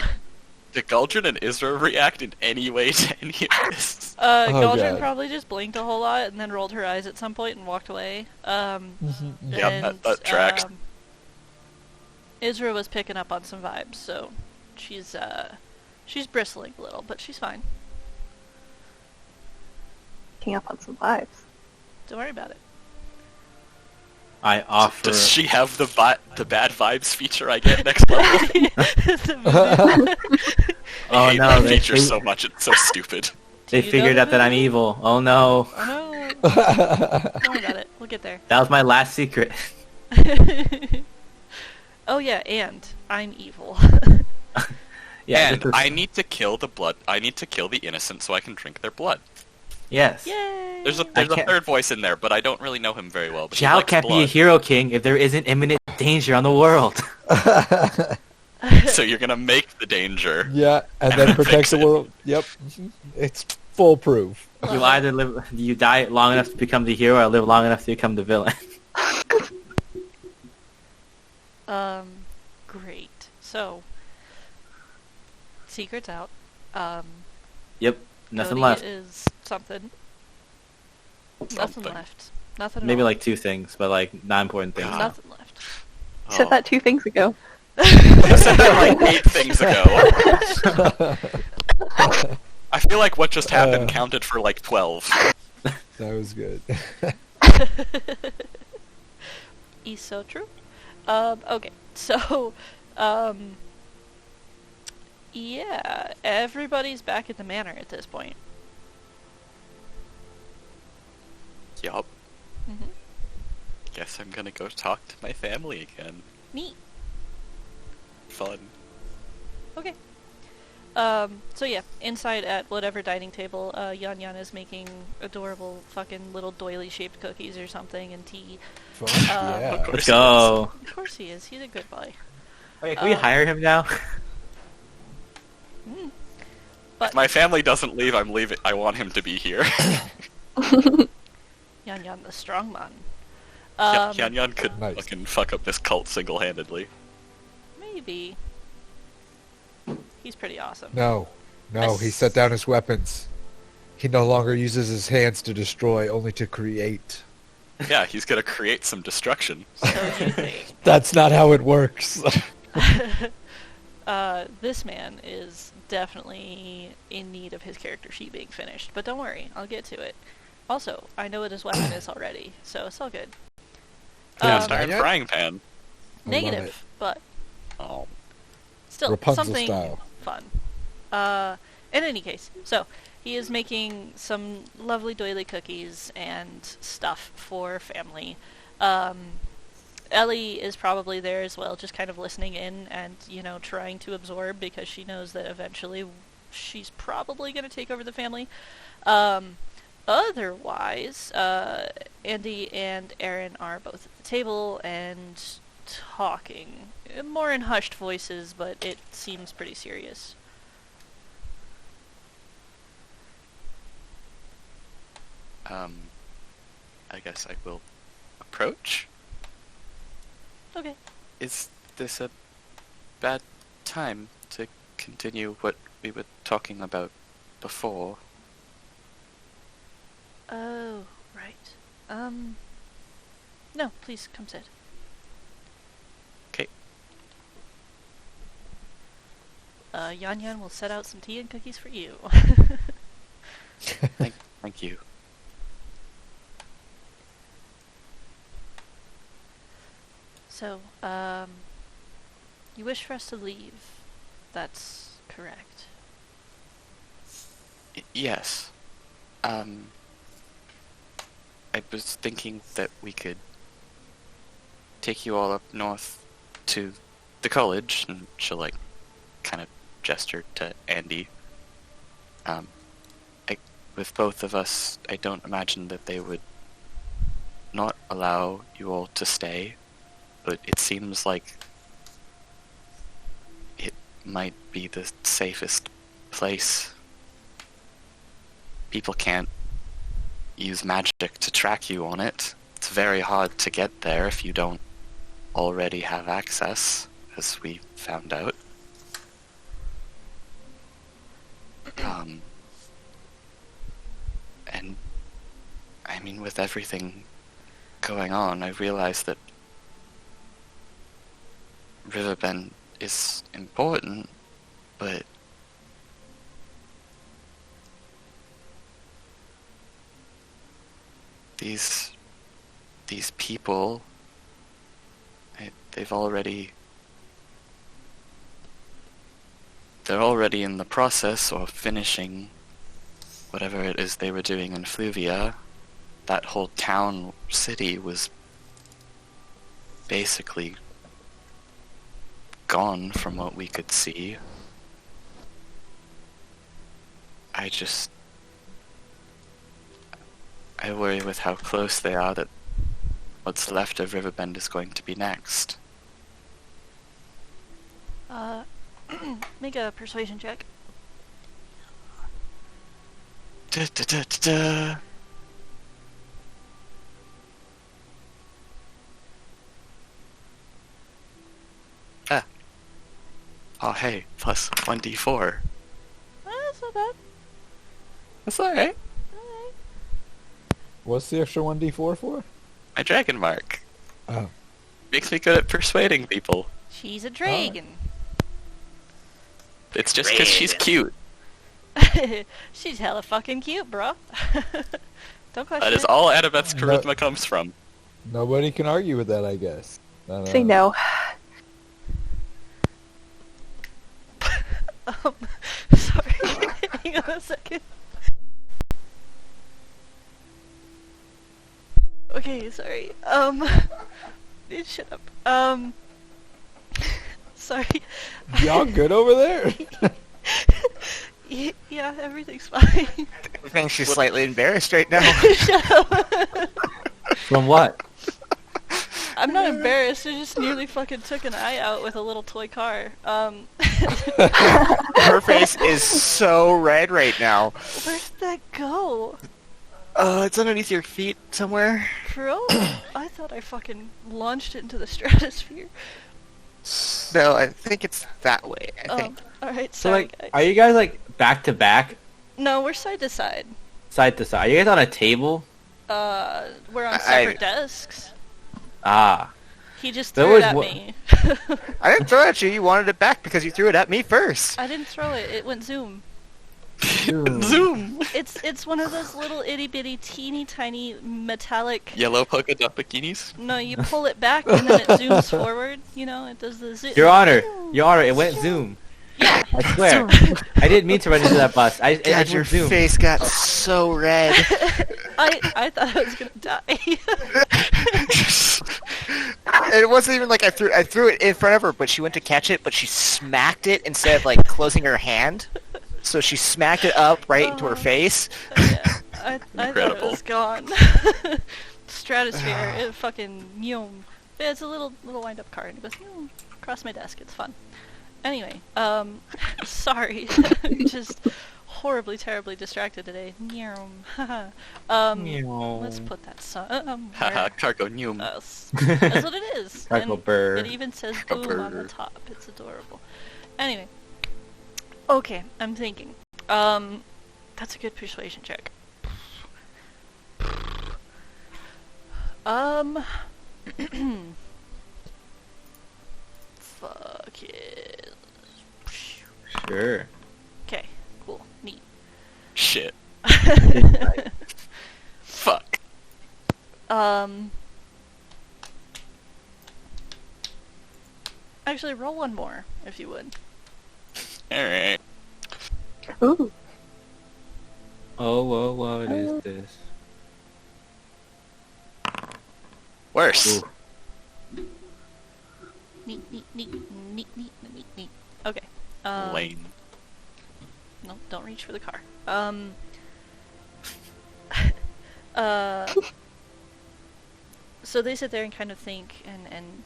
Did Galdrin and Isra react in any way to any of this? Galdrin God. probably just blinked a whole lot and then rolled her eyes at some point and walked away. Yep, And, that tracks. Isra was picking up on some vibes, so she's bristling a little, but she's fine. Picking up on some vibes. Don't worry about it. I offer. Does she have the bad vibes feature I get next level? Oh I hate no! that They, feature so much, it's so stupid. they Do you figured know out that I'm the- evil. Oh no! Oh no! Don't worry about it. We'll get there. That was my last secret. Oh yeah, and I'm evil. Yeah. And I need to kill the blood. I need to kill the innocent so I can drink their blood. Yes. Yay! There's a can't- third voice in there, but I don't really know him very well. But he Zhao likes can't be a blood. hero king if there isn't imminent danger on the world. So you're gonna make the danger. Yeah, and then protect Fix the it. world. Yep. It's foolproof. You either live, you die long enough to become the hero, or live long enough to become the villain. Great. So, secret's out. Yep. Nothing Cody left. is something. Nothing Something. left. Nothing at Maybe all. like 2 things, but like not important things. God. Nothing left. You said that 2 things ago. I said that like 8 things ago. I feel like what just happened counted for like 12. That was good. Is so true. Okay, so, yeah, everybody's back at the manor at this point. Yup. Mhm. Guess I'm gonna go talk to my family again. Neat. Fun. Okay. So yeah, inside at whatever dining table, Yan Yan is making adorable fucking little doily-shaped cookies or something and tea. Fun. Of Yeah. course. Let's go. Of course he is. He's a good boy. Oh, yeah, can we hire him now? Mm. If But my family doesn't leave, I'm leaving. I want him to be here. Yan Yan the strong man. Yan Yan could Nice. fucking fuck up this cult single-handedly. Maybe. He's pretty awesome. No. No, he set down his weapons. He no longer uses his hands to destroy, only to create. Yeah, he's gonna create some destruction. So you think. That's not how it works. This man is definitely in need of his character sheet being finished, but don't worry, I'll get to it. Also, I know what his weapon is already, so it's all good. Cast Um, iron Yeah. frying pan. I love Negative, it. but Oh, still Rapunzel something style. fun. In any case, so he is making some lovely doily cookies and stuff for family. Ellie is probably there as well, just kind of listening in and, you know, trying to absorb because she knows that eventually she's probably going to take over the family. Otherwise, Andy and Aaron are both at the table and talking. More in hushed voices, but it seems pretty serious. I guess I will approach. Okay. Is this a bad time to continue what we were talking about before? Oh, right. No, please come sit. Okay. Yan Yan will set out some tea and cookies for you. Thank you. So, you wish for us to leave. That's correct. Yes. I was thinking that we could take you all up north to the college, and she'll like kind of gesture to Andy. With both of us, I don't imagine that they would not allow you all to stay, but it seems like it might be the safest place. People can't use magic to track you on it. It's very hard to get there if you don't already have access, as we found out. And I mean, with everything going on, I realize that Riverbend is important, but these people, they're already in the process of finishing whatever it is they were doing in Fluvia. That whole town, city, was basically gone from what we could see. I worry with how close they are that what's left of Riverbend is going to be next. Make a persuasion check. Da, da, da, da, da. Oh hey, plus 1d4. That's not bad. That's alright. Alright. What's the extra 1d4 for? My dragon mark. Oh. Makes me good at persuading people. She's a dragon. It's just because she's cute. She's hella fucking cute, bro. Don't question That is it. all Annabeth's charisma comes from. Nobody can argue with that, I guess. Say no. Sorry. Hang on a second. Okay, sorry. Shut up. Sorry. Y'all good over there? Yeah, everything's fine. I think she's slightly embarrassed right now. Shut up. From what? I'm not embarrassed. I just nearly fucking took an eye out with a little toy car. Her face is so red right now. Where'd that go? It's underneath your feet somewhere. Bro, I thought I fucking launched it into the stratosphere. No, I think it's that way. I think. Alright, So sorry. like, are you guys like back to back, No, we're side to side. side to side? Are you guys on a table? We're on separate desks. Ah. He just There threw it was at one- me. I didn't throw it at you. You wanted it back because you threw it at me first. I didn't throw it. It went zoom. Zoom! It's one of those little itty bitty teeny tiny metallic. Yellow polka dot bikinis? No, you pull it back and then it zooms forward. You know, it does the zoom. Your Honor, it went zoom. Yeah. I swear. I didn't mean to run into that bus. It God, your went zoom. face got so red. I thought I was gonna die. It wasn't even like I threw it in front of her, but she went to catch it, but she smacked it instead of like closing her hand. So she smacked it up right into her face. Yeah, I thought it Incredible. was gone. Stratosphere, it fucking yum. Yeah, it's a little wind-up card. It goes yum, across my desk. It's fun. Anyway, sorry, just horribly, terribly distracted today. Let's put that Haha, cargo noom. that's what it is. Cargo And bird. it even says Cargo boom on the bird. top. It's adorable. Anyway, okay, I'm thinking. That's a good persuasion check. Fuck it. Sure. Okay, cool, neat. Shit. Fuck. Actually, roll one more, if you would. Alright. Ooh. Oh, what is this? Worse. Ooh. Neat, neat, neat, neat, neat, neat, neat. Okay. Lane. No, don't reach for the car. Uh, so they sit there and kind of think and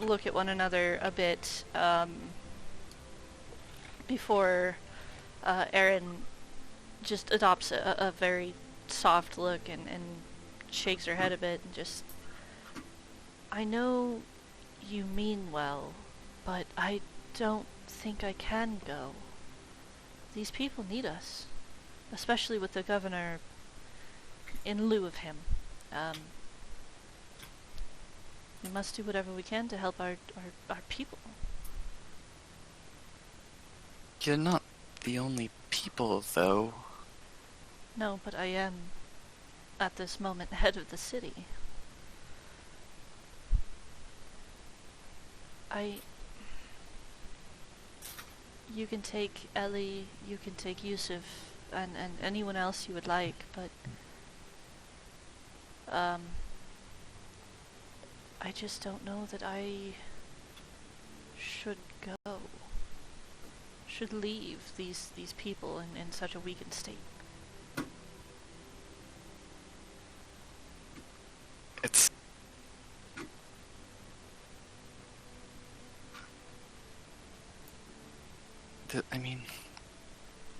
look at one another a bit, before Erin just adopts a very soft look and shakes her head a bit and just... I know you mean well, but I don't think I can go. These people need us, especially with the governor in lieu of him. We must do whatever we can to help our people. You're not the only people, though. No, but I am, at this moment, head of the city. You can take Ellie, you can take Yusuf, and anyone else you would like, but... I just don't know that I should go. Should leave these people in such a weakened state. It's... I mean,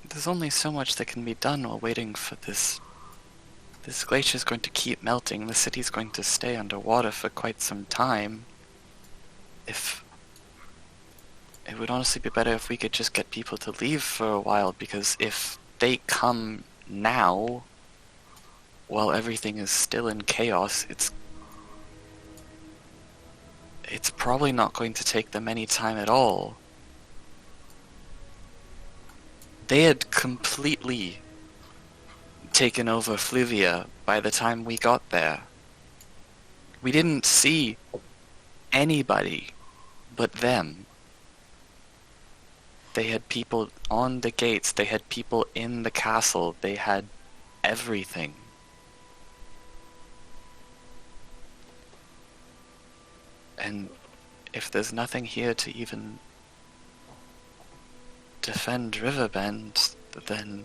there's only so much that can be done while waiting for this. This glacier's going to keep melting. The city's going to stay underwater for quite some time. It would honestly be better if we could just get people to leave for a while, because if they come now, while everything is still in chaos, it's probably not going to take them any time at all. They had completely taken over Fluvia by the time we got there. We didn't see anybody but them. They had people on the gates, they had people in the castle, they had everything. And if there's nothing here to even defend Riverbend, then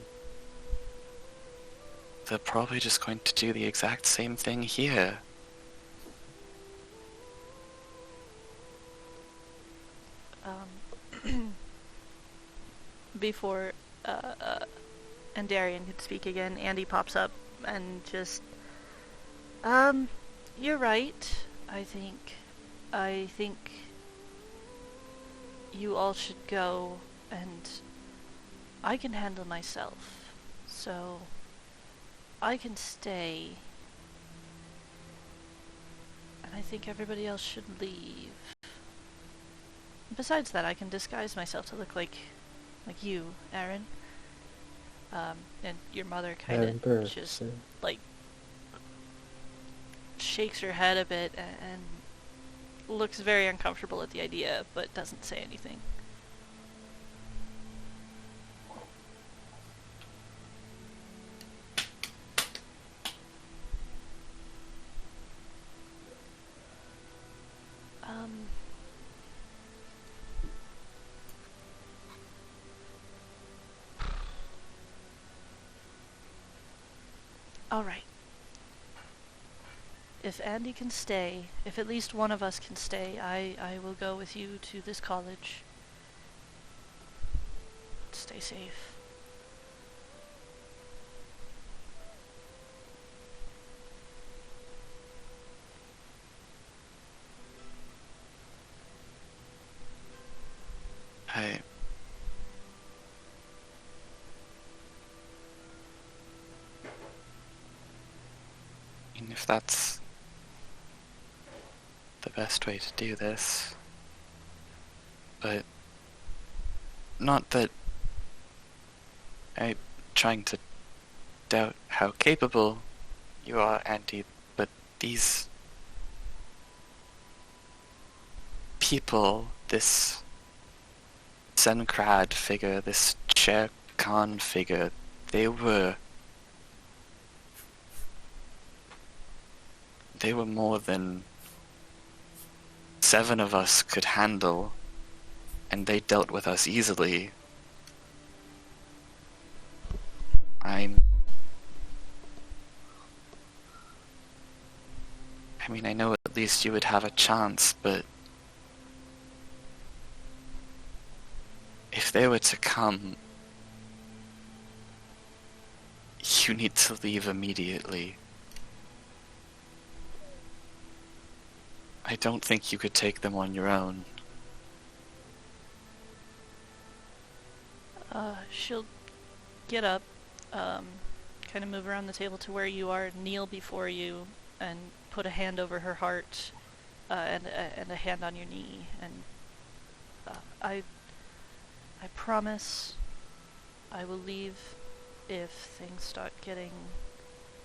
they're probably just going to do the exact same thing here. Before Andarian could speak again, Andy pops up and just... you're right, I think you all should go, and I can handle myself, so I can stay, and I think everybody else should leave. Besides that, I can disguise myself to look like you, Aaron. And your mother kind of just, like, shakes her head a bit and looks very uncomfortable at the idea, but doesn't say anything. Alright. If Andy can stay, if at least one of us can stay, I will go with you to this college. Stay safe. If that's the best way to do this, but not that I'm trying to doubt how capable you are, Andy, but these people, this Zenkrad figure, this Shere Khan figure, they were more than 7 of us could handle, and they dealt with us easily. I mean, I know at least you would have a chance, but if they were to come, you need to leave immediately. I don't think you could take them on your own. She'll get up, kind of move around the table to where you are, kneel before you, and put a hand over her heart, and a hand on your knee, and I promise I will leave if things start getting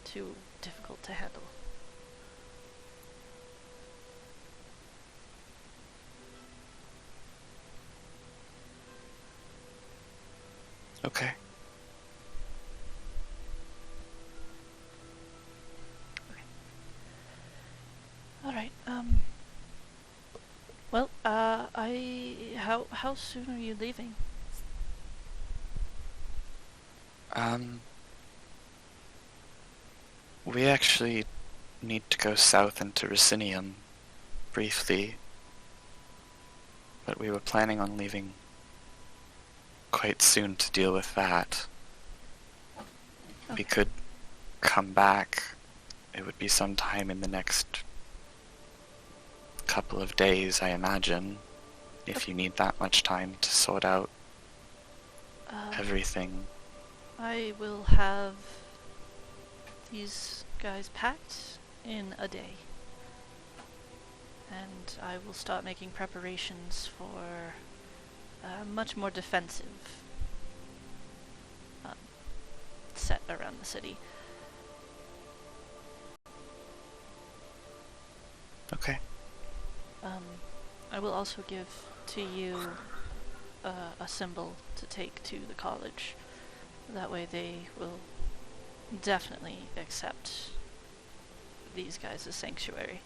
too difficult to handle. Okay. Alright, well, how soon are you leaving? We actually need to go south into Racinium briefly, but we were planning on leaving quite soon to deal with that. We could come back. It would be sometime in the next couple of days, I imagine, if you need that much time to sort out everything. I will have these guys packed in a day, and I will start making preparations for a much more defensive set around the city. Okay. I will also give to you a symbol to take to the college. That way they will definitely accept these guys as sanctuary.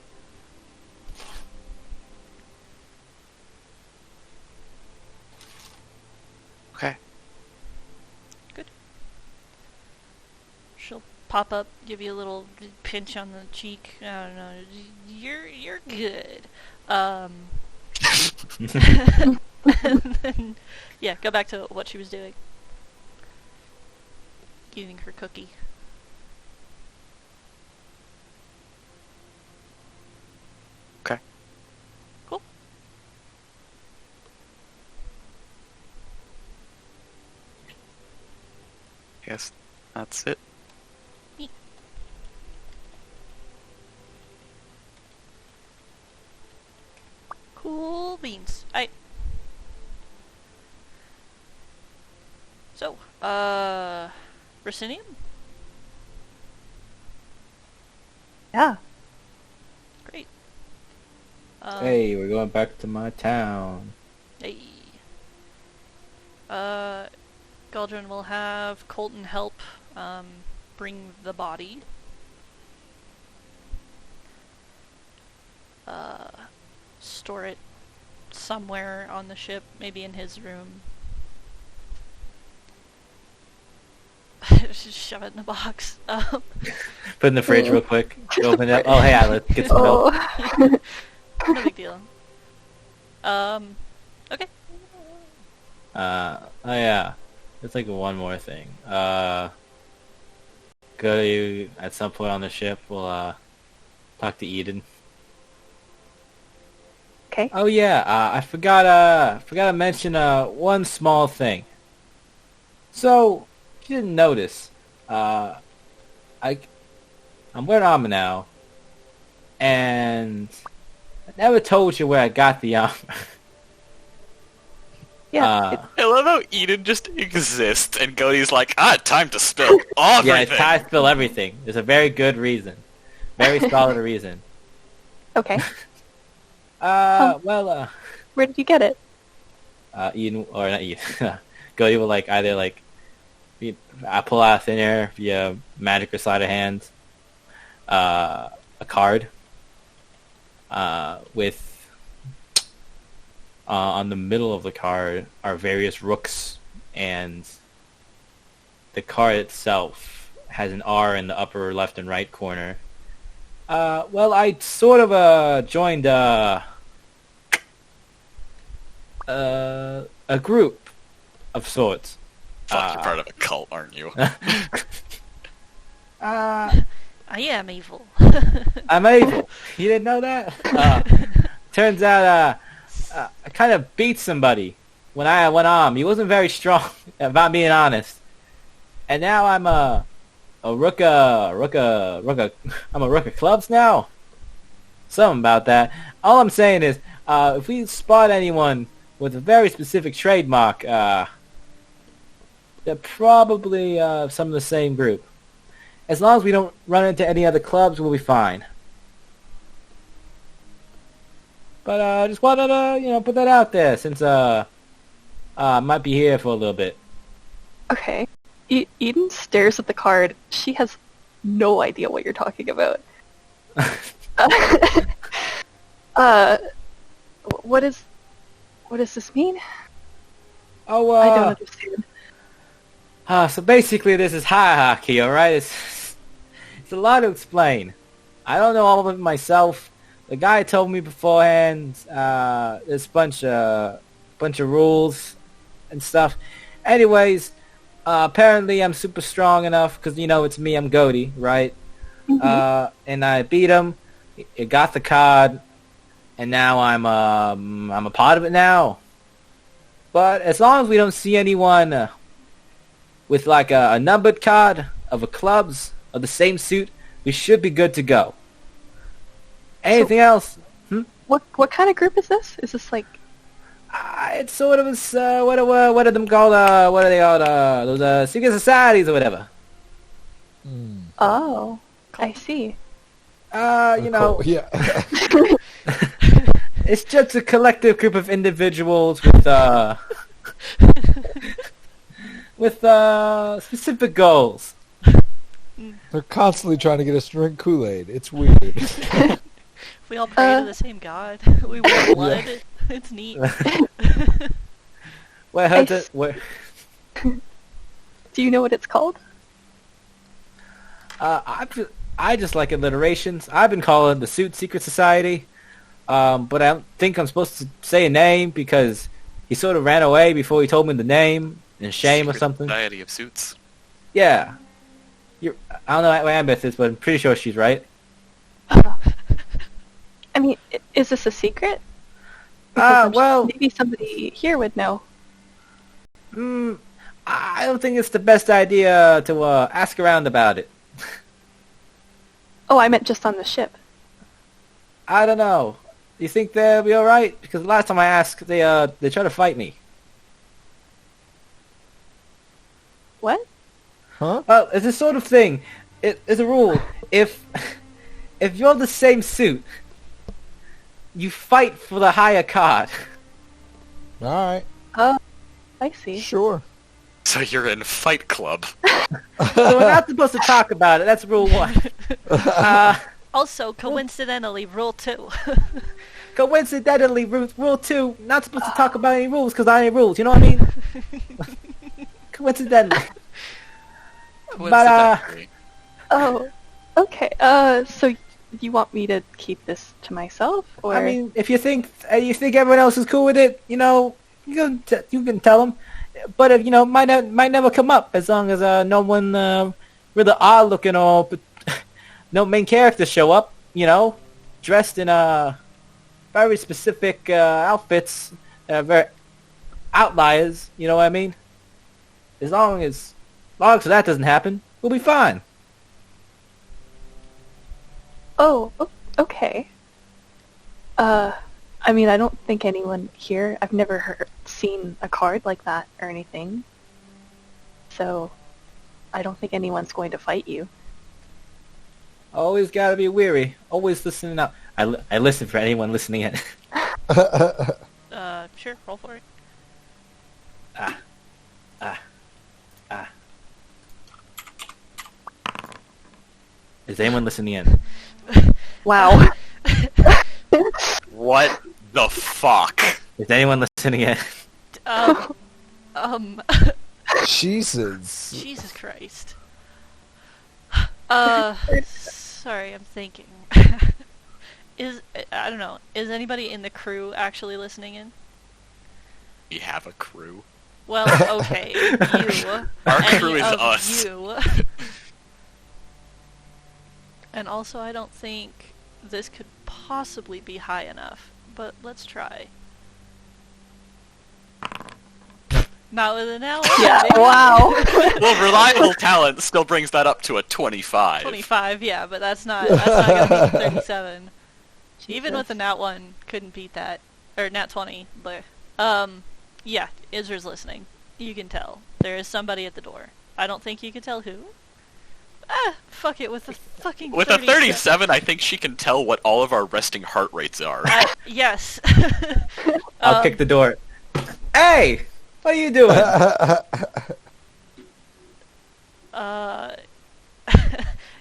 Okay. Good. She'll pop up, give you a little pinch on the cheek. I don't know. You're good. And then, yeah, go back to what she was doing. Eating her cookie. Okay. Cool. Yes, that's it. Neat. Cool beans. Alright. So, Racinium? Yeah. Great. Hey, we're going back to my town. Hey. Galdrin will have Colton help bring the body. Store it somewhere on the ship, maybe in his room. Just shove it in a box. Put it in the fridge real quick. Open it up. Oh, hey, let's get some milk. No big deal. Okay. Oh yeah. There's like one more thing. Go to at some point on the ship. We'll talk to Eden. Okay. Oh yeah. I forgot to mention one small thing. So, if you didn't notice, I'm wearing armor now, and I never told you where I got the armor. Yeah. I love how Eden just exists, and Cody's like, time to spill everything. Yeah, it's time to spill everything. There's a very good reason. Very solid reason. Okay. Well, Where did you get it? Eden, or not Eden. Cody will either I pull out of thin air via magic or sleight of hand, a card, with On the middle of the card are various rooks, and the card itself has an R in the upper left and right corner. Well, I sort of joined a group of sorts. Fuck, you're part of a cult, aren't you? I am evil. I'm evil. You didn't know that? Turns out I kind of beat somebody when I went on. He wasn't very strong, if I'm being honest. And now I'm a rook I'm a rook of clubs now. Something about that. All I'm saying is, if we spot anyone with a very specific trademark, they're probably some of the same group. As long as we don't run into any other clubs, we'll be fine. But I just wanted to, put that out there since I might be here for a little bit. Okay. Eden stares at the card. She has no idea what you're talking about. What does this mean? Oh, I don't understand. So basically this is hierarchy, alright? It's a lot to explain. I don't know all of it myself. The guy told me beforehand, there's a bunch of rules and stuff. Anyways, apparently I'm super strong enough, because, it's me, I'm Goaty, right? Mm-hmm. And I beat him, I got the card, and now I'm a part of it now. But as long as we don't see anyone with like a numbered card of a clubs of the same suit, we should be good to go. Anything else? What kind of group is this? Is this like... It's sort of what are them called? What are they called? Those secret societies or whatever. Oh, I see. Yeah. It's just a collective group of individuals with specific goals. They're constantly trying to get us to drink Kool-Aid. It's weird. We all pray to the same god. We wear blood. Yeah. It's neat. Do you know what it's called? I just like alliterations. I've been calling it the Suit Secret Society, but I don't think I'm supposed to say a name because he sort of ran away before he told me the name, in shame or something. Society of Suits. Yeah. I don't know what Ambeth is, but I'm pretty sure she's right. I mean, is this a secret? Well... Maybe somebody here would know. I don't think it's the best idea to ask around about it. Oh, I meant just on the ship. I don't know. You think they'll be alright? Because last time I asked, they tried to fight me. What? Huh? Well, it's a sort of thing. It's a rule. If you're the same suit, you fight for the higher card. All right. I see. Sure. So you're in Fight Club. So we're not supposed to talk about it. That's rule 1. Also, coincidentally, rule 2. Coincidentally, rule 2, not supposed to talk about any rules because I ain't rules. You know what I mean? Coincidentally. Coincidentally. Oh, okay. So you want me to keep this to myself, or? I mean, if you think everyone else is cool with it, you can tell them. But if might never come up as long as no one really odd looking or no main characters show up. Dressed in very specific outfits, very outliers. You know what I mean? As long as that doesn't happen, we'll be fine. Oh, okay. I mean, I don't think anyone here. I've never seen a card like that or anything. So, I don't think anyone's going to fight you. Always gotta be weary. Always listening out. I listen for anyone listening in. Sure, roll for it. Is anyone listening in? Wow. What the fuck? Is anyone listening in? Um, Jesus. Jesus Christ. Sorry, I'm thinking. I don't know. Is anybody in the crew actually listening in? We have a crew. Well, okay, you. Our Any crew is of us. You. And also, I don't think this could possibly be high enough, but let's try. Not with an L. Yeah, wow. Well, reliable talent still brings that up to a 25. 25, yeah, but that's not gonna beat 37. Even Jesus. with a nat 1, couldn't beat that. Or nat 20, but yeah, Izra's listening. You can tell. There is somebody at the door. I don't think you can tell who. Fuck it, with a fucking With a 37, I think she can tell what all of our resting heart rates are. Yes. I'll kick the door. Hey! What are you doing?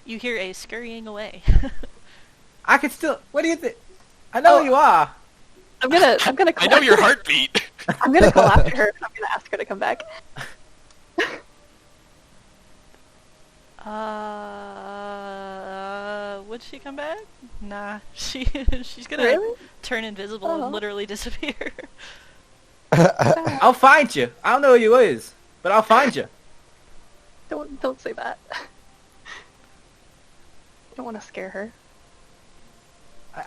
You hear a scurrying away. I can still... What do you think? I know who you are. I'm gonna I know your heartbeat. I'm gonna call after her. I'm gonna ask her to come back. Would she come back? Nah, she's gonna Really? turn invisible Oh. and literally disappear. I'll find you. I don't know who you is, but I'll find you. Don't say that. Don't want to scare her.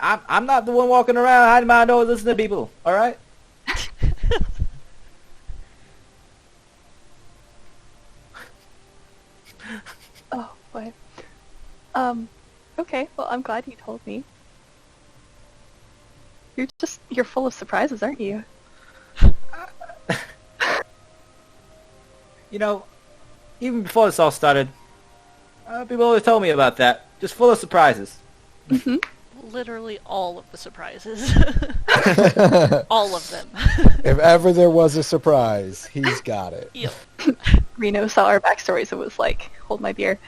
I'm not the one walking around hiding my nose listening to people, alright? Oh boy. Okay. Well, I'm glad you told me. You're full of surprises, aren't you? You know, even before this all started, people always told me about that. Just full of surprises. Mm-hmm. Literally all of the surprises. All of them. If ever there was a surprise, he's got it. Yep. Reno saw our backstories and was like, "Hold my beer."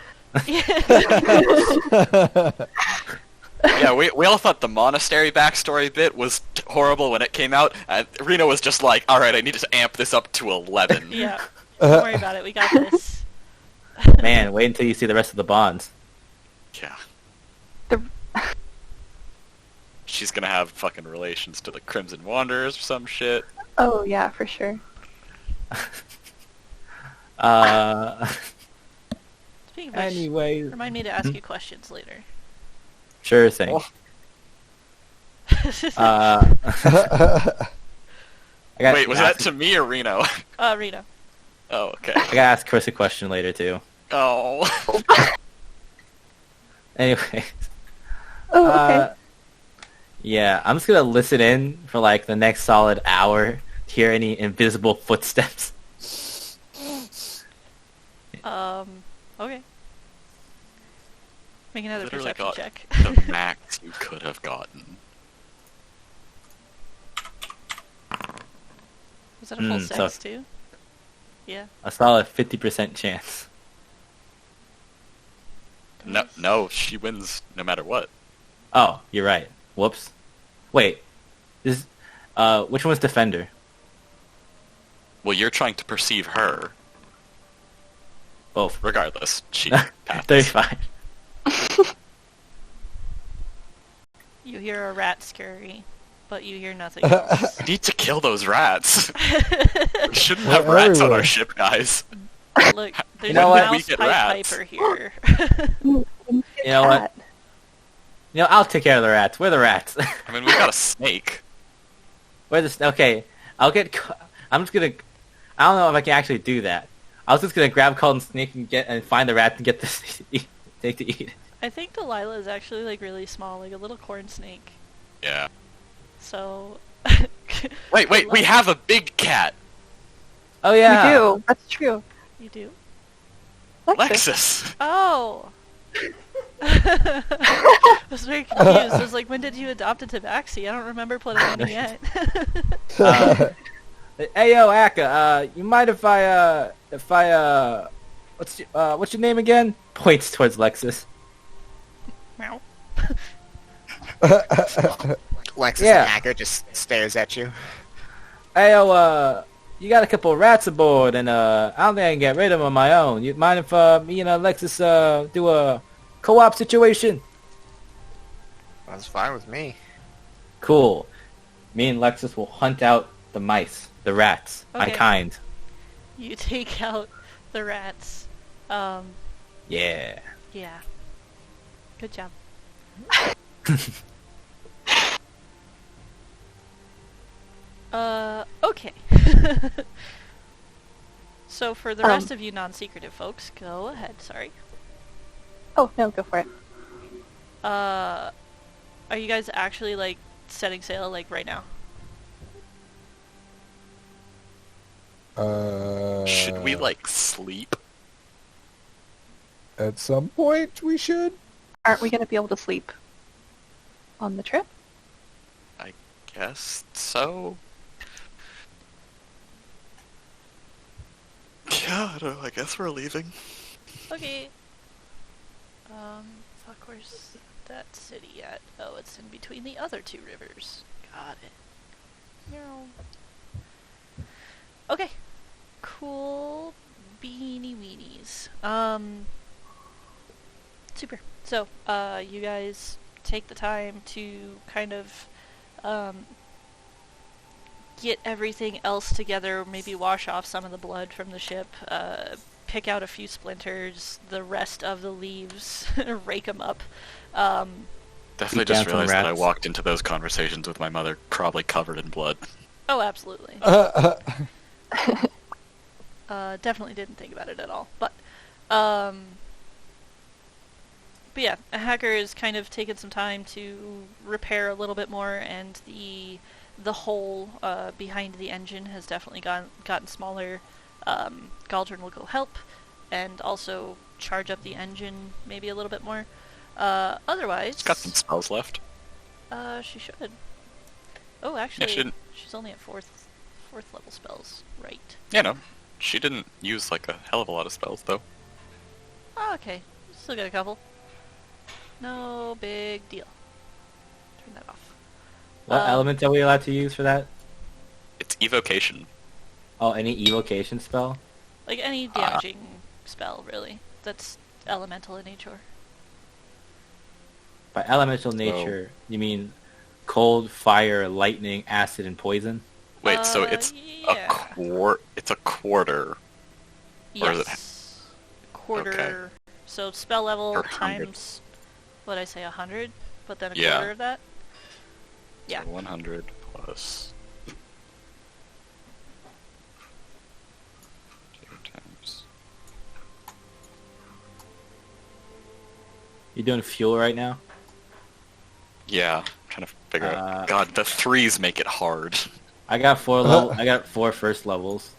Yeah, we all thought the monastery backstory bit was horrible when it came out. Reno was just like, alright, I need to amp this up to 11. Yeah. Don't worry about it. We got this. Man, wait until you see the rest of the bonds. Yeah. The She's gonna have fucking relations to the Crimson Wanderers or some shit. Oh yeah, for sure. Speaking of which, Anyway, remind me to ask you questions later. sure thing. Oh. Wait, was that to me or Reno? Rita. Oh, okay. I gotta ask Chris a question later too. Oh. Anyway, Oh, okay. yeah, I'm just gonna listen in for like the next solid hour to hear any invisible footsteps. Okay. Make another Literally perception got check. the max you could have gotten. Was that a full so- 6 too? Yeah. A solid 50% chance. No, she wins no matter what. Oh, you're right. Whoops. Wait, which one's Defender? Well, you're trying to perceive her. Both. Regardless, she passes. 35. You hear a rat scurry, but you hear nothing else. We need to kill those rats. We shouldn't They're have rats on everywhere. our ship, guys. Look, there's know a what? mouse We get pipe rats. viper here. You know what? You know, I'll take care of the rats. We're the rats. I mean, we got a snake. We're the okay. I'm just gonna. I don't know if I can actually do that. I was just gonna grab Colton Snake and find the rat and get the snake to eat. I think Delilah is actually like really small, like a little corn snake. Yeah. So. Wait, we have a big cat. Oh yeah. We do. That's true. You do? Lexus. Oh. I was very confused. I was like, when did you adopt a tabaxi? I don't remember putting any yet. Hey yo, Akka. You mind if I what's your name again? Points towards Lexus. Meow. Lexus Yeah. the hacker just stares at you. Hey, you got a couple of rats aboard, and I don't think I can get rid of them on my own. You mind if me and Alexis do a co-op situation? That's fine with me. Cool. Me and Alexis will hunt out the mice, the rats, my Okay. kind. You take out the rats. Yeah. Yeah. Good job. Okay. So for the rest of you non-secretive folks, go ahead, sorry. Oh, no, go for it. Are you guys actually, like, setting sail, like, right now? Should we, like, sleep? At some point, we should. Aren't we going to be able to sleep on the trip? I guess so. Yeah, I don't know. I guess we're leaving. Okay. Fuck, where's that city at? Oh, it's in between the other two rivers. Got it. No. Okay. Cool beanie weenies. Super. So, you guys take the time to kind of, get everything else together, maybe wash off some of the blood from the ship, pick out a few splinters, the rest of the leaves, rake them up. Definitely Eat down just some realized that I rats. walked into those conversations with my mother probably covered in blood. Oh, absolutely. Definitely didn't think about it at all. But yeah, a hacker is kind of taken some time to repair a little bit more, and the hole behind the engine has definitely gotten smaller. Galdrin will go help, and also charge up the engine maybe a little bit more. Otherwise, It's got some spells left. she should. Oh, actually, she didn't. she's only at fourth level spells, right? You know, she didn't use like a hell of a lot of spells though. Oh, okay, still got a couple. No big deal. Turn that off. What element are we allowed to use for that? It's evocation. Oh, any evocation spell? Like any damaging spell, really. That's elemental in nature. By elemental nature, you mean cold, fire, lightning, acid, and poison? Wait, so it's yeah. It's a quarter. Or is it- Yes. Quarter. So spell level Or 100. times, what I say, 100? But then a Yeah. quarter of that? Yeah. So 100 plus 2 times. You doing fuel right now? Yeah, I'm trying to figure Uh, out. God, the threes make it hard. I got I got 4 first levels.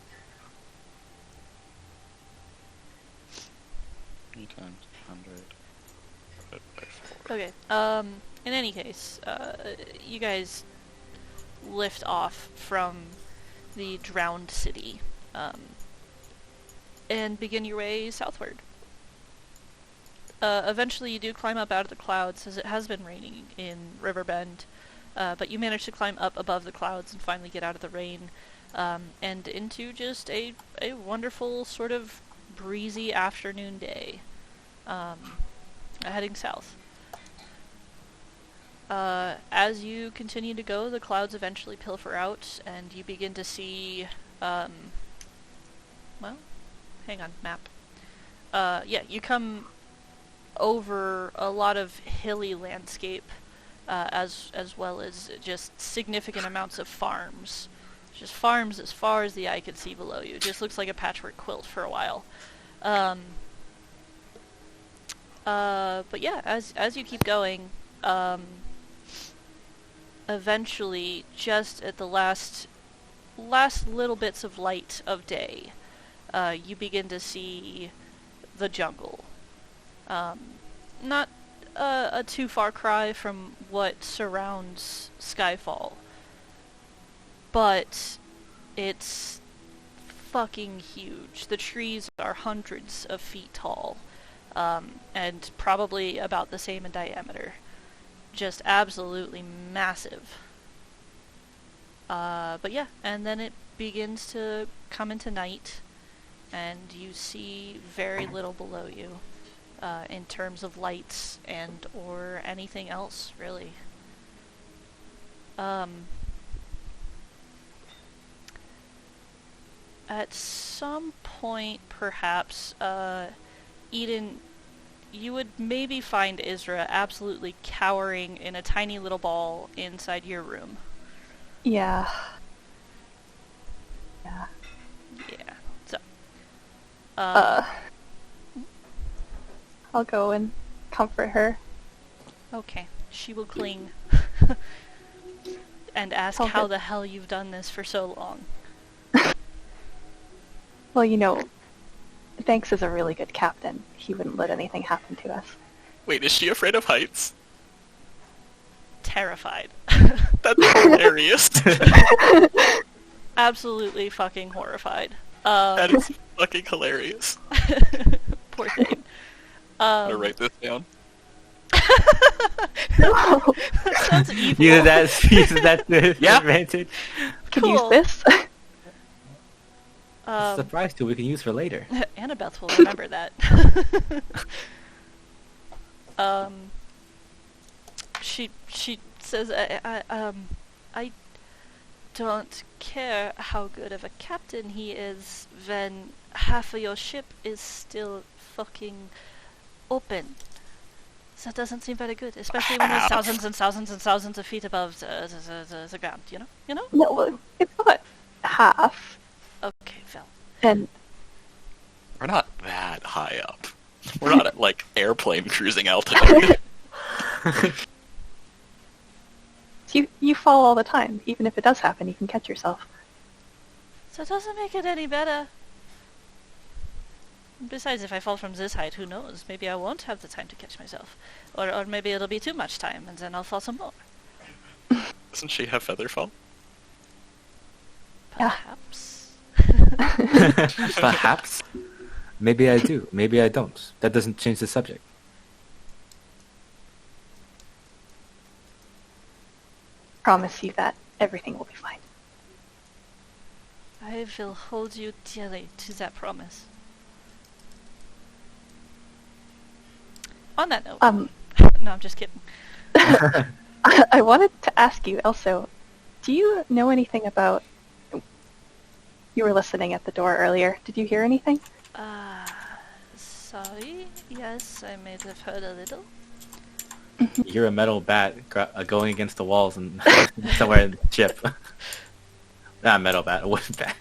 3 times 100 divided by 4. Okay. In any case, you guys lift off from the drowned city, and begin your way southward. Eventually you do climb up out of the clouds, as it has been raining in Riverbend, but you manage to climb up above the clouds and finally get out of the rain, and into just a wonderful sort of breezy afternoon day, heading south. As you continue to go, the clouds eventually pilfer out, and you begin to see, well, hang on, map. Yeah, you come over a lot of hilly landscape, as well as just significant amounts of farms. Just farms as far as the eye could see below you. It just looks like a patchwork quilt for a while. But yeah, as you keep going, eventually, just at the last little bits of light of day, you begin to see the jungle. Not a too far cry from what surrounds Skyfall, but it's fucking huge. The trees are hundreds of feet tall, and probably about the same in diameter. Just absolutely massive. But yeah, and then it begins to come into night, and you see very little below you, in terms of lights and or anything else, really. At some point, perhaps, Eden, you would maybe find Isra absolutely cowering in a tiny little ball inside your room. Yeah. Yeah. Yeah. So, I'll go and comfort her. okay. She will cling and ask All how good. the hell you've done this for so long. Well, you know, Thanks is a really good captain. He wouldn't let anything happen to us. Wait, is she afraid of heights? Terrified. That's hilarious. Absolutely fucking horrified. That is fucking hilarious. Poor thing. I'm gonna write this down. That sounds evil. Use that to his Yep. advantage. Can Cool. use this. Surprise tool we can use for later. Annabeth will remember that. She says, I don't care how good of a captain he is when half of your ship is still fucking open. That doesn't seem very good, especially when there's thousands and thousands and thousands of feet above the ground, you know? You know? No, well, it's not half. Okay, Phil. And We're not that high up. We're not at, like, airplane cruising altitude. you fall all the time. Even if it does happen, you can catch yourself. So it doesn't make it any better. Besides, if I fall from this height, who knows? Maybe I won't have the time to catch myself. Or maybe it'll be too much time, and then I'll fall some more. Doesn't she have feather fall? Yeah. Perhaps. Perhaps. Maybe I do. Maybe I don't. That doesn't change the subject. Promise you that everything will be fine. I will hold you dearly to that promise. On that note. No, I'm just kidding. I wanted to ask you also, do you know anything about... You were listening at the door earlier. Did you hear anything? Sorry. Yes, I may have heard a little. You hear a metal bat going against the walls and somewhere in the ship. Not a metal bat, a wooden bat.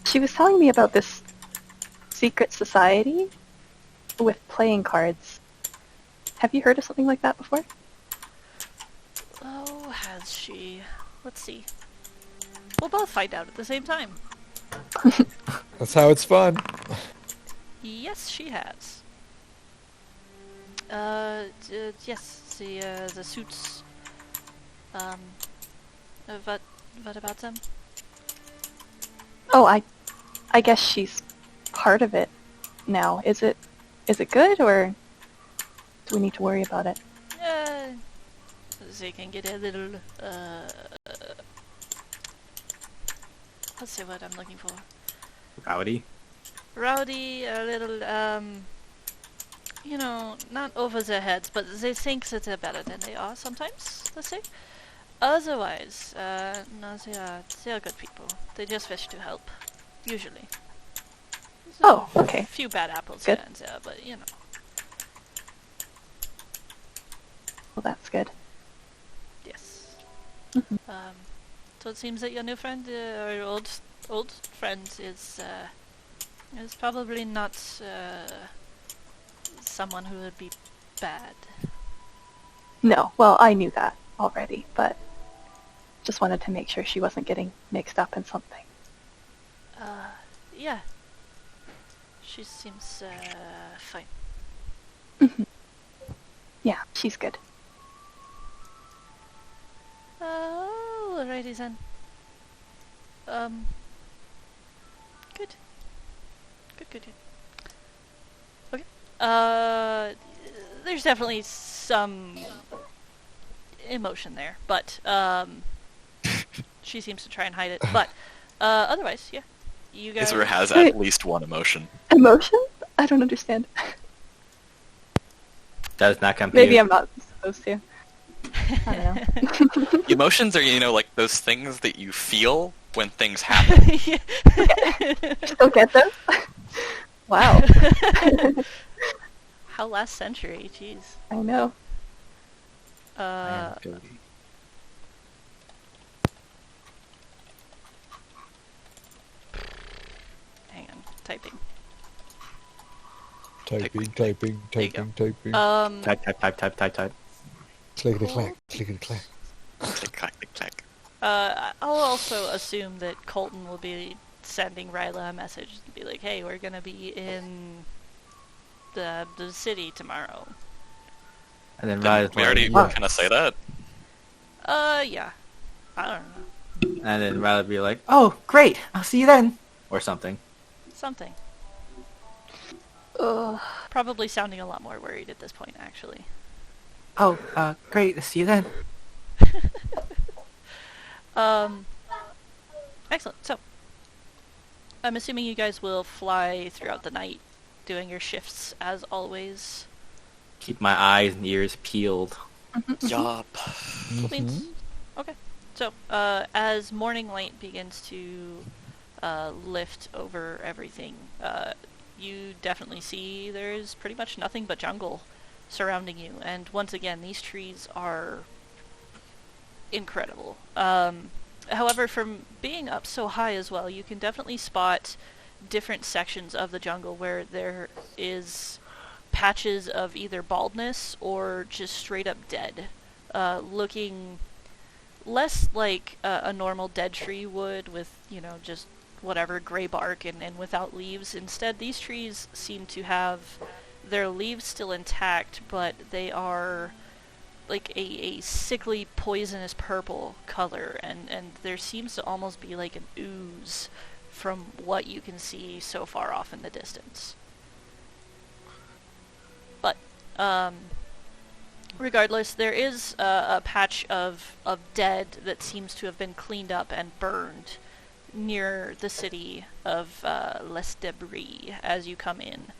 She was telling me about this secret society with playing cards. Have you heard of something like that before? Oh, has she? Let's see. We'll both find out at the same time. That's how it's fun. Yes, she has. Yes, the suits. What about them? Oh, I guess she's part of it now. Is it good, or do we need to worry about it? They can get a little, what's the word I'm looking for? Rowdy. Rowdy, a little, you know, not over their heads, but they think that they're better than they are sometimes, let's say. Otherwise, no, they are good people. They just wish to help, usually. Oh, okay. A few bad apples Good. here and there, but, you know. Well, that's good. Yes. Mhm. So it seems that your new friend, or your old friend, is probably not someone who would be bad. No, well, I knew that already, but just wanted to make sure she wasn't getting mixed up in something. Yeah. She seems fine. Yeah, she's good. Alrighty then. Good. Good. Okay. There's definitely some emotion there, but she seems to try and hide it. But otherwise, yeah, you guys. Isra has at least one emotion. Emotion? I don't understand. That is not compute. Maybe I'm not supposed to. I don't know. Emotions are, like those things that you feel when things happen. Still get those? Wow. How last century? Jeez. I know. Hang on, typing. Typing. Type. Clickety clack, clickety clack. Click, clack, click, clack. I'll also assume that Colton will be sending Ryla a message and be like, "Hey, we're gonna be in the city tomorrow." And then Didn't Ryla's we already like, kind of say that? Yeah. I don't know. and then Ryla be like, "Oh, great! I'll see you then," or something. Something. Ugh. Probably sounding a lot more worried at this point, actually. Oh, great! I'll see you then. Excellent. So, I'm assuming you guys will fly throughout the night, doing your shifts as always. Keep my eyes and ears peeled. Yup. Means. Okay. So, as morning light begins to lift over everything, you definitely see there's pretty much nothing but jungle surrounding you. And once again, these trees are incredible. However, from being up so high as well, you can definitely spot different sections of the jungle where there is patches of either baldness or just straight up dead, looking less like a normal dead tree would with, just whatever gray bark and without leaves. Instead, these trees seem to have their leaves still intact, but they are like a sickly poisonous purple color, and there seems to almost be like an ooze from what you can see so far off in the distance. But regardless, there is a patch of dead that seems to have been cleaned up and burned near the city of Les Debris as you come in.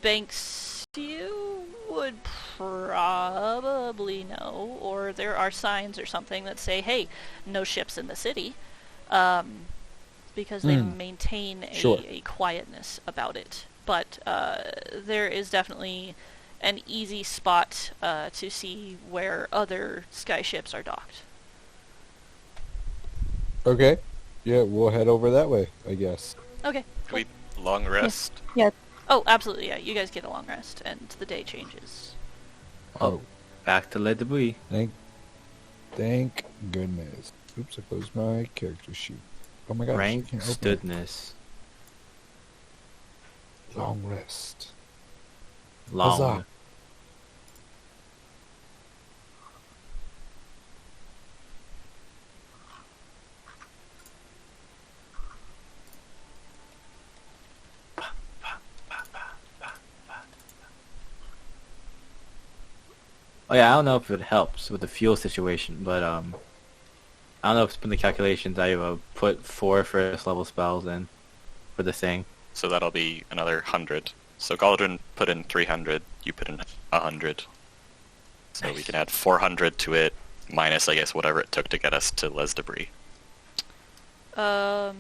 Banks, you would probably know, or there are signs or something that say, hey, no ships in the city, because they maintain a quietness about it. But there is definitely an easy spot to see where other skyships are docked. Okay. Yeah, we'll head over that way, I guess. Okay. Can we long rest? Yeah. Oh, absolutely, yeah. You guys get a long rest, and the day changes. Oh. Back to Le Debris. Thank goodness. Oops, I closed my character sheet. Oh my gosh. Rank I can't open it. stoodness. Long rest. Long. Huzzah. Oh yeah, I don't know if it helps with the fuel situation, but I don't know if it's been the calculations. I put 4 first level spells in for the thing. So that'll be another 100. So Galdrin put in 300, you put in 100. So we can add 400 to it, minus, I guess, whatever it took to get us to Les Debris. So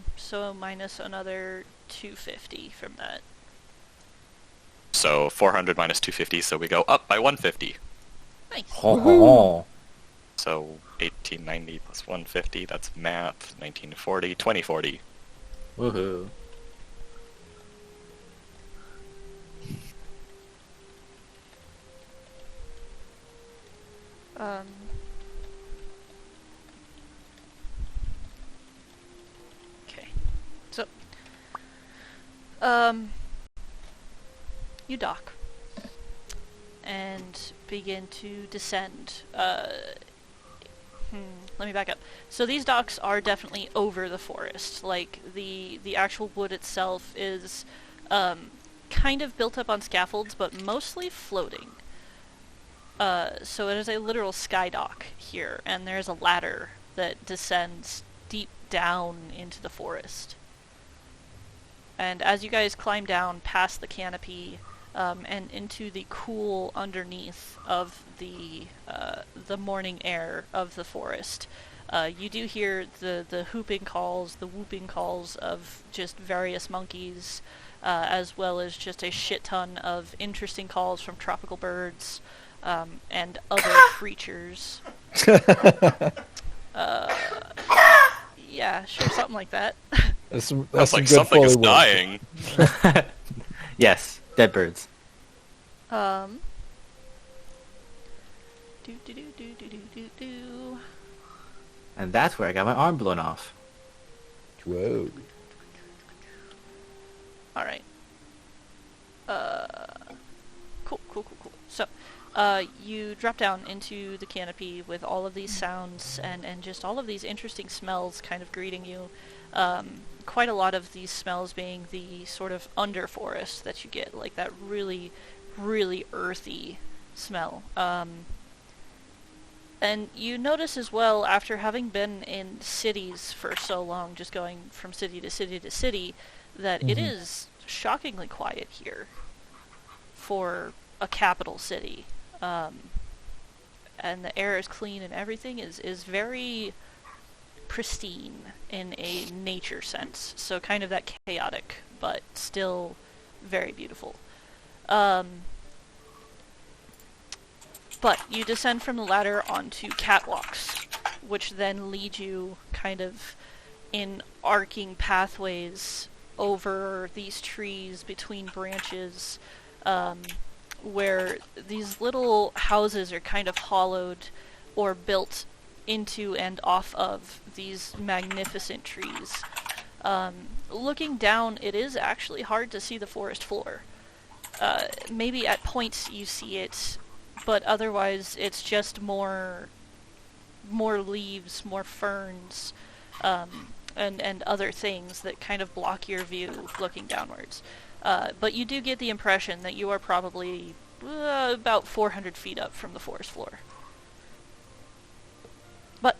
minus another 250 from that. So 400 minus 250, so we go up by 150. Nice. Ho ho ho. So 1890 plus 150, that's math. 1940, 2040. Woohoo. Okay. So, you dock and begin to descend. Let me back up. So these docks are definitely over the forest. Like, the actual wood itself is kind of built up on scaffolds, but mostly floating. So it is a literal skydock here, and there's a ladder that descends deep down into the forest. And as you guys climb down past the canopy and into the cool underneath of the morning air of the forest, you do hear the whooping calls, the whooping calls of just various monkeys, as well as just a shit ton of interesting calls from tropical birds and other creatures. Yeah, sure, something like that. That's Sounds some like good something is Foley work. dying. Yes, dead birds. Do do do do do do do do. And that's where I got my arm blown off. Whoa. All right. Cool. So, you drop down into the canopy with all of these sounds and just all of these interesting smells kind of greeting you. Quite a lot of these smells being the sort of underforest that you get, like that really, really earthy smell. And you notice as well, after having been in cities for so long, just going from city to city to city, that it is shockingly quiet here for a capital city. And the air is clean and everything is very pristine in a nature sense. So kind of that chaotic, but still very beautiful. But you descend from the ladder onto catwalks, which then lead you kind of in arcing pathways over these trees between branches, where these little houses are kind of hollowed or built into and off of these magnificent trees. Looking down, it is actually hard to see the forest floor. Maybe at points you see it, but otherwise it's just more leaves, more ferns, and other things that kind of block your view looking downwards. But you do get the impression that you are probably about 400 feet up from the forest floor. But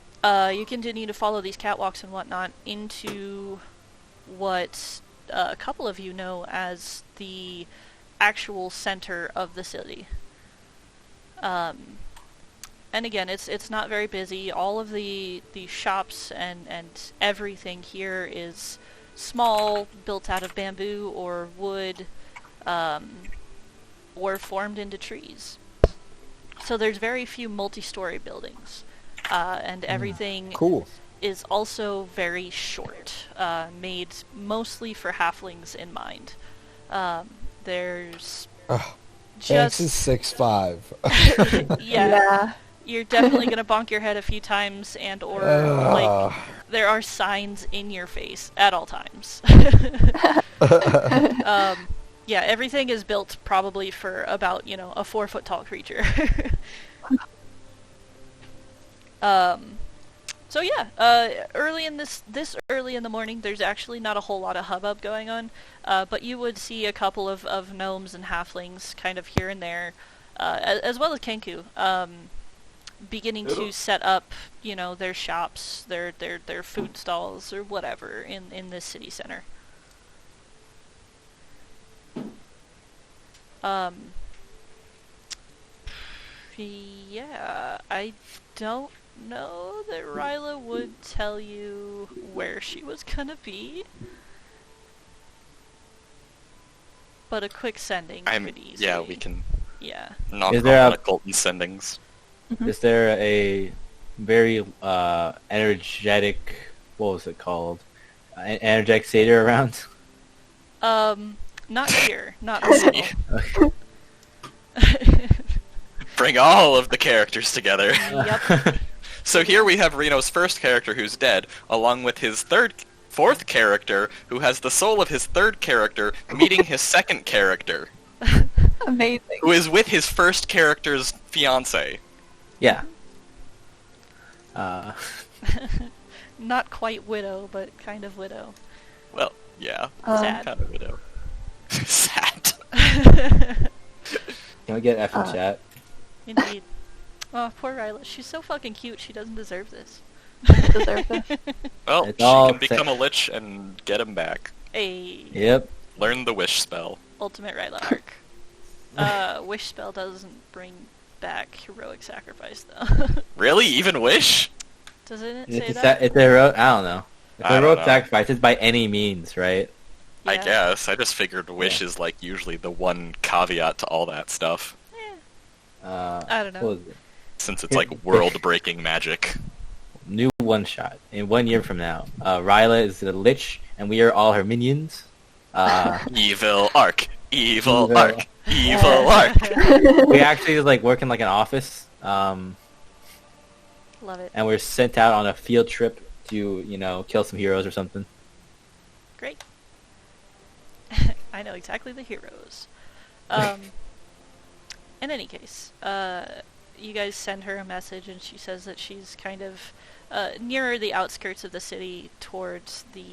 you continue to follow these catwalks and whatnot into what a couple of you know as the actual center of the city. And again, it's not very busy. All of the shops and everything here is small, built out of bamboo or wood, or formed into trees. So there's very few multi-story buildings, and everything Cool. is also very short, made mostly for halflings in mind. There's Banks is just 6'5". yeah. You're definitely gonna bonk your head a few times, and or like there are signs in your face at all times. Yeah, everything is built probably for about, a 4-foot tall creature. So yeah, early in this early in the morning, there's actually not a whole lot of hubbub going on, but you would see a couple of gnomes and halflings kind of here and there, as well as Kenku, beginning to set up, their shops, their food stalls or whatever in this city center. Yeah, I don't know that Ryla would tell you where she was gonna be, but a quick sending could easily. Yeah, we can Yeah. knock Is there off a- occult sendings. Is there a very energetic, what was it called? Energetic satyr around? Not here. Not really. Bring all of the characters together. Yep. So here we have Reno's first character who's dead, along with his fourth character, who has the soul of his third character, meeting his second character, Amazing. who is with his first character's fiance. Yeah. Not quite widow, but kind of widow. Well, yeah, Sad. kind of widow. Sad. Can we get F in chat? Indeed. Oh, poor Ryla. She's so fucking cute. She doesn't deserve this. Deserve this. Well, It's she all can become a lich and get him back. A Yep. Learn the wish spell. ultimate Ryla arc. Wish spell doesn't bring back heroic sacrifice, though. Really? Even wish? Doesn't it say It's that? a heroic. I don't know. It's I a don't heroic know. sacrifice. It's by any means, right? I Yeah. guess. I just figured wish is like usually the one caveat to all that stuff. I don't know. What was it? Since it's like world-breaking magic. New one shot in 1 year from now. Ryla is the lich, and we are all her minions. Evil arc. Evil Evil. arc. Evil arc. We actually like work in like an office, Love it. and we're sent out on a field trip to kill some heroes or something. Great. I know exactly the heroes. In any case, you guys send her a message, and she says that she's kind of nearer the outskirts of the city towards the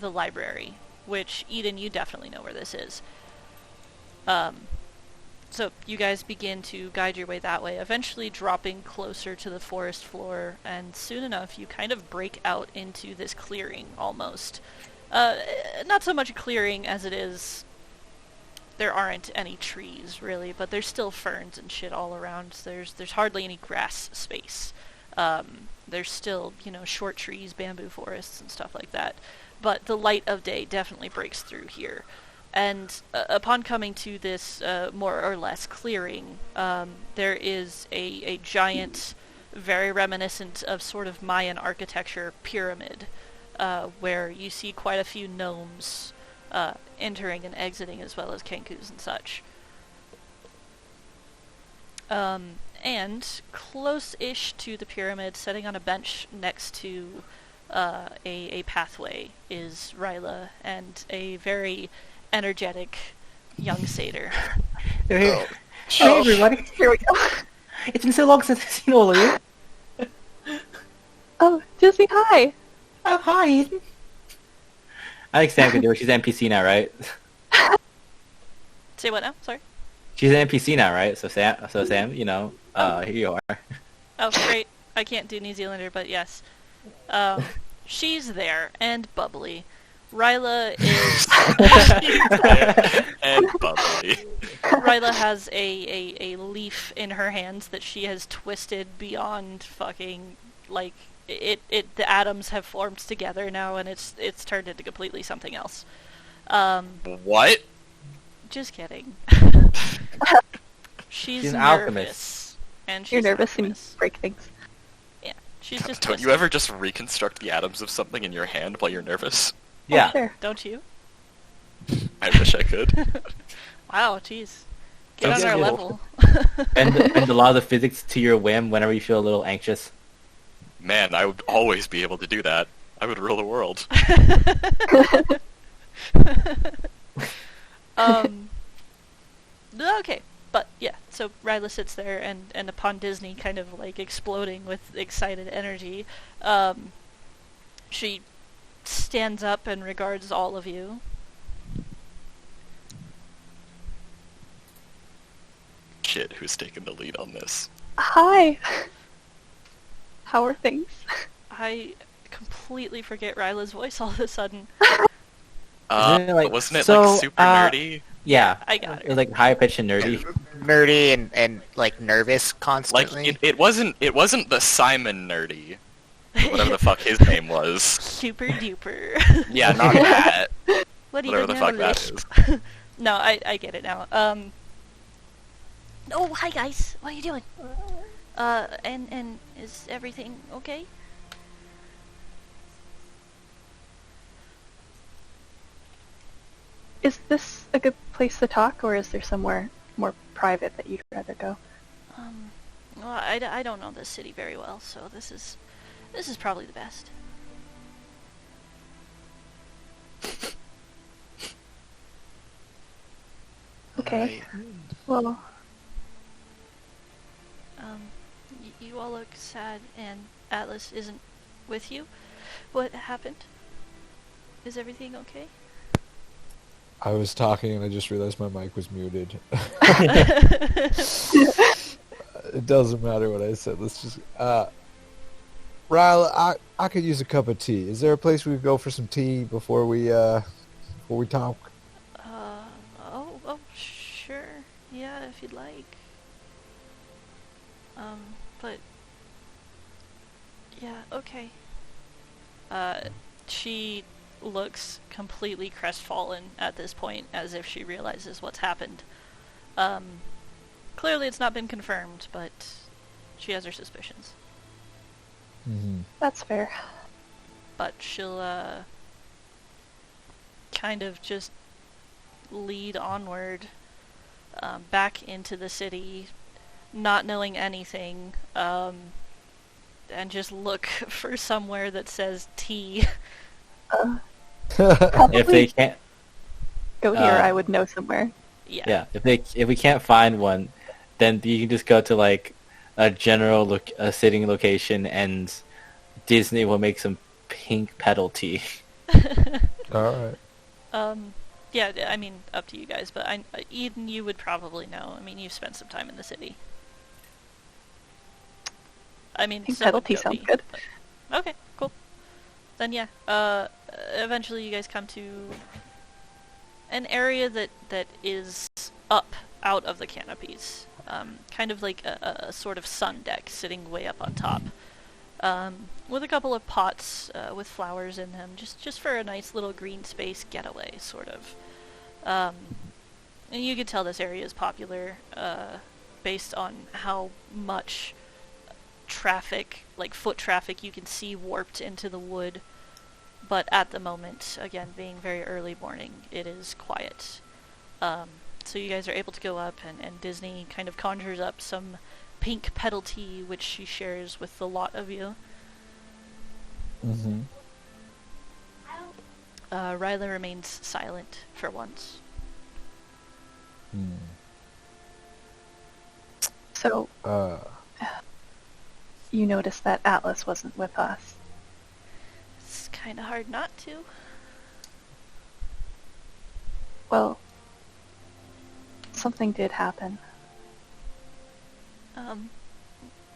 library, which, Eden, you definitely know where this is. So you guys begin to guide your way that way, eventually dropping closer to the forest floor, and soon enough you kind of break out into this clearing, almost. Not so much a clearing as it is there aren't any trees, really, but there's still ferns and shit all around. There's hardly any grass space. There's still, short trees, bamboo forests, and stuff like that. But the light of day definitely breaks through here. And upon coming to this more or less clearing, there is a giant, very reminiscent of sort of Mayan architecture pyramid, where you see quite a few gnomes entering and exiting, as well as kenkus and such. And close-ish to the pyramid, sitting on a bench next to a pathway, is Ryla and a very energetic young satyr. Hey, everybody. Here we go. It's been so long since I've seen all of you. Oh, Disney, hi. Oh, hi, Ethan. I think Sam can do it. She's an NPC now, right? Say what now? Sorry. She's an NPC now, right? So Sam, here you are. Oh, great. I can't do New Zealander, but yes. She's there, and bubbly. Ryla is... And bubbly. Ryla has a leaf in her hands that she has twisted beyond fucking, like, the atoms have formed together now, and it's turned into completely something else. What? Just kidding. She's She's an nervous. alchemist. And she's You're nervous an and you alchemist. break things. Yeah, she's just Don't you twisted. ever just reconstruct the atoms of something in your hand while you're nervous? Yeah. Oh, sure. Don't you? I wish I could. Wow, jeez. Get Sounds on our cool. level. Bend a lot of the physics to your whim whenever you feel a little anxious. Man, I would always be able to do that. I would rule the world. Okay, but yeah, so Ryla sits there, and upon Disney kind of like exploding with excited energy, she stands up and regards all of you. Shit, who's taking the lead on this? Hi. How are things? I completely forget Ryla's voice all of a sudden. Isn't it like- Wasn't it so, like super nerdy? Yeah. I got It her. was like high pitched and nerdy. Nerdy and like nervous Like constantly. it wasn't the Simon nerdy, whatever the fuck his name was. Super duper. Yeah, not that. What do you Whatever the know, fuck that Lich? is. No, I get it now. Oh, hi guys. What are you doing? And is everything okay? Is this a good place to talk, or is there somewhere more private that you'd rather go? Well, I don't know this city very well, so this is probably the best. Okay. Well, You all look sad, and Atlas isn't with you. What happened? Is everything okay? I was talking and I just realized my mic was muted. It doesn't matter what I said. Let's just Riley, I could use a cup of tea. Is there a place we could go for some tea before we talk? Oh, sure. Yeah, if you'd like. But yeah, okay. She looks completely crestfallen at this point, as if she realizes what's happened. Clearly it's not been confirmed, but she has her suspicions. Mm-hmm. That's fair. But she'll, kind of just lead onward, back into the city, not knowing anything, and just look for somewhere that says tea. Probably If they can't, go here, I would know somewhere. Yeah. if we can't find one, then you can just go to like a general a sitting location, and Disney will make some pink petal tea. All right. Yeah, I mean, up to you guys, but Eden, you would probably know. I mean, you've spent some time in the city. I mean, Pink so petal would tea Gobi, sounds good. but- Okay, cool. Then yeah, eventually you guys come to an area that is up out of the canopies. Kind of like a sort of sun deck sitting way up on top. With a couple of pots with flowers in them, just for a nice little green space getaway, sort of. And you can tell this area is popular based on how much traffic, like foot traffic, you can see warped into the wood. But at the moment, again, being very early morning, it is quiet. So you guys are able to go up, and Disney kind of conjures up some pink petal tea, which she shares with the lot of you. Mm-hmm. Ryla remains silent for once. So, you noticed that Atlas wasn't with us. It's kind of hard not to. Well, something did happen.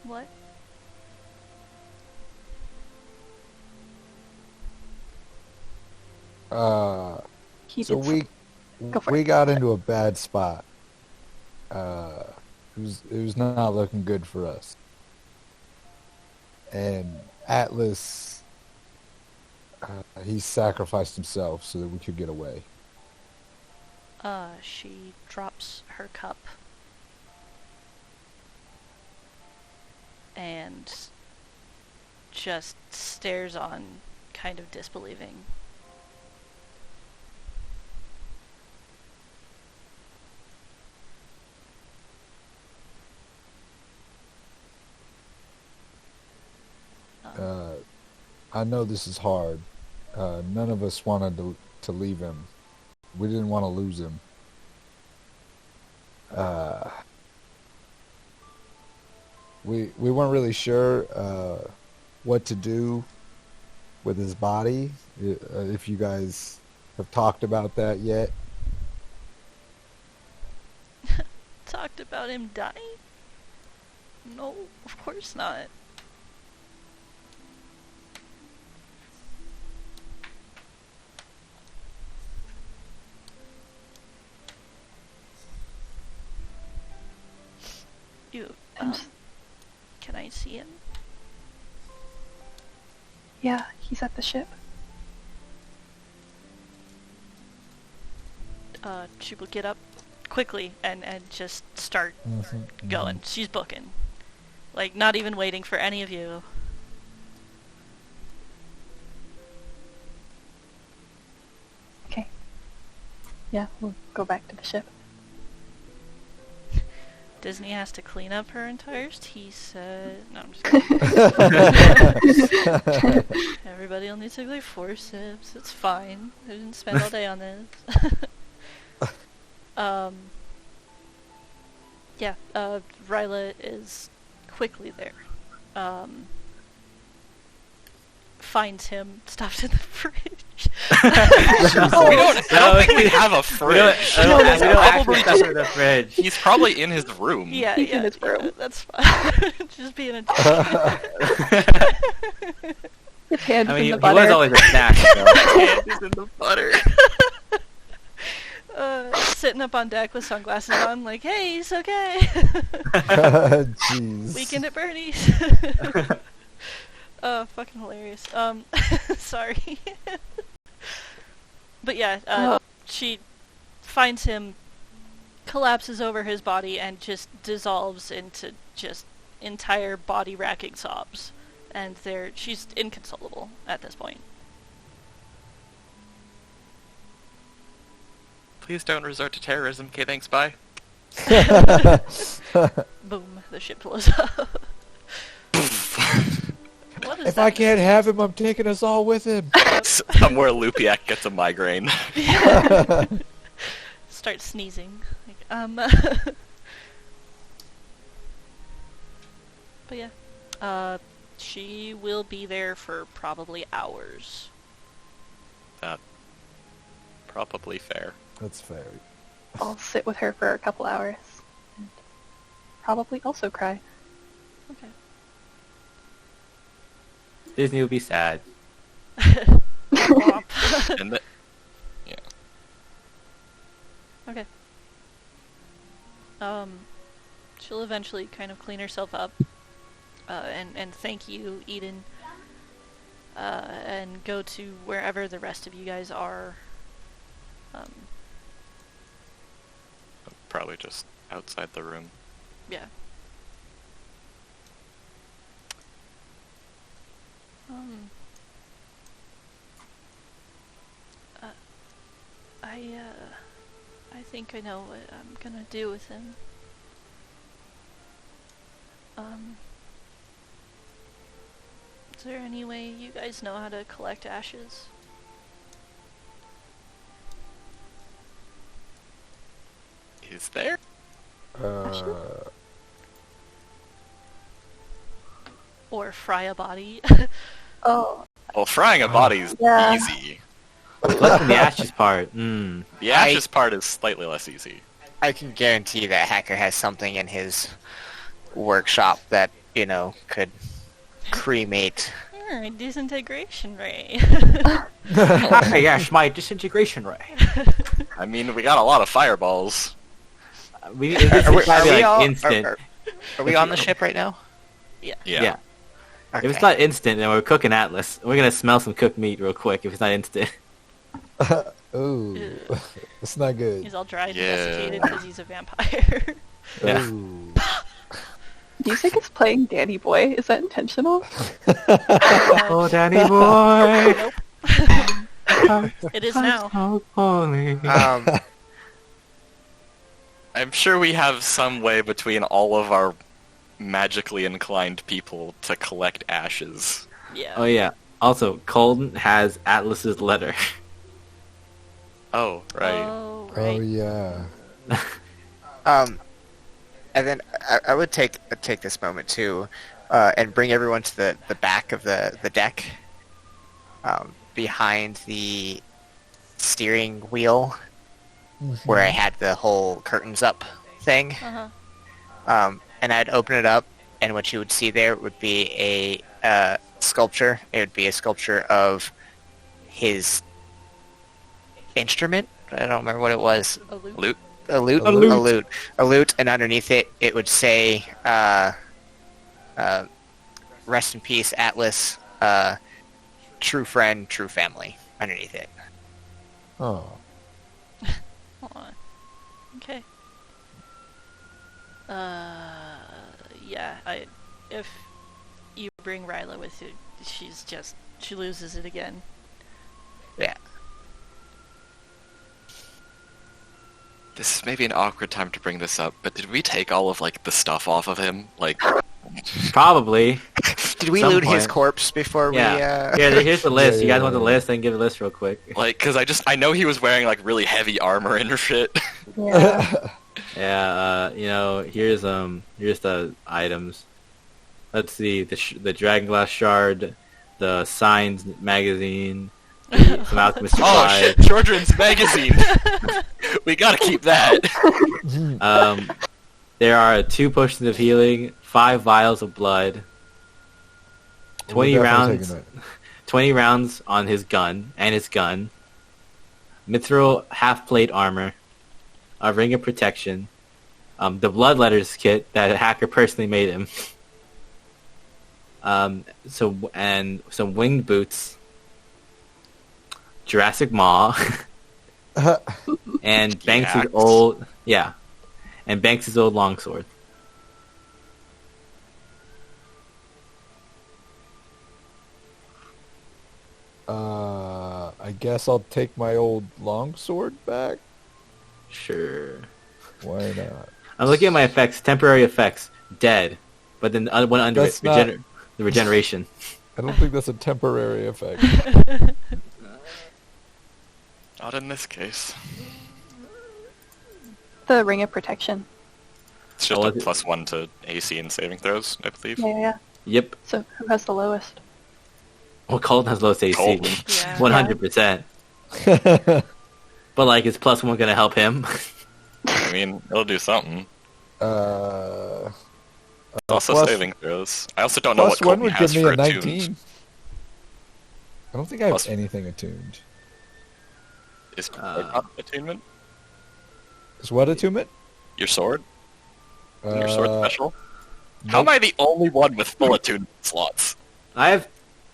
What? He So did Go for we it. got into a bad spot. It was not looking good for us. And Atlas, he sacrificed himself so that we could get away. She drops her cup and just stares on, kind of disbelieving. I know this is hard. None of us wanted to leave him. We didn't want to lose him. We weren't really sure what to do with his body. If you guys have talked about that yet. Talked about him dying? No, of course not. You, can I see him? Yeah, he's at the ship. She will get up quickly and just start going. She's booking. Like, not even waiting for any of you. Okay. Yeah, we'll go back to the ship. Disney has to clean up her entire tea set. No, I'm just kidding. Everybody only took like 4 sips. It's fine. I didn't spend all day on this. Yeah, Ryla is quickly there. Finds him stuffed in the fridge. I don't think we have a fridge. We don't Probably actually stuff in the fridge. He's probably in his room. Yeah, He's yeah, in his room. yeah, that's fine. Just being a dick. His hands I mean, in he the was butter. always a snack. So. He's in the butter. Sitting up on deck with sunglasses on, like, hey, he's okay. Jeez. Weekend at Bernie's. Fucking hilarious. Sorry. But yeah, she finds him, collapses over his body, and just dissolves into just entire body-racking sobs. And she's inconsolable at this point. Please don't resort to terrorism. Okay, thanks, bye. Boom, the ship blows up. What is If that? I can't have him, I'm taking us all with him. Somewhere Lupiak gets a migraine. Start sneezing. Like, But yeah. She will be there for probably hours. Probably fair. That's fair. I'll sit with her for a couple hours. And probably also cry. Okay. Disney would be sad. Womp. And Okay. She'll eventually kind of clean herself up, and thank you, Eden, and go to wherever the rest of you guys are. probably just outside the room. Yeah. I think I know what I'm gonna do with him. Is there any way you guys know how to collect ashes? Is there? Or fry a body? Oh, Well, frying a body is Yeah. easy. Collecting the ashes part. Mm. The ashes part is slightly less easy. I can guarantee that Hacker has something in his workshop that, could cremate. Alright, disintegration ray. Yes, my disintegration ray. I mean, we got a lot of fireballs. This is gotta be like instant. Are we on the ship right now? Yeah. Okay. If it's not instant, then we're cooking Atlas. We're gonna smell some cooked meat real quick. If it's not instant. Ooh, Ugh. that's not good. He's all dry and Yeah. desiccated because he's a vampire. Yeah. Ooh. music is playing Danny Boy. Is that intentional? Oh, Danny boy. Nope. It is now. So holy. I'm sure we have some way between all of our magically inclined people to collect ashes. Yeah. Oh yeah. Also, Colton has Atlas's letter. Oh, right. Oh, Oh right. yeah. And then I would take this moment too, and bring everyone to the back of the deck, behind the steering wheel, where I had the whole curtains up thing. Uh-huh. And I'd open it up, and what you would see there would be a sculpture. It would be a sculpture of his instrument. I don't remember what it was. A loop. Loot. A lute, a lute, and underneath it, it would say, "Rest in peace, Atlas. True friend, true family." Underneath it. Oh. Aw. Okay. Yeah, if you bring Ryla with you, she loses it again. Yeah. This is maybe an awkward time to bring this up, but did we take all of, the stuff off of him? Probably. Did we Some loot his point. corpse before Yeah. Here, here's the list. You guys want the list? I can give the list real quick. Because I know he was wearing, really heavy armor and shit. Yeah. Yeah. Here's the items. Let's see. The Dragonglass shard, the Signs magazine, some alchemist Oh supplies. shit, children's magazine. We gotta keep that. There are 2 potions of healing, 5 vials of blood, 20 We're definitely rounds, taking that. 20 rounds on his gun and his gun, mithril half-plate armor, a ring of protection, the blood letters kit that a hacker personally made him, and some winged boots, Jurassic Maw, and Banks' axe. old and Banks' old longsword. I guess I'll take my old longsword back. Sure. Why not? I'm looking at my effects, temporary effects, dead, but then the other one under That's it, not- the regeneration. I don't think that's a temporary effect. Not in this case. The ring of protection. It's just Oh, a is it? +1 to AC and saving throws, I believe. Yeah. Yep. So who has the lowest? Well, Colton has lowest AC. Colton. Yeah. 100%. But, like, is +1 gonna help him? I mean, it'll do something. uh, Also plus- saving throws. I also don't know what plus one Colton would has give me for a attuned. 19. I don't think I have Plus- anything attuned. Is not attunement? Is what attunement? Your sword? Isn't your sword special? How nope. am I the only one with full attunement slots? I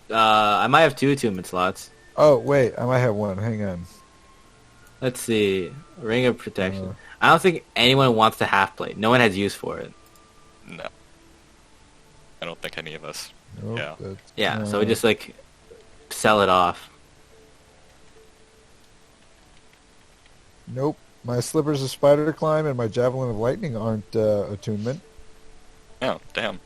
might have 2 attunement slots. Oh wait, I might have one. Hang on. Let's see. Ring of Protection. Uh. I don't think anyone wants the half-plate. No one has use for it. No. I don't think any of us. Nope, Yeah. that's, Yeah, so we just, like, sell it off. Nope. My slippers of spider climb and my javelin of lightning aren't attunement. Oh, damn.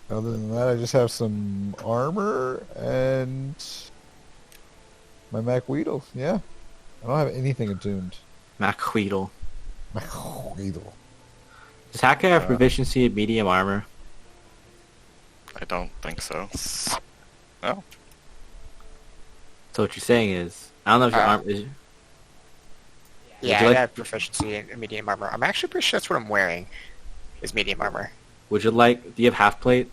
Other than that, I just have some armor and my Mac Weedle. Yeah, I don't have anything attuned. Macqueedle. Mac Weedle. Does Hacker have proficiency in medium armor? I don't think so. Oh. So what you're saying is, I don't know if your Uh, armor is... Yeah, you I like- have proficiency in medium armor. I'm actually pretty sure that's what I'm wearing, is medium armor. Would you like... Do you have half-plate?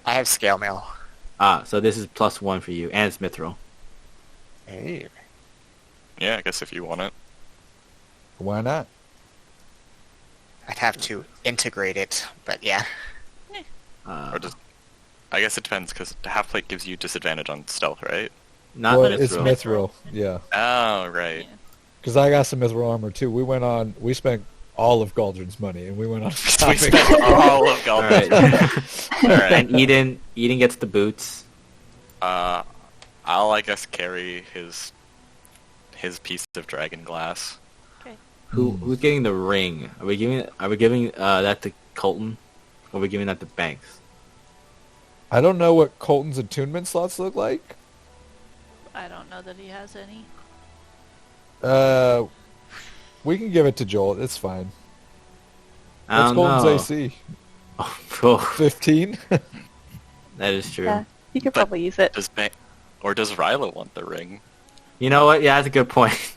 I have scale mail. Ah, so this is +1 for you, and it's mithril. Hey. Yeah, I guess if you want it. Why not? I'd have to integrate it, but yeah. Or just... I guess it depends, because half-plate gives you disadvantage on stealth, right? Not well, mithril. it's mithril. Yeah, Oh, right. Yeah. because I got some mithril armor too. We spent all of Galdrin's money, and we went on We shopping. spent all of All Galdrin's right. Alright. And Eden gets the boots. I'll, I guess, carry his piece of dragon glass. Who's getting the ring? Are we giving that to Colton? Or are we giving that to Banks? I don't know what Colton's attunement slots look like. I don't know that he has any. We can give it to Joel. It's fine. I What's don't know. Colton's AC? Oh, 15? that is true. Yeah, you could But- probably use it. Or does Ryla want the ring? You know what? Yeah, that's a good point.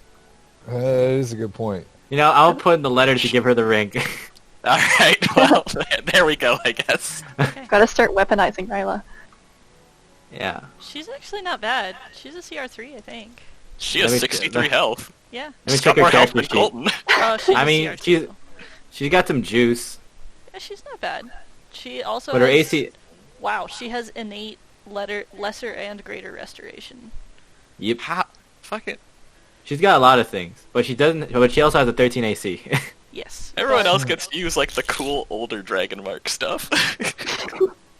That is a good point. You know, I'll put in the letter to give her the ring. Alright, well, there we go, I guess. Gotta start weaponizing Ryla. Yeah. She's actually not bad. She's a CR3, I think. She Let has me- 63 health. Yeah. Let me She's check got her more health character than sheet. Colton. Oh, she's I a mean, CR2. she's got some juice, Yeah, she's not bad. She also but her has- AC. Wow, she has innate lesser and greater restoration. Yep. How? Fuck it. She's got a lot of things, but she doesn't. But she also has a 13 AC. Yes. Everyone but- else gets to use, like, the cool older Dragon Mark stuff.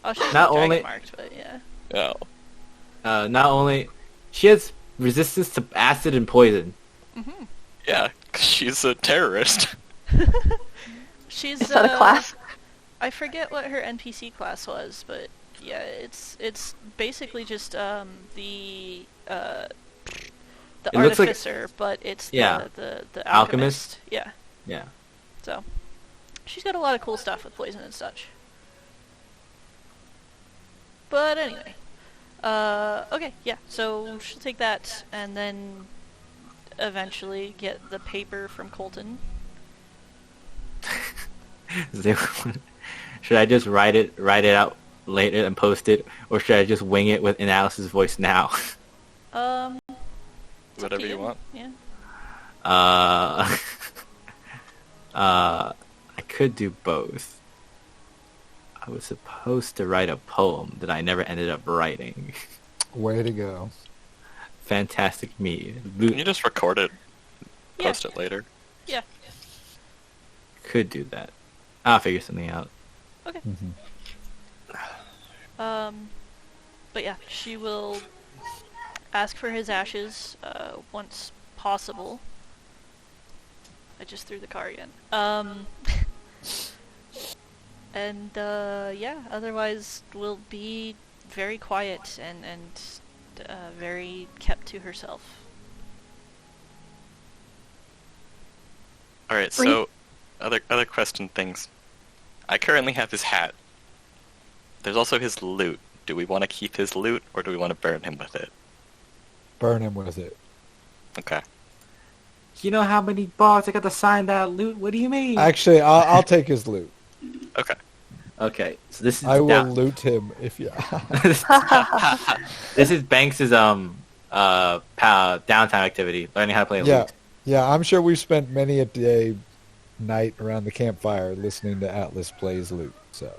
Oh, she's Not not only- marked, but yeah. Oh. Not only she has resistance to acid and poison. Yeah, 'cause she's a terrorist. She's Is that a class? I forget what her NPC class was, but yeah, it's basically just the It looks like- artificer, but it's Yeah. the Alchemist? alchemist. Yeah. Yeah. So she's got a lot of cool stuff with poison and such. But anyway. Okay, yeah, so she'll take that and then eventually get the paper from Colton. Should I just write it out later and post it, or should I just wing it in Alice's voice now? It's up Whatever to you want. Yeah. I could do both. I was supposed to write a poem that I never ended up writing. Way to go. Fantastic me. Can you just record it, Yeah. post it later? Yeah. Could do that. I'll figure something out. Okay. Mm-hmm. But yeah, she will ask for his ashes once possible. I just threw the car again. And yeah, otherwise will be very quiet and very kept to herself. All right. So, other question things. I currently have his hat. There's also his loot. Do we want to keep his loot, or do we want to burn him with it? Burn him with it. Okay. You know how many bars I got to sign that loot? What do you mean? Actually, I'll take his loot. Okay. Okay, so this is I will loot him if you. This is Banks's downtime activity, learning how to play Yeah, loot. yeah. I'm sure we've spent many a day, night around the campfire listening to Atlas plays loot. So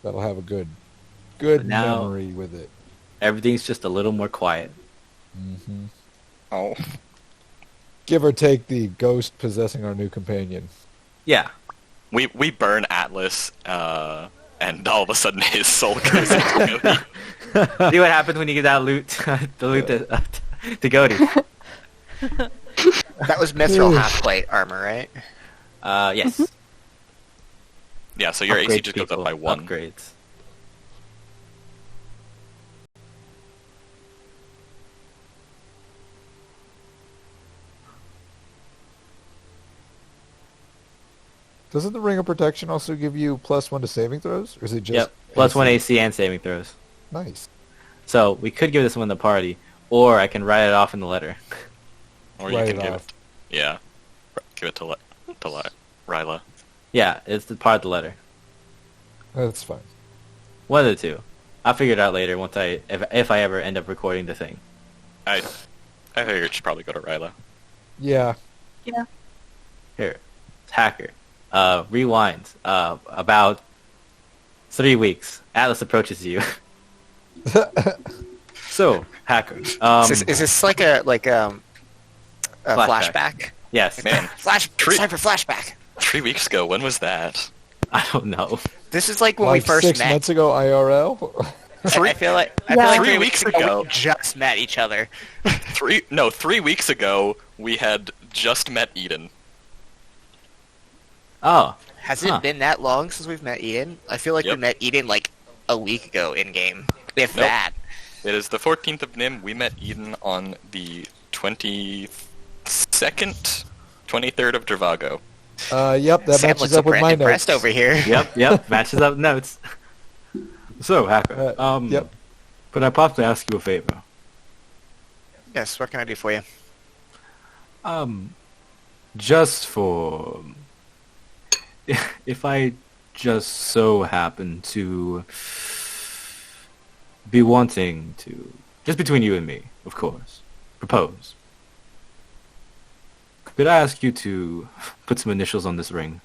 that'll have a good Now- memory with it. Everything's just a little more quiet. Hmm Oh. Give or take the ghost possessing our new companion. Yeah. We burn Atlas, and all of a sudden his soul goes into Cody. See what happens when you give that loot, the loot to Gody. That was mithril half plate armor, right? Yes. Yeah, so your AC Upgrade just goes people, up by 1. Upgrades. Doesn't the Ring of Protection also give you +1 to saving throws, or is it just? Yep. Plus 1 AC and saving throws. Nice. So we could give this one the party, or I can write it off in the letter. Or you Write can it give off. it. Yeah. Give it to Ryla. Yeah, it's the part of the letter. That's fine. One of the two. I'll figure it out later once if I ever end up recording the thing. I figured it should probably go to Ryla. Yeah. Yeah. Here, it's Hacker. Rewind. About 3 weeks. Atlas approaches you. So, Hacker. Is this like a Flashback. flashback? Yes. Man, It's time for flashback. 3 weeks ago, when was that? I don't know. This is like when Like we first 6 met. months ago, IRL. I feel like Yeah. 3 3 weeks we ago. just met each other. 3 weeks ago, we had just met Eden. Oh. Has Huh. it been that long since we've met Eden? I feel like we Yep. met Eden like a week ago in game, if Nope. that. It is the 14th of Nim. We met Eden on the 22nd, 23rd of Dravago. Yep, that Sam matches looks up with my impressed notes. over here. Yep. Matches up notes. So, Hacker. Yep. Could I possibly ask you a favor? Yes, what can I do for you? Just for... If I just so happen to be wanting to, just between you and me, of course, propose, could I ask you to put some initials on this ring?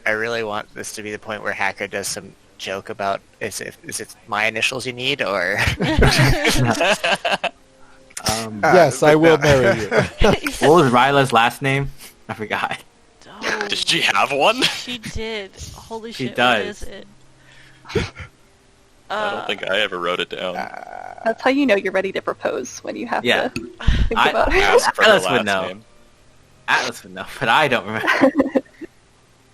I really want this to be the point where Hacker does some joke about is it my initials you need or Yes, I will marry you. What was Ryla's last name? I forgot. Oh, Did she have one? she did. Holy She shit, does. what is it? I don't think I ever wrote it down. That's how you know you're ready to propose, when you have Yeah. to think about it. Ask for her Atlas would last know. name. Atlas would know, but I don't remember.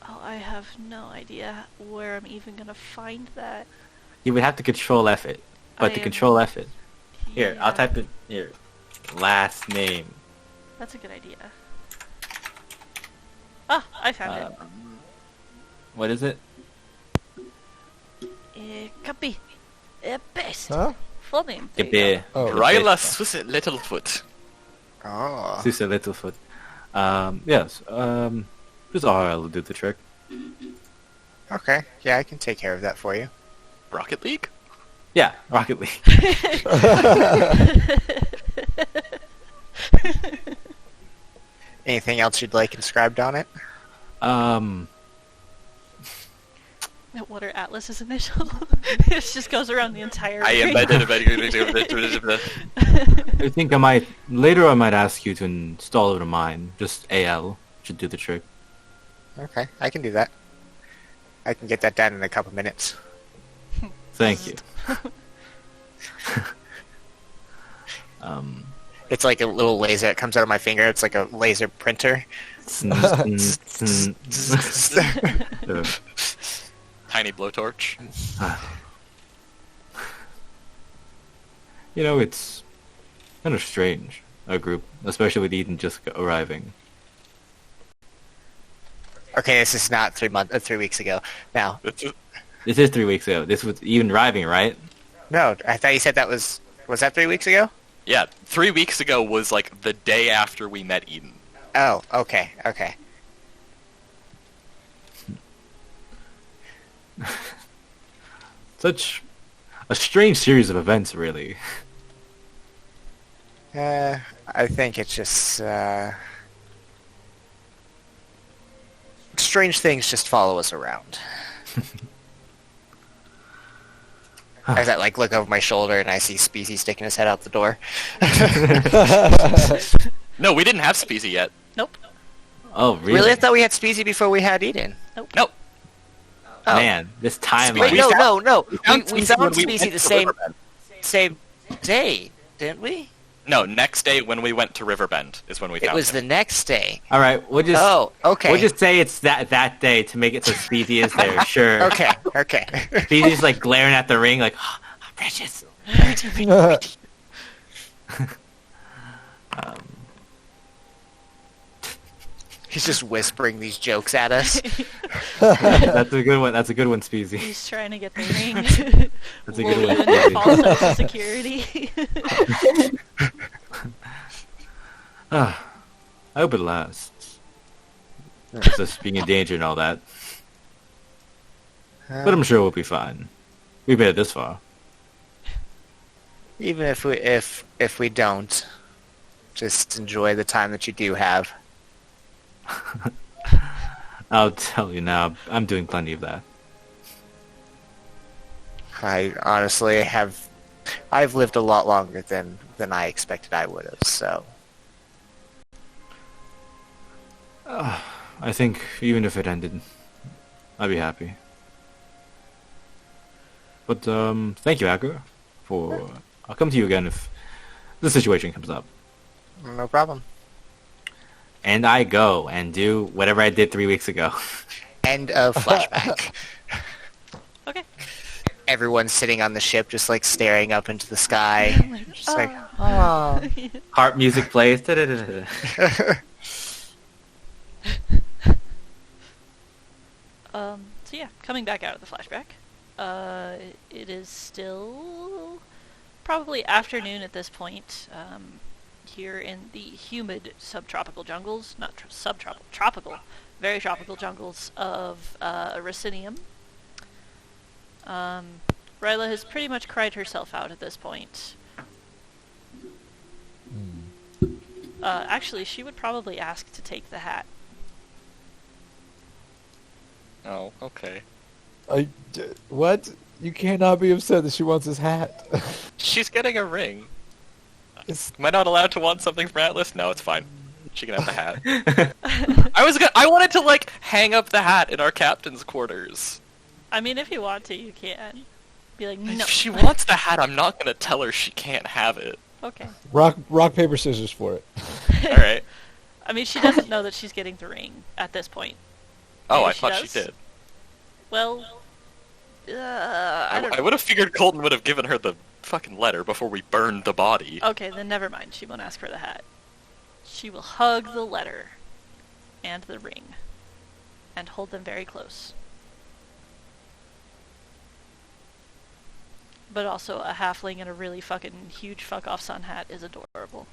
Oh, I have no idea where I'm even gonna find that. You would have to control F it, but I to am- control F it. Here, I'll Yeah, type it here. Last name. That's a good idea. Ah, I found it. What is it? Copy. Best. Huh? Full name. The beer. Oh, Ryla Susse Littlefoot. Oh. Susa Littlefoot. Yes. Just I'll do the trick. Okay. Yeah, I can take care of that for you. Rocket League? Yeah, Rocket League. Anything else you'd like inscribed on it? What are Atlas's initials? It just goes around the entire I ring. embedded I think later I might ask you to install it to mine. Just AL should do the trick. Okay, I can do that. I can get that done in a couple minutes. Thank you. It's like a little laser that comes out of my finger. It's like a laser printer. Tiny blowtorch. You know, it's kind of strange, a group, especially with Eden just arriving. Okay, this is not 3 weeks ago. Now, This is 3 weeks ago. This was Eden arriving, right? no, I thought you said that was that 3 weeks ago? Yeah, 3 weeks ago was like the day after we met Eden. Oh, okay. Such a strange series of events, really. I think it's just, strange things just follow us around. As I look over my shoulder and I see Species sticking his head out the door. No, we didn't have Speezy yet. Nope. Oh, really? Really? I thought we had Species before we had Eden. Nope. Oh. Man, this timeline. Wait, no. We found found Speezy when we Species went the to same day, didn't we? No, next day when we went to Riverbend is when we It found was him. the next day. All right, we'll just Oh, okay. we'll just say it's that day to make it so Speedy is there. Sure. Okay. Speedy's like glaring at the ring, like, oh, precious. He's just whispering these jokes at us. That's a good one. That's a good one, Speedy. He's trying to get the ring. That's a good one, Woven false Speedy. sense of security. I hope it lasts. It's just being in danger and all that. But I'm sure we'll be fine. We made it this far. Even if we don't, just enjoy the time that you do have. I'll tell you now, I'm doing plenty of that. I honestly I've lived a lot longer than I expected I would have, so. I think even if it ended, I'd be happy. But thank you, Acker, for. I'll come to you again if the situation comes up. No problem. And I go and do whatever I did 3 weeks ago. End of flashback. Okay. Everyone's sitting on the ship just staring up into the sky. Just Oh. Harp music plays. Da-da-da-da. So yeah, coming back out of the flashback. It is still probably afternoon at this point. Here in the humid subtropical jungles, not subtropical, tropical, very tropical jungles of Racinium. Ryla has pretty much cried herself out at this point. Actually, she would probably ask to take the hat. Oh, okay. What? You cannot be upset that she wants his hat. She's getting a ring. It's- Am I not allowed to want something from Atlas? No, it's fine. She can have the hat. I wanted to hang up the hat in our captain's quarters. I mean, if you want to, you can. Be like, no. If she wants the hat, I'm not gonna tell her she can't have it. Okay. rock, paper, scissors for it. Alright. I mean, she doesn't know that she's getting the ring at this point. Oh, Maybe I thought she does. did. Well, I don't I know. would have figured Colton would have given her the fucking letter before we burned the body. Okay, then never mind. She won't ask for the hat. She will hug the letter and the ring and hold them very close. But also a halfling in a really fucking huge fuck off sun hat is adorable.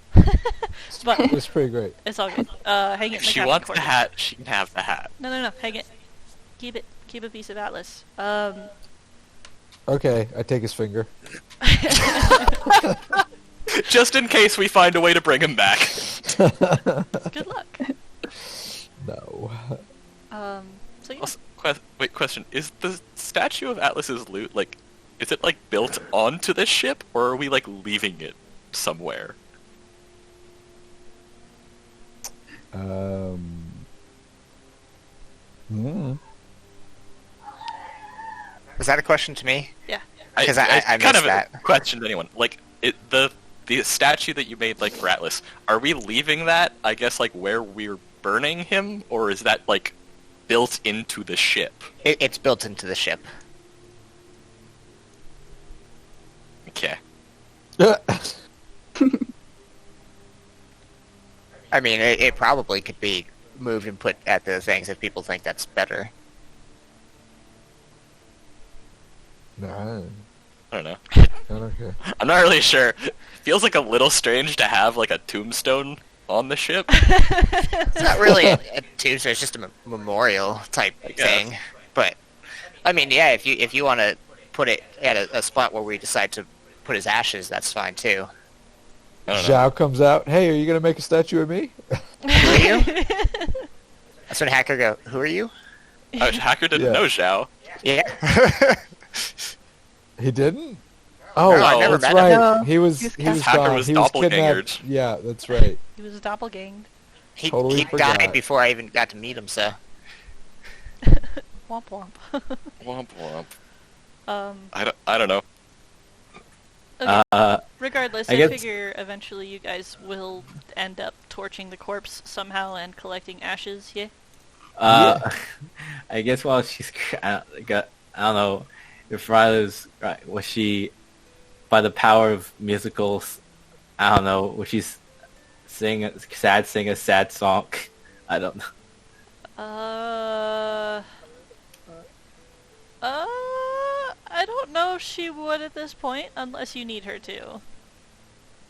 But It's pretty great. it's all good. Hang it in If the she captain wants the quarters. hat, she can have the hat. No, hang it. Keep it. Keep a piece of Atlas. Okay, I take his finger. Just in case we find a way to bring him back. Good luck. No. So yeah. Also, question. Is the statue of Atlas's loot, like, is it, like, built onto this ship, or are we, like, leaving it somewhere? Hmm. Was that a question to me? Yeah. 'Cause I kind missed of that. questioned anyone. Like, the statue that you made, like, for Atlas, are we leaving that, I guess, like, where we're burning him, or is that, like, built into the ship? It's built into the ship. Okay. I mean, it probably could be moved and put at the things if people think that's better. Nah, I don't know. I don't care. I'm not really sure. Feels like a little strange to have, like, a tombstone on the ship. It's not really a tombstone; it's just a memorial type guess. thing. But I mean, yeah, if you want to put it at a spot where we decide to put his ashes, that's fine too. I don't know. Zhao comes out. Hey, are you gonna make a statue of me? Who are you? That's when Hacker go. Who are you? Oh, Hacker didn't Yeah. know Zhao. Yeah. He didn't. Oh, No, I never that's met him. right. No, He was. he was He was Hacker gone. was He was doppelgangered. kidnapped. Yeah, that's right. He was doppelganged. he Totally he forgot. died before I even got to meet him. So Womp womp. Womp womp. Um. I don't know. Okay. Regardless, I I guess- figure eventually you guys will end up torching the corpse somehow and collecting ashes. Yeah. I guess while she's, I don't know if Ryla's right. Was she, by the power of musicals, I don't know. Was she sing a sad song? I don't know. I don't know if she would at this point, unless you need her to.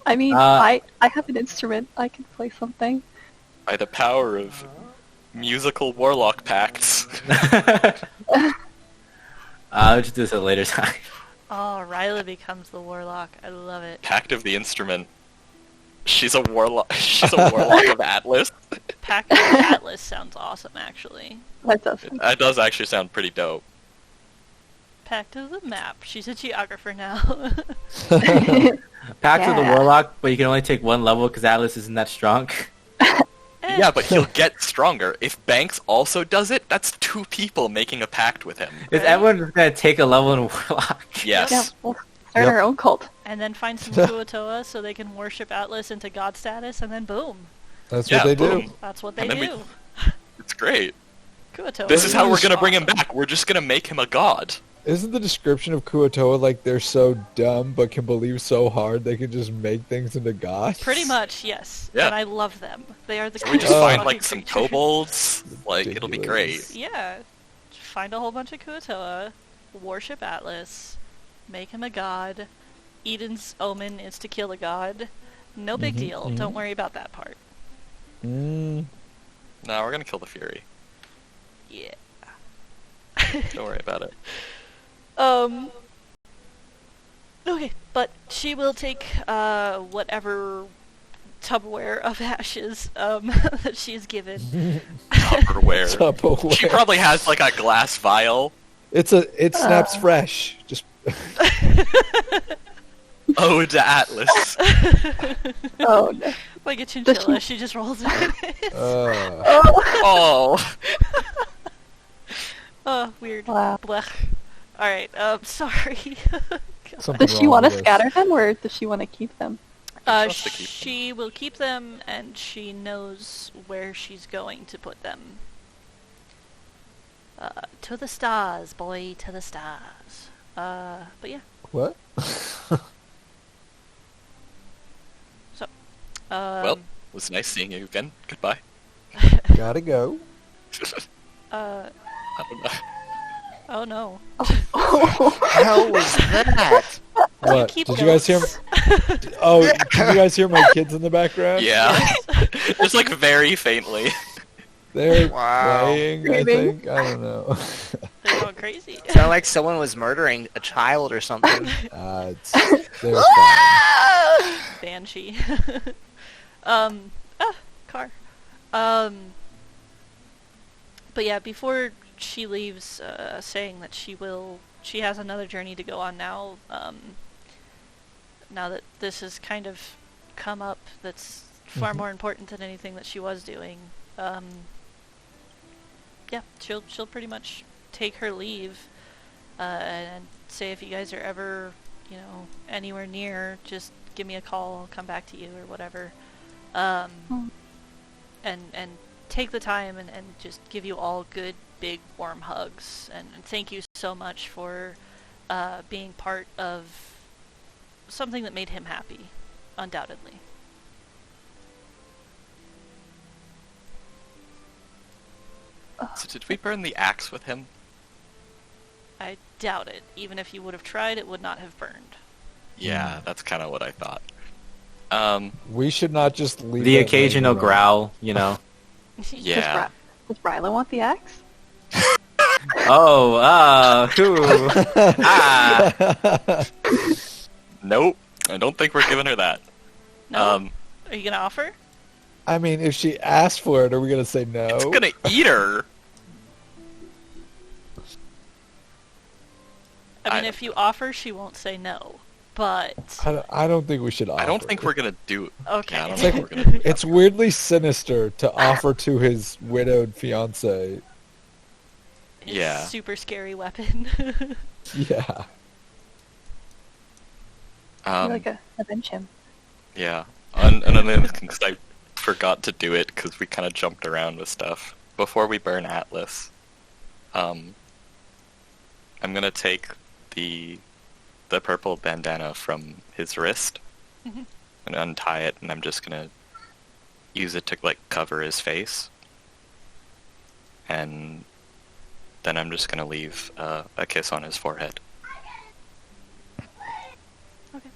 I mean, I have an instrument. I can play something. By the power of musical warlock pacts. I'll just do this at a later time. Oh, Ryla becomes the warlock. I love it. Pact of the Instrument. She's a warlock. She's a warlock of Atlas. Pact of Atlas sounds awesome, actually. That does. That does actually sound pretty dope. Pact of the map. She's a geographer now. Pact of the Yeah. Warlock, but you can only take one level because Atlas isn't that strong. Yeah, but he'll get stronger. If Banks also does it, that's two people making a pact with him. Is everyone just gonna take a level in Warlock? Yes. Yeah, we'll start Yep. our own cult. And then find some Kuotoa so they can worship Atlas into god status, and then boom. That's Yeah, what they boom. do. That's what they And then we- do. It's great. Kuotoa. This is how we're awesome. gonna bring him back. We're just gonna make him a god. Isn't the description of Kuotoa like they're so dumb but can believe so hard they can just make things into gods? Pretty much, yes. Yeah. And I love them. They are the We just coolest find fucking like some creatures. kobolds. Like it'll be Ridiculous. great. Yeah. Find a whole bunch of Kuotoa, worship Atlas, make him a god. Eden's omen is to kill a god. No big deal. Don't worry about that part. Mm, No, we're gonna kill the Fury. Yeah. Don't worry about it. Okay, but she will take whatever Tupperware of ashes that she's given. Tupperware. Tupperware. She probably has like a glass vial. It snaps fresh. Just Ode to Atlas. Oh no. Like a chinchilla, she just rolls it. Oh. Oh, weird. Wow. Blech. Alright, sorry. something Does she wrong want to with this. scatter them, or does she want to keep them? Supposed to keep them. She will keep them, and she knows where she's going to put them. To the stars, boy, to the stars. But yeah. What? Well, it was nice seeing you again. Goodbye. Gotta go. I don't know. Oh no. hell was that? What? keep Did you guys hear? goats. Oh, did you guys hear my kids in the background? Yeah. Just like very faintly. They're Wow. playing. I Screaming. think. I don't know. They're going crazy. Sounded like someone was murdering a child or something. They're fine. Banshee. Car. But yeah, before she leaves, saying that she has another journey to go on now, now that this has kind of come up, that's far more important than anything that she was doing. Yeah, she'll pretty much take her leave, and say if you guys are ever, anywhere near, just give me a call, I'll come back to you or whatever. And take the time and just give you all good, big, warm hugs. And thank you so much for being part of something that made him happy, undoubtedly. So did we burn the axe with him? I doubt it. Even if you would have tried, it would not have burned. Yeah, that's kind of what I thought. We should not just leave The that occasional laying around. growl, you know. Yeah. Does Ryla want the axe? Oh, who? Ah. Nope. I don't think we're giving her that. No? Are you gonna offer? I mean, if she asks for it, are we gonna say no? It's gonna eat her. I mean, I- if you offer, she won't say no. But I don't think we should offer. I don't think we're gonna do it. okay. Yeah, I don't It's think like- we're gonna do It's weirdly sinister to offer to his widowed fiance. His Yeah. super scary weapon. Yeah. that. Like avenge him. Yeah. And then because I forgot to do it because we kind of jumped around with stuff before we burn Atlas. I'm gonna take the purple bandana from his wrist Mhm. and untie it, and I'm just gonna use it to like cover his face, and then I'm just gonna leave a kiss on his forehead. Okay.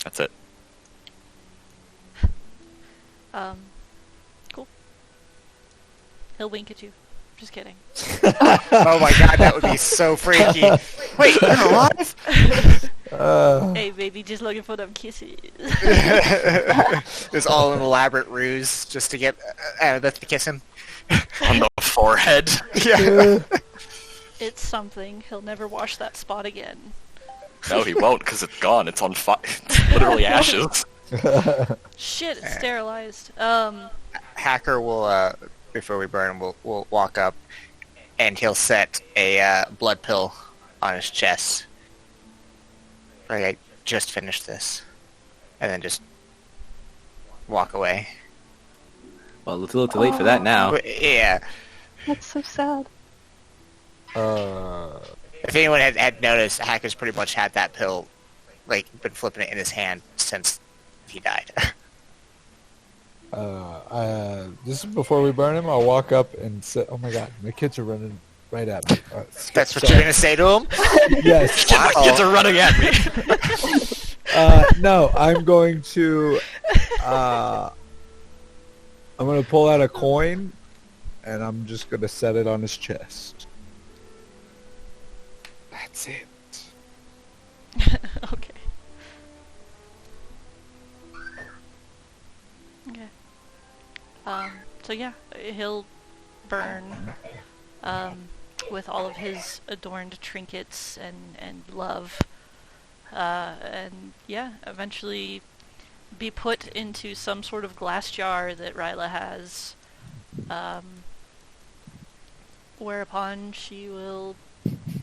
That's it. Cool. He'll wink at you. Just kidding. Oh my god, that would be so freaky. Wait, you're alive? Hey, baby, just looking for them kisses. It was all an elaborate ruse just to get Annabeth to kiss him. On the forehead. Yeah. It's something. He'll never wash that spot again. No, he won't because it's gone. It's on fire. It's literally ashes. Shit, it's sterilized. Hacker will, before we burn him, will walk up and he'll set a blood pill on his chest. Like, I just finished this. And then just walk away. Well, it's a little too late for that now. Yeah. That's so sad. If anyone had noticed, Hacker's pretty much had that pill, like, been flipping it in his hand since he died. This is before we burn him. I'll walk up and say, "Oh my god, my kids are running right at me." That's what you're gonna say to him? Yes. My kids are running at me. No, I'm going to. I'm going to pull out a coin, and I'm just going to set it on his chest. That's it. Okay. Okay. So yeah, he'll burn with all of his adorned trinkets and love. And yeah, eventually be put into some sort of glass jar that Ryla has. Whereupon she will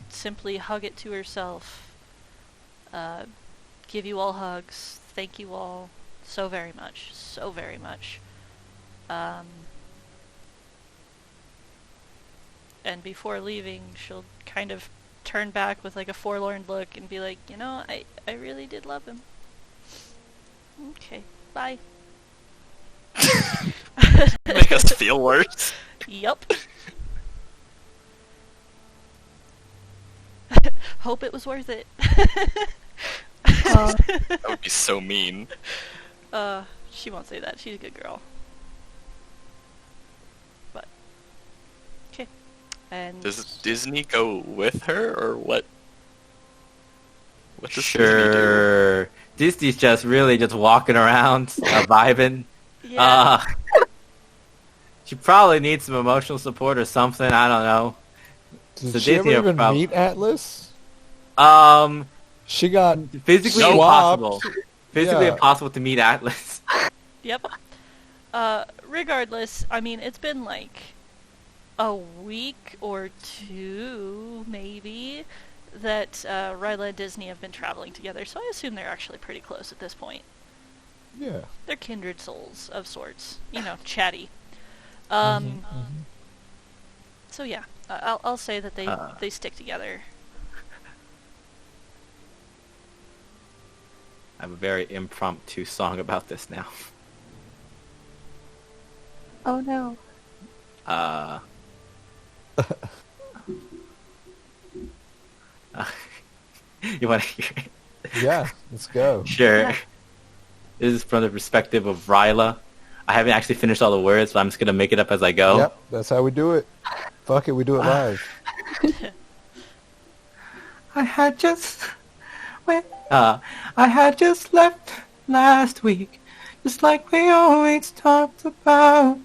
simply hug it to herself, give you all hugs, thank you all so very much, so very much. And before leaving, she'll kind of turn back with like a forlorn look and be like, I really did love him. Okay, bye. Make us feel worse. Yup. hope it was worth it. That would be so mean. She won't say that. She's a good girl. But okay. And Does Disney go with her, or what? What does Disney Sure. Disney's just really just walking around, vibing. yeah. She probably needs some emotional support or something. I don't know. Did So she ever Disney even prob- meet Atlas? She got Physically swapped. impossible. Physically Yeah. impossible to meet Atlas. Yep. Regardless, I mean, it's been like a week or two, maybe, that Ryla and Disney have been traveling together, so I assume they're actually pretty close at this point. Yeah. They're kindred souls of sorts. You know, chatty. So yeah, I'll say that they stick together. I have a very impromptu song about this now. Oh no. You want to hear it? Yeah. Let's go. Sure. Yeah. This is from the perspective of Ryla. I haven't actually finished all the words, but I'm just gonna make it up as I go. Yep. That's how we do it. Fuck it. We do it live. I had just left last week, just like we always talked about.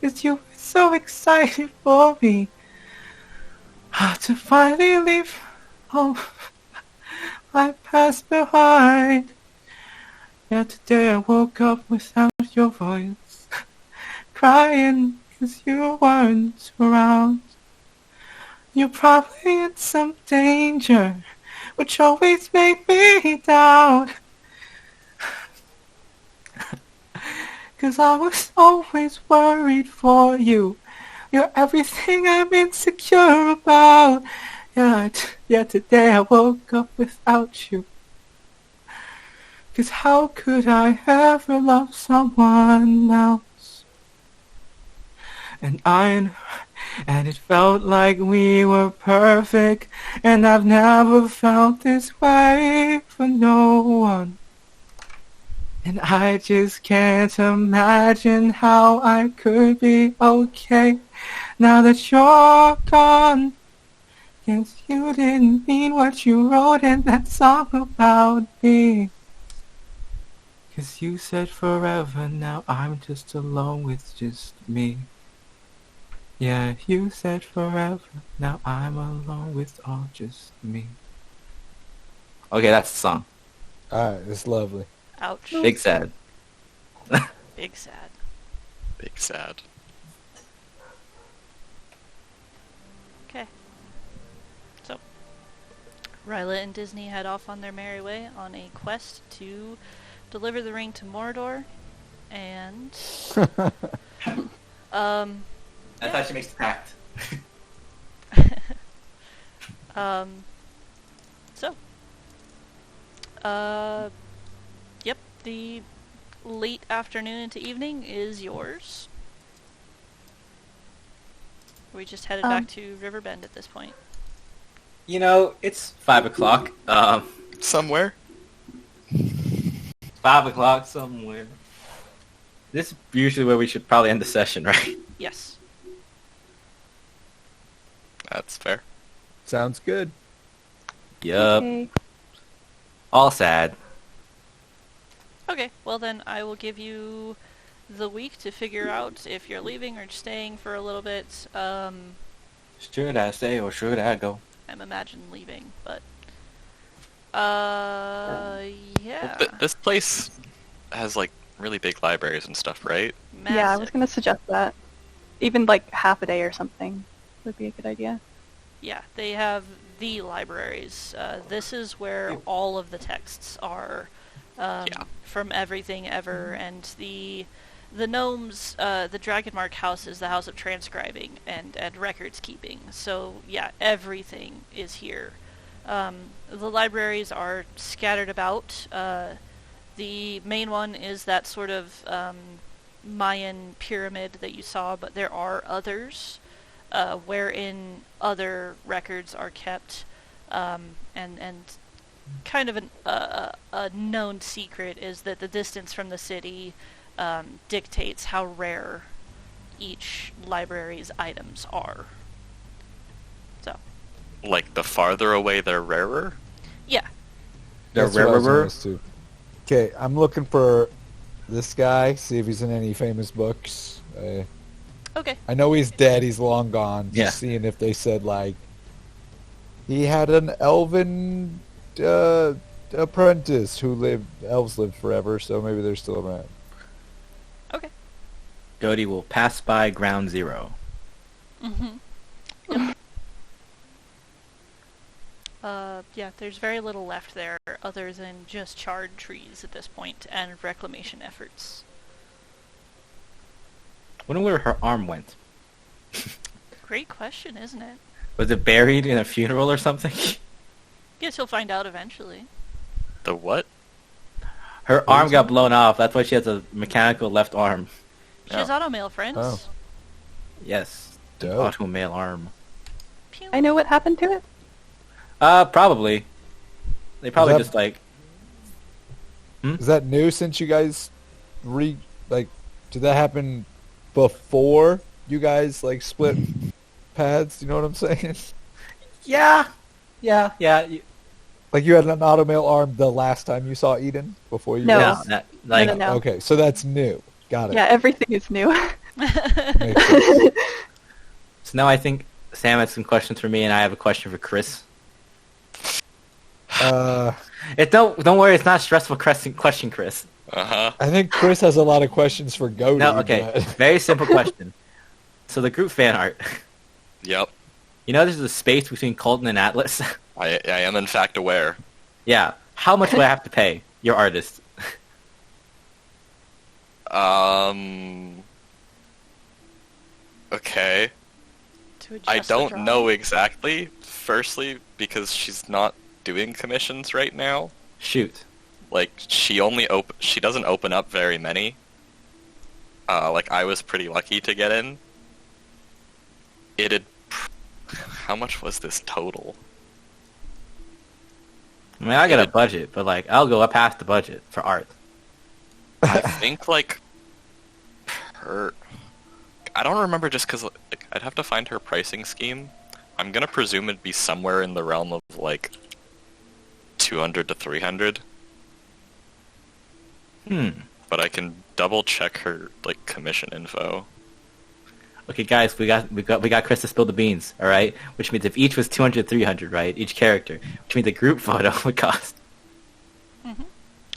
'Cause you were so excited for me to finally leave home. I passed behind. Yeah, today I woke up without your voice, crying 'cause you weren't around. You're probably in some danger, which always made me doubt. 'Cause I was always worried for you. You're everything I'm insecure about. Yeah, today I woke up without you. 'Cause how could I ever love someone else? And it felt like we were perfect, and I've never felt this way for no one. And I just can't imagine how I could be okay now that you're gone. Guess you didn't mean what you wrote in that song about me. 'Cause you said forever, now I'm just alone with just me. Yeah, you said forever, now I'm alone with all just me. Okay, that's the song. All right. It's lovely. Ouch. Big sad. Big sad. Big sad. Okay. So, Ryla and Disney head off on their merry way on a quest to deliver the ring to Mordor, and That's how she makes the pact. so, yep, the late afternoon into evening is yours. We just headed back to Riverbend at this point. You know, it's 5 o'clock. Somewhere. 5 o'clock somewhere. This is usually where we should probably end the session, right? Yes. That's fair. Sounds good. Yup. Okay. All sad. Okay, well then I will give you the week to figure out if you're leaving or staying for a little bit. Should I stay or should I go? I'm imagining leaving, but yeah. Well, this place has like really big libraries and stuff, right? Yeah, I was Massive. gonna suggest that. Even like half a day or something would be a good idea. Yeah, they have the libraries. This is where all of the texts are from everything ever, and the gnomes, the Dragonmark house is the house of transcribing and records keeping. So yeah, everything is here. The libraries are scattered about. The main one is that sort of Mayan pyramid that you saw, but there are others wherein other records are kept. And kind of a known secret is that the distance from the city dictates how rare each library's items are. So, Like, the farther away, they're rarer? yeah. That's what I was noticed too. Okay, I'm looking for this guy. See if he's in any famous books. Okay. I know he's dead. He's long gone. Yeah. Just seeing if they said like he had an elven apprentice who lived. Elves lived forever, so maybe they're still around. Okay. Jody will pass by ground zero. Mm-hmm. Yeah, there's very little left there other than just charred trees at this point and reclamation efforts. Wonder where her arm went. Great question, isn't it? Was it buried in a funeral or something? Guess you'll find out eventually. The what? Her arm got blown off. That's why she has a mechanical left arm. She has automail friends. Oh. Yes. Dope. Auto male arm. Pew. I know what happened to it. Probably. They probably that- just like... Is that new since you guys did that happen before you guys like split paths? You know what I'm saying? Yeah. Like you had an automail arm the last time you saw Eden before you No. guys... No. Okay, so that's new. Got it. Yeah, everything is new. Makes sense. So now I think Sam had some questions for me, and I have a question for Chris. Don't worry, it's not a stressful question, Chris. Uh-huh. I think Chris has a lot of questions for Goaty. No, okay. but- Very simple question. So the group fan art. Yep. You know there's a space between Colton and Atlas? I am in fact aware. Yeah. How much would I have to pay your artist? Okay. To adjust I the don't drawing. know exactly. Firstly, because she's not doing commissions right now. Shoot. Like, she doesn't open up very many. Like, I was pretty lucky to get in. How much was this total? I mean, I got a budget, but like, I'll go up past the budget for art. I think, like, I don't remember just because like, I'd have to find her pricing scheme. I'm gonna presume it'd be somewhere in the realm of, like, 200 to 300. But I can double check her, like, commission info. Okay, guys, we got Chris to spill the beans, all right? Which means if each was 200, 300, right? Each character, which means a group photo would cost.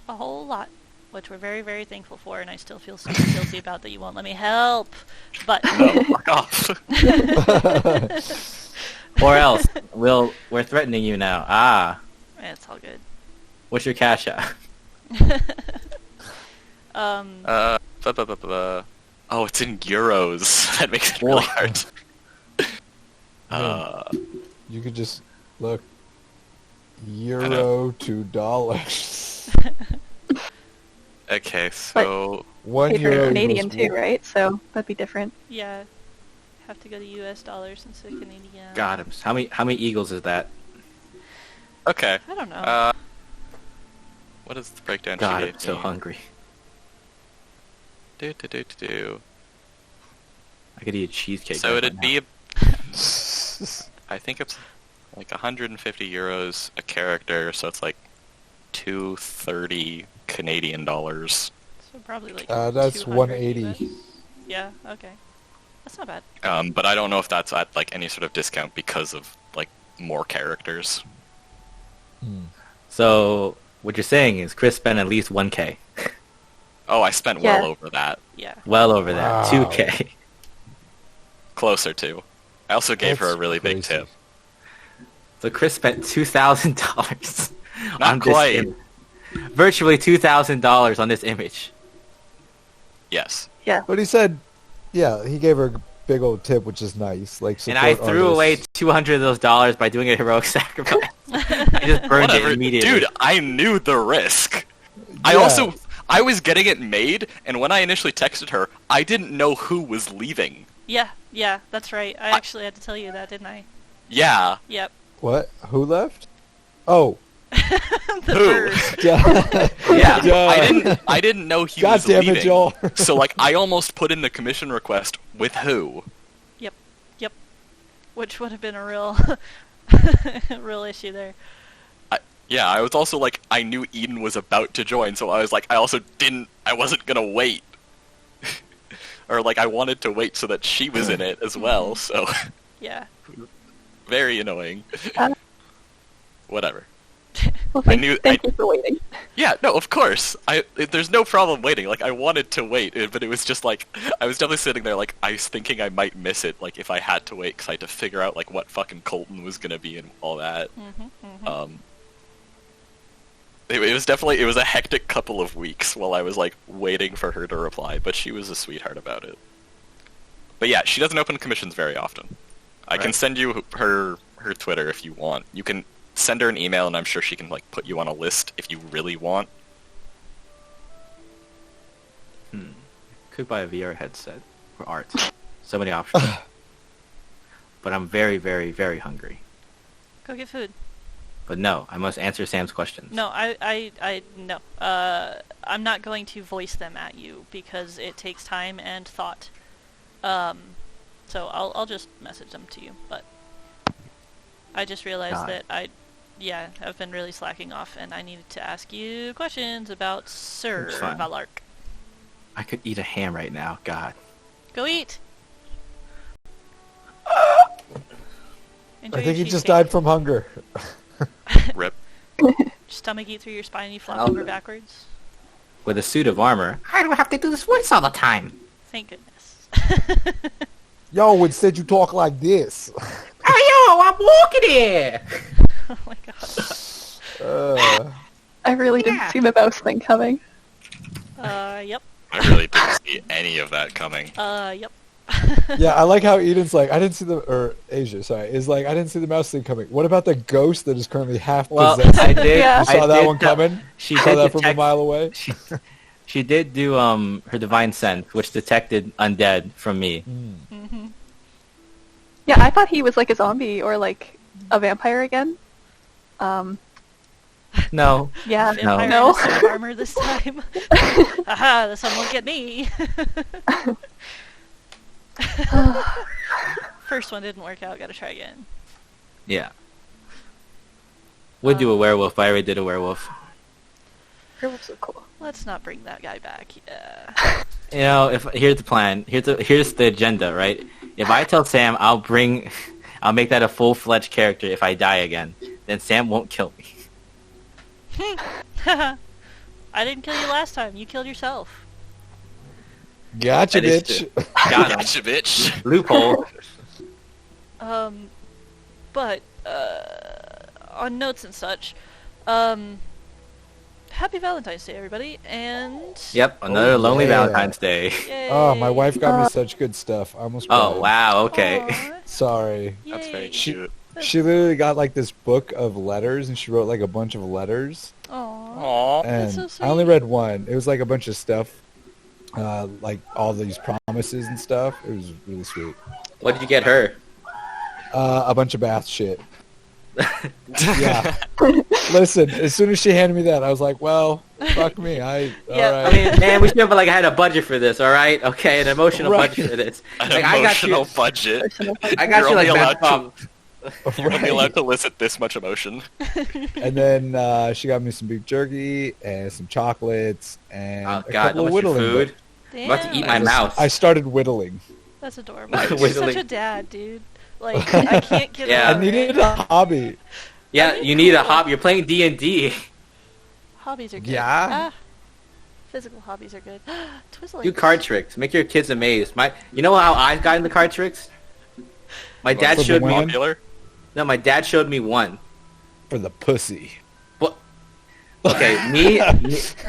A whole lot, which we're very, very thankful for, and I still feel super guilty about that you won't let me help. But No, fuck off. Or else we're threatening you now. it's all good. What's your cash app? Oh, it's in euros. That makes it really hard. You could just look euro to dollars. Okay, so 1 Paid for euro Canadian equals too, right? So that'd be different. Yeah, have to go to U.S. dollars instead of Canadian. Got him. How many eagles is that? okay. I don't know. What is the breakdown? she God, gave I'm so me? hungry. Do. I could eat a cheesecake. So right it'd now. be, I think it's like 150 euros a character, so it's like 230 Canadian dollars. So probably like that's 200 180. US. Yeah, okay. That's not bad. But I don't know if that's at like any sort of discount because of like more characters. So what you're saying is Chris spent at least 1K. Oh, I spent Yeah. well over that. Yeah. Well over that. Wow. 2K. Closer to. I also gave her a That's really big crazy. tip. So Chris spent $2,000 Not on quite. this virtually $2,000 on this image. Yes. But he said, yeah, he gave her a big old tip, which is nice. Like, And I support threw away artists. 200 of those dollars by doing a heroic sacrifice. I just burned Whatever. it immediately. Dude, I knew the risk. Yeah. I was getting it made, and when I initially texted her, I didn't know who was leaving. Yeah, that's right. I actually had to tell you that, didn't I? Yeah. Yep. What? Who left? Oh. The Who? bird. Yeah, Duh. I didn't know he God was damn leaving. it, Joel. So like, I almost put in the commission request with who. Yep. Which would have been a real, real issue there. Yeah, I was also like, I knew Eden was about to join, so I was like, I wasn't gonna wait. Or like, I wanted to wait so that she was in it as well, so. Yeah. Very annoying. Whatever. Well, I knew- thank you for waiting. Yeah, no, of course. There's no problem waiting. Like, I wanted to wait, but it was just like, I was definitely sitting there like, I was thinking I might miss it, like, if I had to wait, because I had to figure out, like, what fucking Colton was gonna be and all that. It was a hectic couple of weeks while I was, like, waiting for her to reply, but she was a sweetheart about it. But yeah, she doesn't open commissions very often. I can send you her Twitter if you want. You can send her an email, and I'm sure she can, like, put you on a list if you really want. Could buy a VR headset for art. So many options. But I'm very, very, very hungry. Go get food. But no, I must answer Sam's questions. No, no. I'm not going to voice them at you because it takes time and thought. So I'll just message them to you. But I just realized that I've been really slacking off, and I needed to ask you questions about Sir It's fine. Valark. I could eat a ham right now. God. Go eat. Enjoy I your think he just cheesecake. died from hunger. Rip. Stomach eat through your spine, you flop I'll- over backwards. With a suit of armor. I don't have to do this voice all the time. Thank goodness. Yo, instead you talk like this. Hey yo, I'm walking here. Oh my god. I really didn't see the mouse thing coming. Yep. I really didn't see any of that coming. Yep. Yeah, I like how Eden's like, Asia, sorry, is like, I didn't see the mouse thing coming. What about the ghost that is currently half Well, possessed? I did. Yeah. You saw I that did one tell- coming? She Saw did that from a detect- mile away? She did do her divine sense, which detected undead from me. Mm-hmm. Yeah, I thought he was like a zombie or like a vampire again. No. Yeah, Vampire no. in a suit of armor this time. Aha, the sun won't get me. First one didn't work out, gotta try again. Yeah. Would do a werewolf, but I already did a werewolf. Werewolves are cool. Let's not bring that guy back. Yeah. You know, here's the plan. Here's the agenda, right? If I tell Sam I'll make that a full-fledged character if I die again, then Sam won't kill me. I didn't kill you last time, you killed yourself. Gotcha, That is bitch. Got him. Gotcha, bitch. Loophole. But, on notes and such, happy Valentine's Day, everybody, and... Yep, another lonely yeah. Valentine's Day. Yay. Oh, my wife got me such good stuff. I almost cried. Oh, wow, okay. Aw, Sorry. That's very yay. cute. She literally got like this book of letters, and she wrote like a bunch of letters. Aw. Aww. And so sweet. I only read one. It was like a bunch of stuff, like all these promises and stuff. It was really sweet. What did you get her? A bunch of bath shit. Yeah. Listen, as soon as she handed me that, I was like, well, fuck me. Yeah, All right. I mean, man, we should have had a budget for this, all right? Okay, an emotional Right. budget for this. An Like, I got emotional you. budget. Personal I got You're you like only bath allowed bomb. You're only allowed to elicit this much emotion. And then she got me some beef jerky and some chocolates and Oh a God, couple that of much whittling food. books. Damn. I'm about to eat my I mouth. I started whittling. That's adorable. You're such Whittling. a dad, dude. Like, I can't get Yeah. I over needed it. a hobby. Yeah, you need a hobby. You're playing D&D. Hobbies are good. Yeah. Ah, physical hobbies are good. Twizzling. Do card tricks. Make your kids amazed. You know how I got into card tricks? My dad For the showed me. women? Popular? No, my dad showed me one. For the pussy. Okay, me,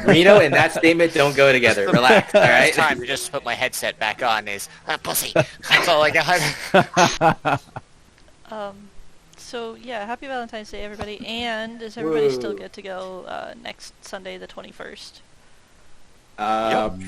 Reno, and that statement don't go together. Relax, all right? It's time to just put my headset back on. Is pussy. That's all I got. So, yeah, happy Valentine's Day, everybody. And is everybody still Whoa. good to go next Sunday, the 21st?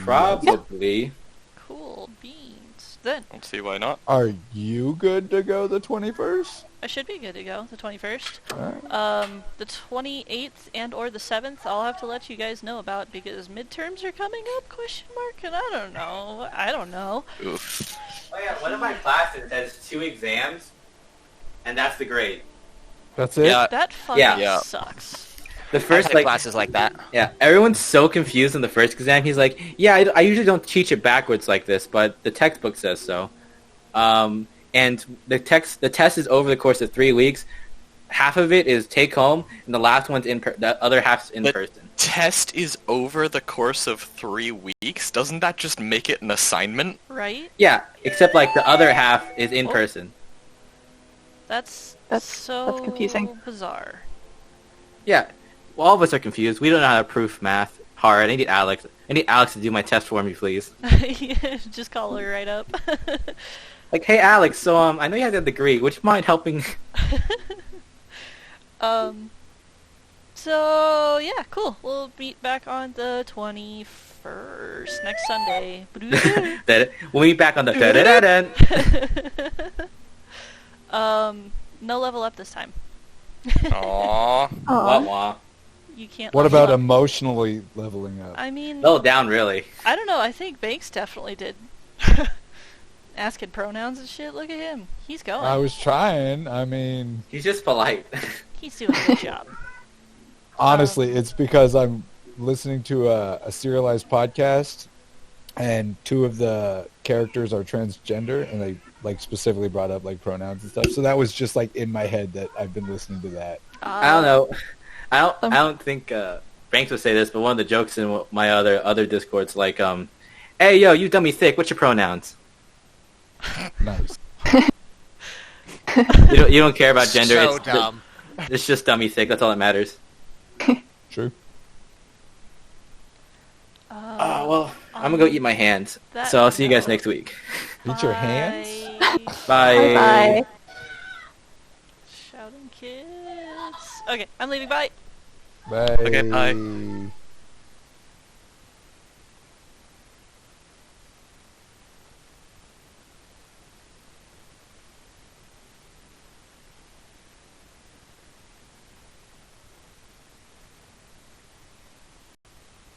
Probably. Cool beans. Then, Don't see why not. Are you good to go the 21st? I should be good to go, the 21st. Alright. The 28th and or the 7th, I'll have to let you guys know about because midterms are coming up, question mark, and I don't know. Oof. Oh yeah, one of my classes has 2 exams, and that's the grade. That's it? Yeah. That fucking Yeah. sucks. The I first had like classes like that. yeah, everyone's so confused in the first exam. He's like, yeah, I usually don't teach it backwards like this, but the textbook says so. And the test is over the course of 3 weeks. Half of it is take home, and the last one's the other half's in But- person. Test is over the course of 3 weeks. Doesn't that just make it an assignment? Right? Yeah, except like the other half is in Oh. person. That's That's confusing. bizarre. Yeah, well, all of us are confused. We don't know how to proof math hard. I need Alex to do my test for me, please. Just call her right up. Like, hey Alex, so I know you have that degree. Would you mind helping? So yeah, cool. We'll meet back on the 21st, next Sunday. We'll meet back on the. No level up this time. Aww. Wah Aw. wah. You can't. What level about up. emotionally leveling up? I mean, Low down, really. I don't know. I think Banks definitely did. Asking pronouns and shit. Look at him. He's going. I was trying. I mean, He's just polite. He's doing a good job. honestly, it's because I'm listening to a serialized podcast, and 2 of the characters are transgender, and they like specifically brought up like pronouns and stuff. So that was just like in my head that I've been listening to that. I don't know. I don't think Banks would say this, but one of the jokes in my other Discords like, hey yo, you dummy thick. What's your pronouns? Nice. You don't care about gender. So it's dumb. It's just dummy thick. That's all that matters. True. Well, I'm gonna go eat my hands. that So I'll see you guys note- next week. Eat your hands? Bye. Bye. Shouting kids. Okay, I'm leaving. Bye. Bye. Okay, bye.